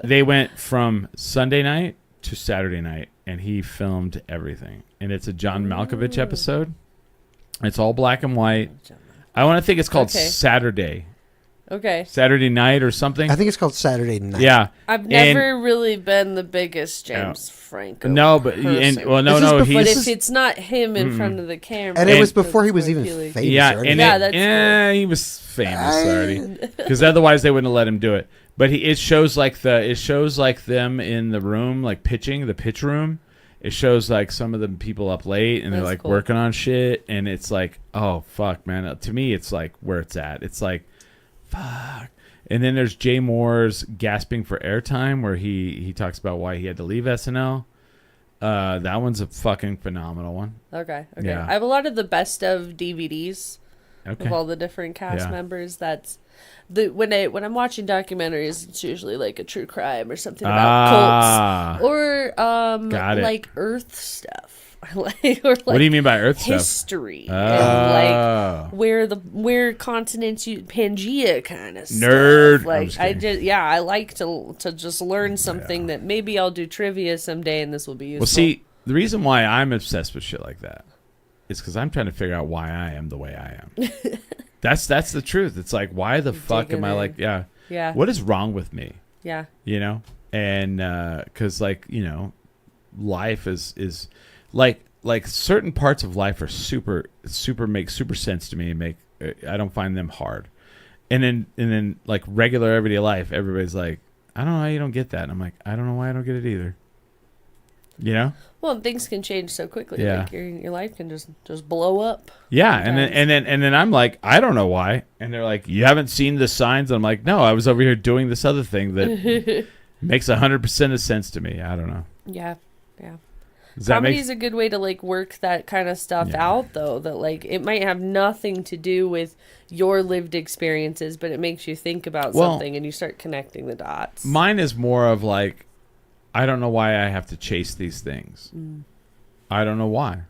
They went from Sunday night to Saturday night, and he filmed everything. And it's a John Malkovich episode. It's all black and white. I want to think it's called Saturday. Okay. Saturday Night or something. I think it's called Saturday Night. Yeah. I've never really been the biggest James Franco. No, but but if it's not him in front of the camera, and it was before he was even famous. Yeah, he was famous already, because otherwise they wouldn't have let him do it. But it shows like them in the room, like pitching, the pitch room. It shows like some of the people up late, and they're like working on shit, and it's like, oh fuck, man. To me, it's like where it's at. It's like, fuck. And then there's Jay Moore's Gasping for Airtime, where he talks about why he had to leave SNL. That one's a fucking phenomenal one. Okay. Yeah. I have a lot of the best of DVDs of all the different cast members. That's when I'm watching documentaries, it's usually like a true crime or something about cults or like Earth stuff. Or like, what do you mean by Earth history stuff? And like where continents Pangea kind of nerd stuff. Like I like to just learn something that maybe I'll do trivia someday, and this will be useful. Well, see, the reason why I'm obsessed with shit like that is because I'm trying to figure out why I am the way I am. That's the truth. It's like, why the fuck am I like, what is wrong with me? Yeah. You know? And because, like, you know, life is like certain parts of life are super make super sense to me and I don't find them hard. And then like regular everyday life, everybody's like, I don't know how you don't get that. And I'm like, I don't know why I don't get it either. You know? Well, things can change so quickly. Yeah. Like your life can just blow up. Yeah, and then I'm like, I don't know why. And they're like, you haven't seen the signs? I'm like, no, I was over here doing this other thing that makes 100% of sense to me. I don't know. Yeah. Comedy is a good way to like work that kind of stuff out, though. That like it might have nothing to do with your lived experiences, but it makes you think about something and you start connecting the dots. Mine is more of like, I don't know why I have to chase these things. I don't know why.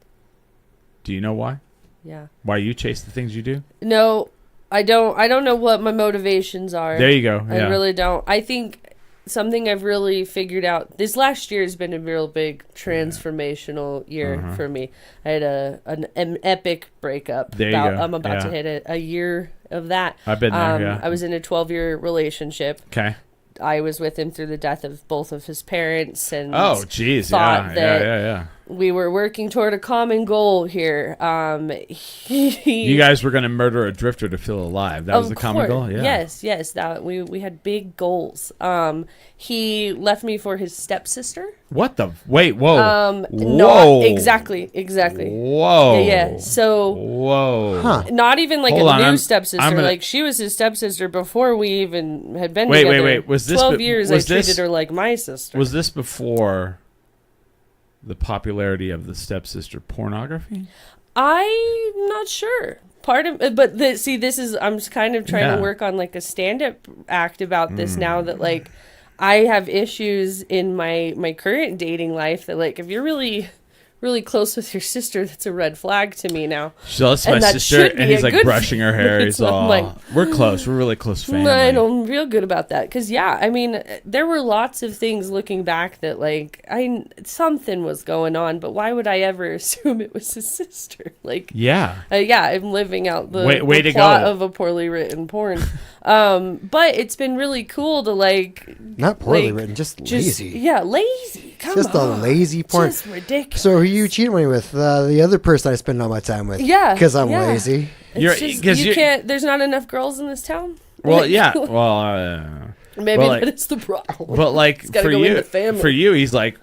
Do you know why? Yeah. Why you chase the things you do? No, I don't. I don't know what my motivations are. There you go. I really don't. I think something I've really figured out this last year has been a real big transformational year for me. I had an epic breakup. There you go. I'm about to hit a year of that. I've been there. I was in a 12-year relationship. Okay. I was with him through the death of both of his parents, and thought that we were working toward a common goal here. You guys were going to murder a drifter to feel alive. That was the common goal. Yeah. Yes. That we had big goals. He left me for his stepsister. What the? Wait, whoa. Whoa. Exactly. Whoa. Yeah. So. Whoa. Not even like new stepsister. Like she was his stepsister before we even had been together. Wait. Was this 12 years? I treated her like my sister. Was this before the popularity of the stepsister pornography? I'm not sure. Part of, but this is, I'm kind of trying to work on like a stand-up act about this now that like I have issues in my current dating life that like if you're really close with your sister, that's a red flag to me now. So that's my sister, and he's like brushing her hair. He's all like, we're close. We're really close family. I don't feel good about that because I mean, there were lots of things looking back that like something was going on, but why would I ever assume it was his sister? Like, I'm living out the plot of a poorly written porn. But it's been really cool to like not poorly written, just lazy. Yeah, lazy. Come just on. A lazy porn. Just ridiculous. So who you cheating me with? The other person I spend all my time with. Yeah, because I'm lazy. You can't. There's not enough girls in this town. Well, Well, maybe that's the problem. But like for you, he's like,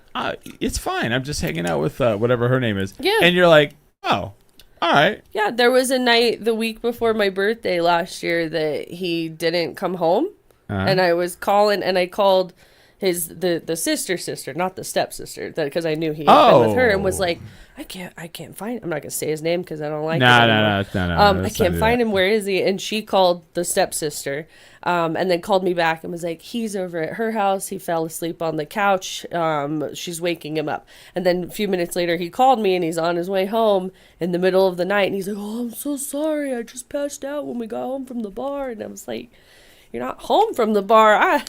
it's fine. I'm just hanging out with whatever her name is. Yeah, and you're like, oh. All right. Yeah, there was a night the week before my birthday last year that he didn't come home, and I was calling, and I called the sister, not the stepsister, because I knew he had been with her, and was like, I can't find him. I'm not gonna say his name because I don't like it anymore. No. I can't find him. Where is he? And she called the stepsister, and then called me back and was like, he's over at her house. He fell asleep on the couch. She's waking him up. And then a few minutes later, he called me and he's on his way home in the middle of the night. And he's like, oh, I'm so sorry. I just passed out when we got home from the bar. And I was like, you're not home from the bar.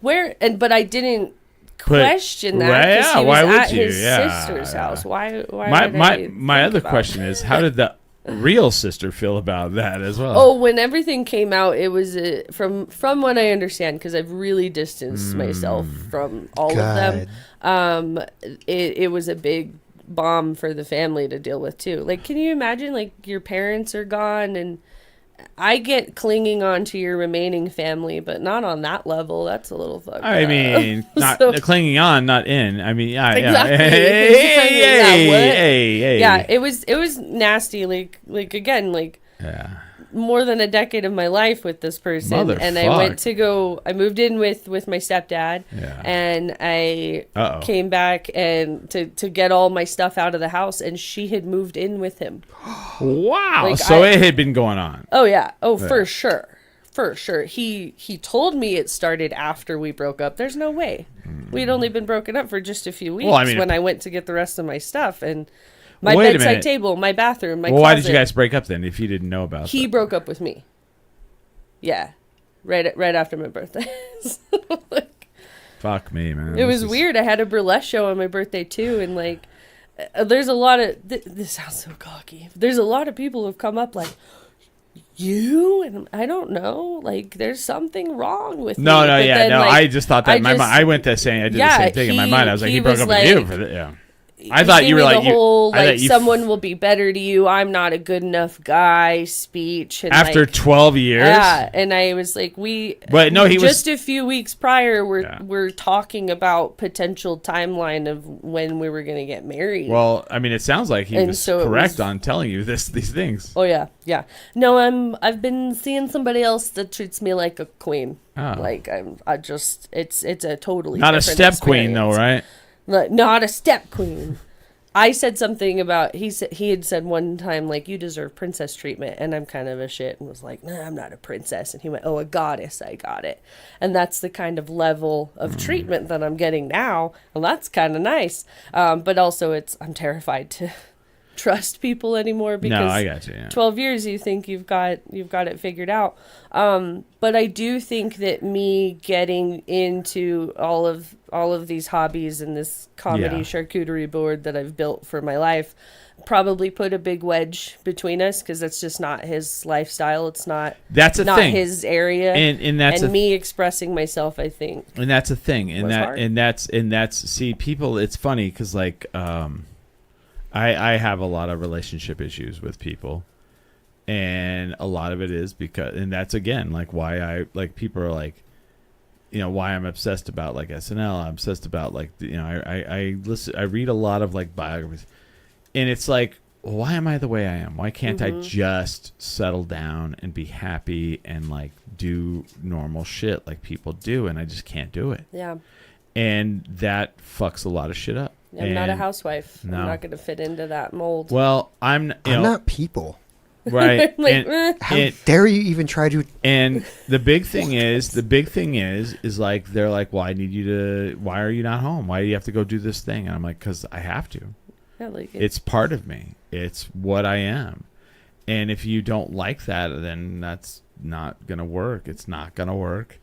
But I didn't question that because he was at his sister's house. Why? My other question is, how did the real sister feel about that as well? Oh, when everything came out, it was from what I understand, because I've really distanced myself from all of them. It was a big bomb for the family to deal with too. Like, can you imagine? Like, your parents are gone and I get clinging on to your remaining family, but not on that level. That's a little fucked I up. mean, not clinging on, not in. I mean, exactly. Hey. Yeah, it was nasty. Like again, more than a decade of my life with this person, and I moved in with my stepdad, and I came back and to get all my stuff out of the house, and she had moved in with him. Wow. So it had been going on. Oh yeah. For sure. He told me it started after we broke up. There's no way. We'd only been broken up for just a few weeks when I went to get the rest of my stuff, and my bedside table, my bathroom, my closet. Why did you guys break up then if you didn't know about it? He broke up with me. Yeah. Right after my birthday. Fuck me, man. It was weird. I had a burlesque show on my birthday too, and there's a lot of this sounds so cocky. There's a lot of people who've come up like, you? And I don't know. Like, there's something wrong with me. No. I just thought that in my mind. I went there saying I did the same thing in my mind. I was like, he broke up with you for that. Yeah. I thought you were like someone will be better to you. I'm not a good enough guy speech. And after 12 years, yeah. And I was like, but no, he just a few weeks prior. We're talking about potential timeline of when we were going to get married. Well, I mean, it sounds like he was correct on telling you these things. Oh yeah. No, I've been seeing somebody else that treats me like a queen. Oh. Like it's a totally not different a step experience. Queen though, right? Not a step queen. I said something about, he had said one time, like, you deserve princess treatment. And I'm kind of a shit and was like, nah, I'm not a princess. And he went, oh, a goddess, I got it. And that's the kind of level of treatment that I'm getting now. Well, that's kind of nice. But also I'm terrified to trust people anymore because no, I got you, yeah. 12 years you think you've got it figured out. But I do think that me getting into all of these hobbies and this comedy charcuterie board that I've built for my life probably put a big wedge between us because that's just not his lifestyle. It's not his area, and that's me expressing myself, I think. And that's a thing, and that's see, people, it's funny because like I have a lot of relationship issues with people, and a lot of it is because, and that's again like why I like, people are like, you know, why I'm obsessed about like SNL. I'm obsessed about like, you know, I read a lot of like biographies, and it's like, why am I the way I am? Why can't I just settle down and be happy and like do normal shit like people do? And I just can't do it. Yeah. And that fucks a lot of shit up. I'm not a housewife. No. I'm not going to fit into that mold. Well, I'm not people. Right. Like, how dare you even try to? And the big thing is like, they're like, well, I need you to, why are you not home? Why do you have to go do this thing? And I'm like, because I have to. Yeah, like it's part of me. It's what I am. And if you don't like that, then that's not going to work. It's not going to work.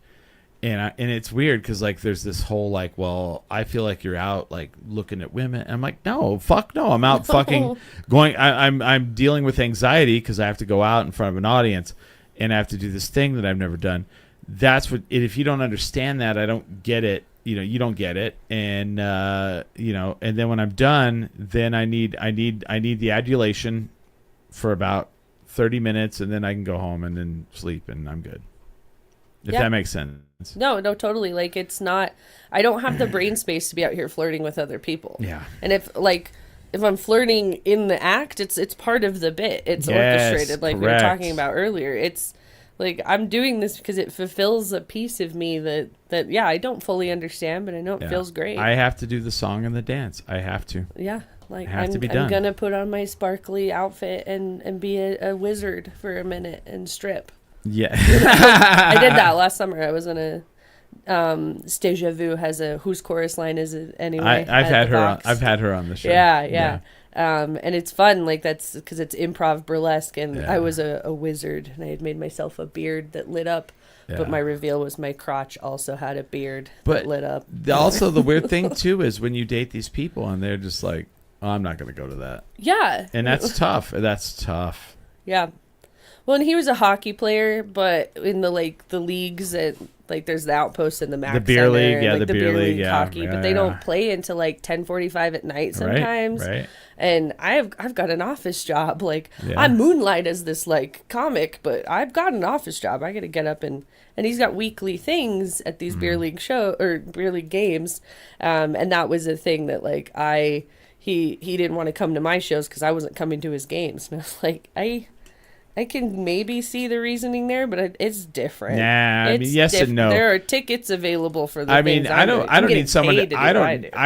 And it's weird because like there's this whole like, well, I feel like you're out like looking at women. And I'm like, no, fuck no. I'm out fucking going. I'm dealing with anxiety because I have to go out in front of an audience and I have to do this thing that I've never done. That's what. If you don't understand that, I don't get it. You know, you don't get it. And you know, and then when I'm done, then I need the adulation for about 30 minutes, and then I can go home and then sleep, and I'm good. If that makes sense. No, totally. Like, it's not, I don't have the brain space to be out here flirting with other people. Yeah. And if I'm flirting in the act, it's part of the bit. It's orchestrated, like we were talking about earlier. It's like, I'm doing this because it fulfills a piece of me that I don't fully understand, but I know it feels great. I have to do the song and the dance. I have to. Yeah. Like, I'm going to put on my sparkly outfit and be a wizard for a minute and strip. Yeah. I did that last summer. I was in a Deja Vu has a whose chorus line is it anyway? I've had her on the show. Yeah. And it's fun, like that's because it's improv burlesque, and I was a wizard, and I had made myself a beard that lit up. Yeah. But my reveal was my crotch also had a beard that lit up. Also, the weird thing too is when you date these people and they're just like, oh, I'm not going to go to that. Yeah. And that's tough. That's tough. Yeah. Well, and he was a hockey player, but in the leagues that like there's the Outpost and the Max the beer Center, league, and, the beer league hockey, but they don't play until like 10:45 at night sometimes. Right. And I've got an office job. Like I moonlight as this like comic, but I've got an office job. I got to get up and he's got weekly things at these beer league beer league games, and that was a thing that like he didn't want to come to my shows because I wasn't coming to his games. And I was like I can maybe see the reasoning there, but it's different. Nah, I mean, yes and no. There are tickets available for the I mean, I don't need someone to, I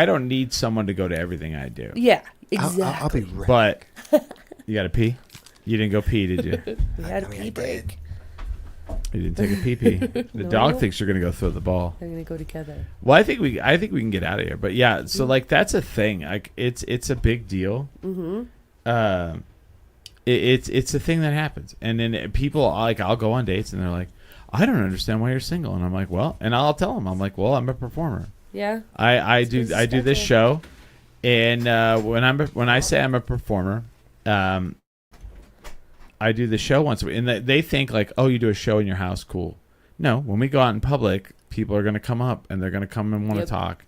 don't need someone to go to everything I do. Yeah, exactly. I'll be right. But you got to pee? You didn't go pee, did you? We had a pee break. You didn't take a pee-pee. The dog thinks you're going to go throw the ball. They're going to go together. Well, I think we can get out of here. But yeah, so like that's a thing. Like it's a big deal. Mm-hmm. It's a thing that happens, and then people like I'll go on dates and they're like, I don't understand why you're single, and I'm like, well, and I'll tell them, I'm like, well, I'm a performer. Yeah. I do this show, and when I say I'm a performer, I do the show once a week, and they think like, oh, you do a show in your house, cool. No, when we go out in public, people are going to come up and they're going to come and want to talk,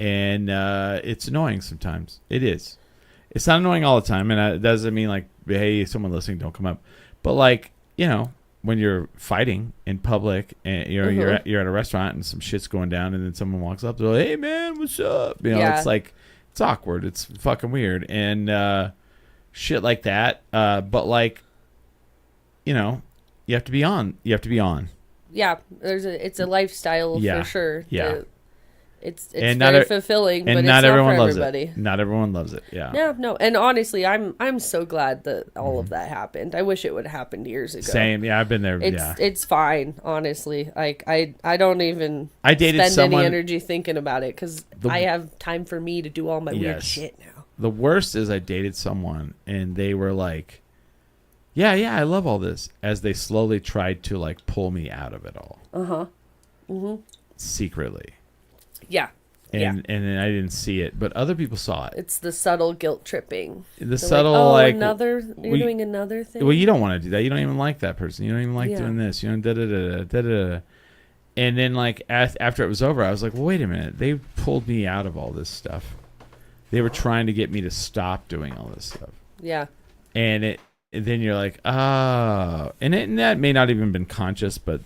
and it's annoying sometimes. It is. It's not annoying all the time, and it doesn't mean like, hey, someone listening, don't come up. But like, you know, when you're fighting in public and you're at a restaurant and some shit's going down, and then someone walks up, they're like, hey man, what's up? You know, it's like, it's awkward. It's fucking weird and shit like that. But like, you know, you have to be on. You have to be on. Yeah, it's a lifestyle for sure. Yeah. It's And very fulfilling, but it's not for everybody. Not everyone loves it. Yeah. No. And honestly, I'm so glad that all of that happened. I wish it would have happened years ago. Same. Yeah, I've been there. It's fine, honestly. Like I don't even dated spend someone, any energy thinking about it because I have time for me to do all my weird shit now. The worst is I dated someone and they were like, yeah, I love all this, as they slowly tried to like pull me out of it all. Secretly. Yeah. And then I didn't see it, but other people saw it. It's the subtle guilt tripping. The subtle like you're doing another thing. Well, you don't want to do that. You don't even like that person. You don't even like doing this. You know, da da da da da. And then like after it was over, I was like, well, wait a minute. They pulled me out of all this stuff. They were trying to get me to stop doing all this stuff. Yeah. And then you're like, oh, and that may not even been conscious, but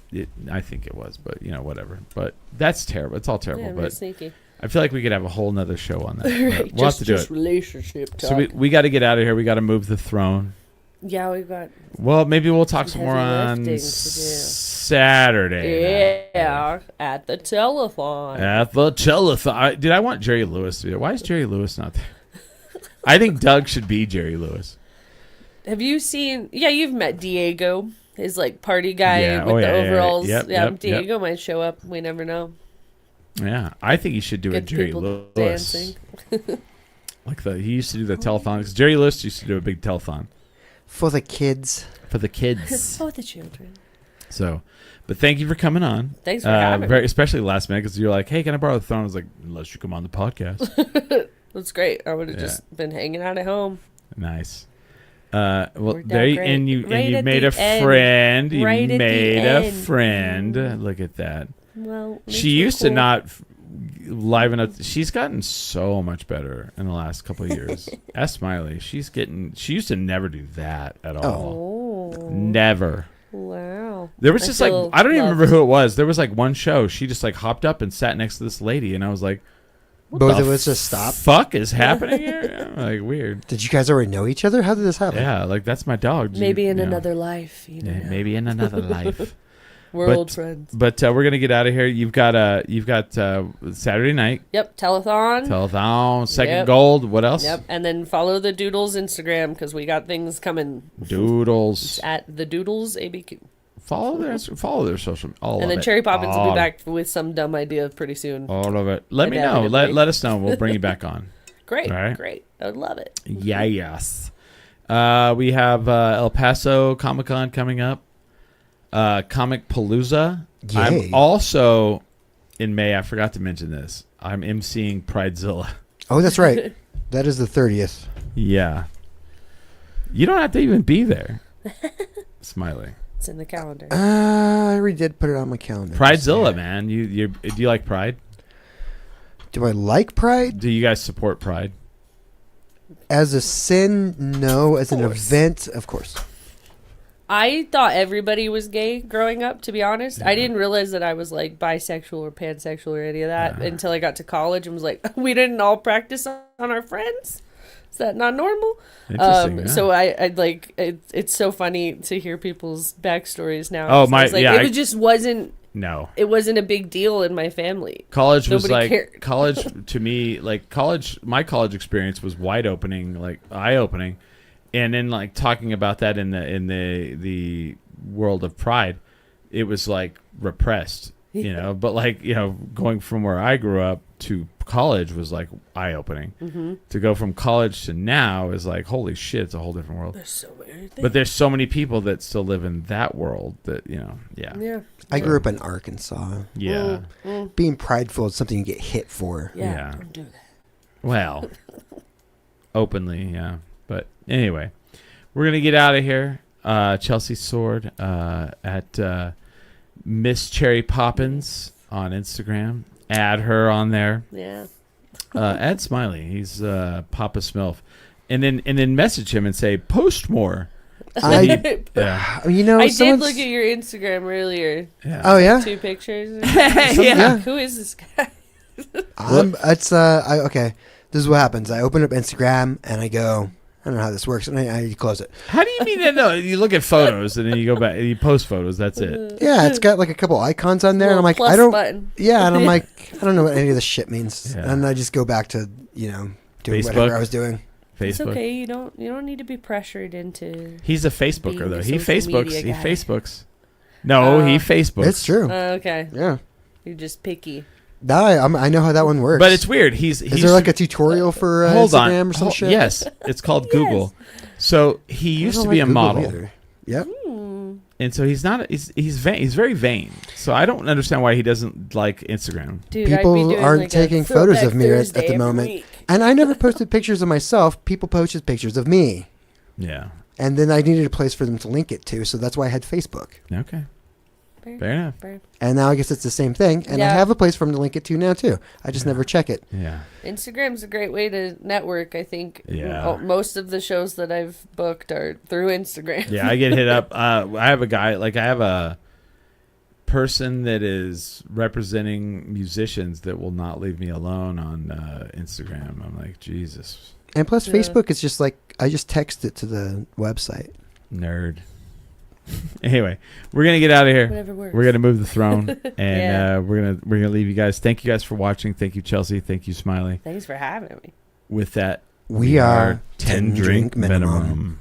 I think it was. But you know, whatever. But that's terrible. It's all terrible. Yeah, but sneaky. I feel like we could have a whole nother show on that. Right, we'll have to do it. Relationship talk. So we got to get out of here. We got to move the throne. Yeah, we've got. Well, maybe we'll talk some more on Saturday. Yeah, at the telethon. At the telethon. Dude, I want Jerry Lewis to be there. Why is Jerry Lewis not there? I think Doug should be Jerry Lewis. Have you seen? Yeah, you've met Diego, his like party guy with the overalls. Diego might show up. We never know. Yeah, I think he should do a Jerry Lewis. Dancing. Like he used to do the telethon. Because Jerry Lewis used to do a big telethon. For the kids. For the children. So, but thank you for coming on. Thanks for having me. Especially last minute, because you're like, hey, can I borrow the throne? I was like, unless you come on the podcast. That's great. I would have just been hanging out at home. Nice. Well, there and you made a friend. You made a friend. Look at that. Well, she used to not liven up. She's gotten so much better in the last couple of years. Ask Smiley. She used to never do that at all. Oh. Never. Wow. There was just like, I don't even remember who it was. There was like one show. She just like hopped up and sat next to this lady, and I was like, both of us just stopped. Fuck is happening here? Like weird. Did you guys already know each other? How did this happen? Yeah, like that's my dog. Maybe in another life. Maybe in another life. We're old friends. But we're gonna get out of here. You've got Saturday night. Yep, telethon. Second gold. What else? Yep, and then follow the Doodles Instagram because we got things coming. Doodles. It's at the Doodles ABQ. Follow their social. All and of then it. Cherry Poppins will be back with some dumb idea pretty soon. All of it. Let me know. Let us know. We'll bring you back on. Great. Right? Great. I would love it. Yeah. Yes. We have El Paso Comic Con coming up. Comic Palooza. Yay. I'm also in May. I forgot to mention this. I'm emceeing Pridezilla. Oh, that's right. That is the 30th. Yeah. You don't have to even be there. Smiley. It's in the calendar. I already did put it on my calendar. Pridezilla, man. Do you like Pride? Do I like Pride? Do you guys support Pride? As a sin, no. As an event, of course. I thought everybody was gay growing up, to be honest. Yeah. I didn't realize that I was like bisexual or pansexual or any of that until I got to college and was like, we didn't all practice on our friends? Is that not normal? So I like it's so funny to hear people's backstories now. Oh my! It just wasn't. No, it wasn't a big deal in my family. College was like cared. College to me, like college. My college experience was wide opening, like eye opening, and then like talking about that in the world of Pride, it was like repressed, you know. But like going from where I grew up to college was like eye opening. Mm-hmm. To go from college to now is like holy shit, it's a whole different world. There's so many things. But there's so many people that still live in that world that Yeah. I grew up in Arkansas. Yeah. Being prideful is something you get hit for. Yeah. Don't do that. Well, openly, yeah. But anyway, we're gonna get out of here. Chelcie Sword at Miss Cherry Poppins on Instagram. Add her on there. Yeah. Add Smiley. He's Papa Smilf, and then message him and say post more. I did look at your Instagram earlier. Yeah. Oh yeah. 2 pictures. Yeah. Who is this guy? Okay. This is what happens. I open up Instagram and I go, I don't know how this works. And I close it. How do you mean that? No, you look at photos and then you go back and you post photos. That's it. Yeah, it's got like a couple icons on there, and I'm like, plus I don't. button. Yeah, and I'm like, I don't know what any of this shit means, Yeah. and I just go back to doing Facebook? whatever I was doing. Facebook. It's okay. You don't need to be pressured into. He's a Facebooker being though. a He social Facebooks. media He guy. Facebooks. No, he Facebooks. It's true. Okay. Yeah. You're just picky. I know how that one works. But it's weird. Is Is there like a tutorial for hold Instagram on. or some shit? Yes, it's called Google. So he I used don't to be like a Google model, either. Yep. and so he's not. He's vain. He's very vain. So I don't understand why he doesn't like Instagram. Dude, I'd be People doing aren't like a taking photos of throwback me at Thursday the every moment. week. And I never posted pictures of myself. People posted pictures of me. Yeah. And then I needed a place for them to link it to, so that's why I had Facebook. Okay. Fair enough. And now I guess it's the same thing, and I Yeah. have a place for them to link it to now too. I just never check it. Yeah. Instagram's a great way to network, I think. Yeah. Most of the shows that I've booked are through Instagram. Yeah, I get hit up. I have a guy, I have a person that is representing musicians that will not leave me alone on Instagram. I'm like, Jesus. And plus, Yeah. Facebook is just like, I just text it to the website. Nerd. Anyway, we're gonna get out of here. Whatever works. We're gonna move the throne, and Yeah. we're gonna leave you guys. Thank you guys for watching. Thank you, Chelsea. Thank you, Smiley. Thanks for having me. With that, We are 10 drink minimum.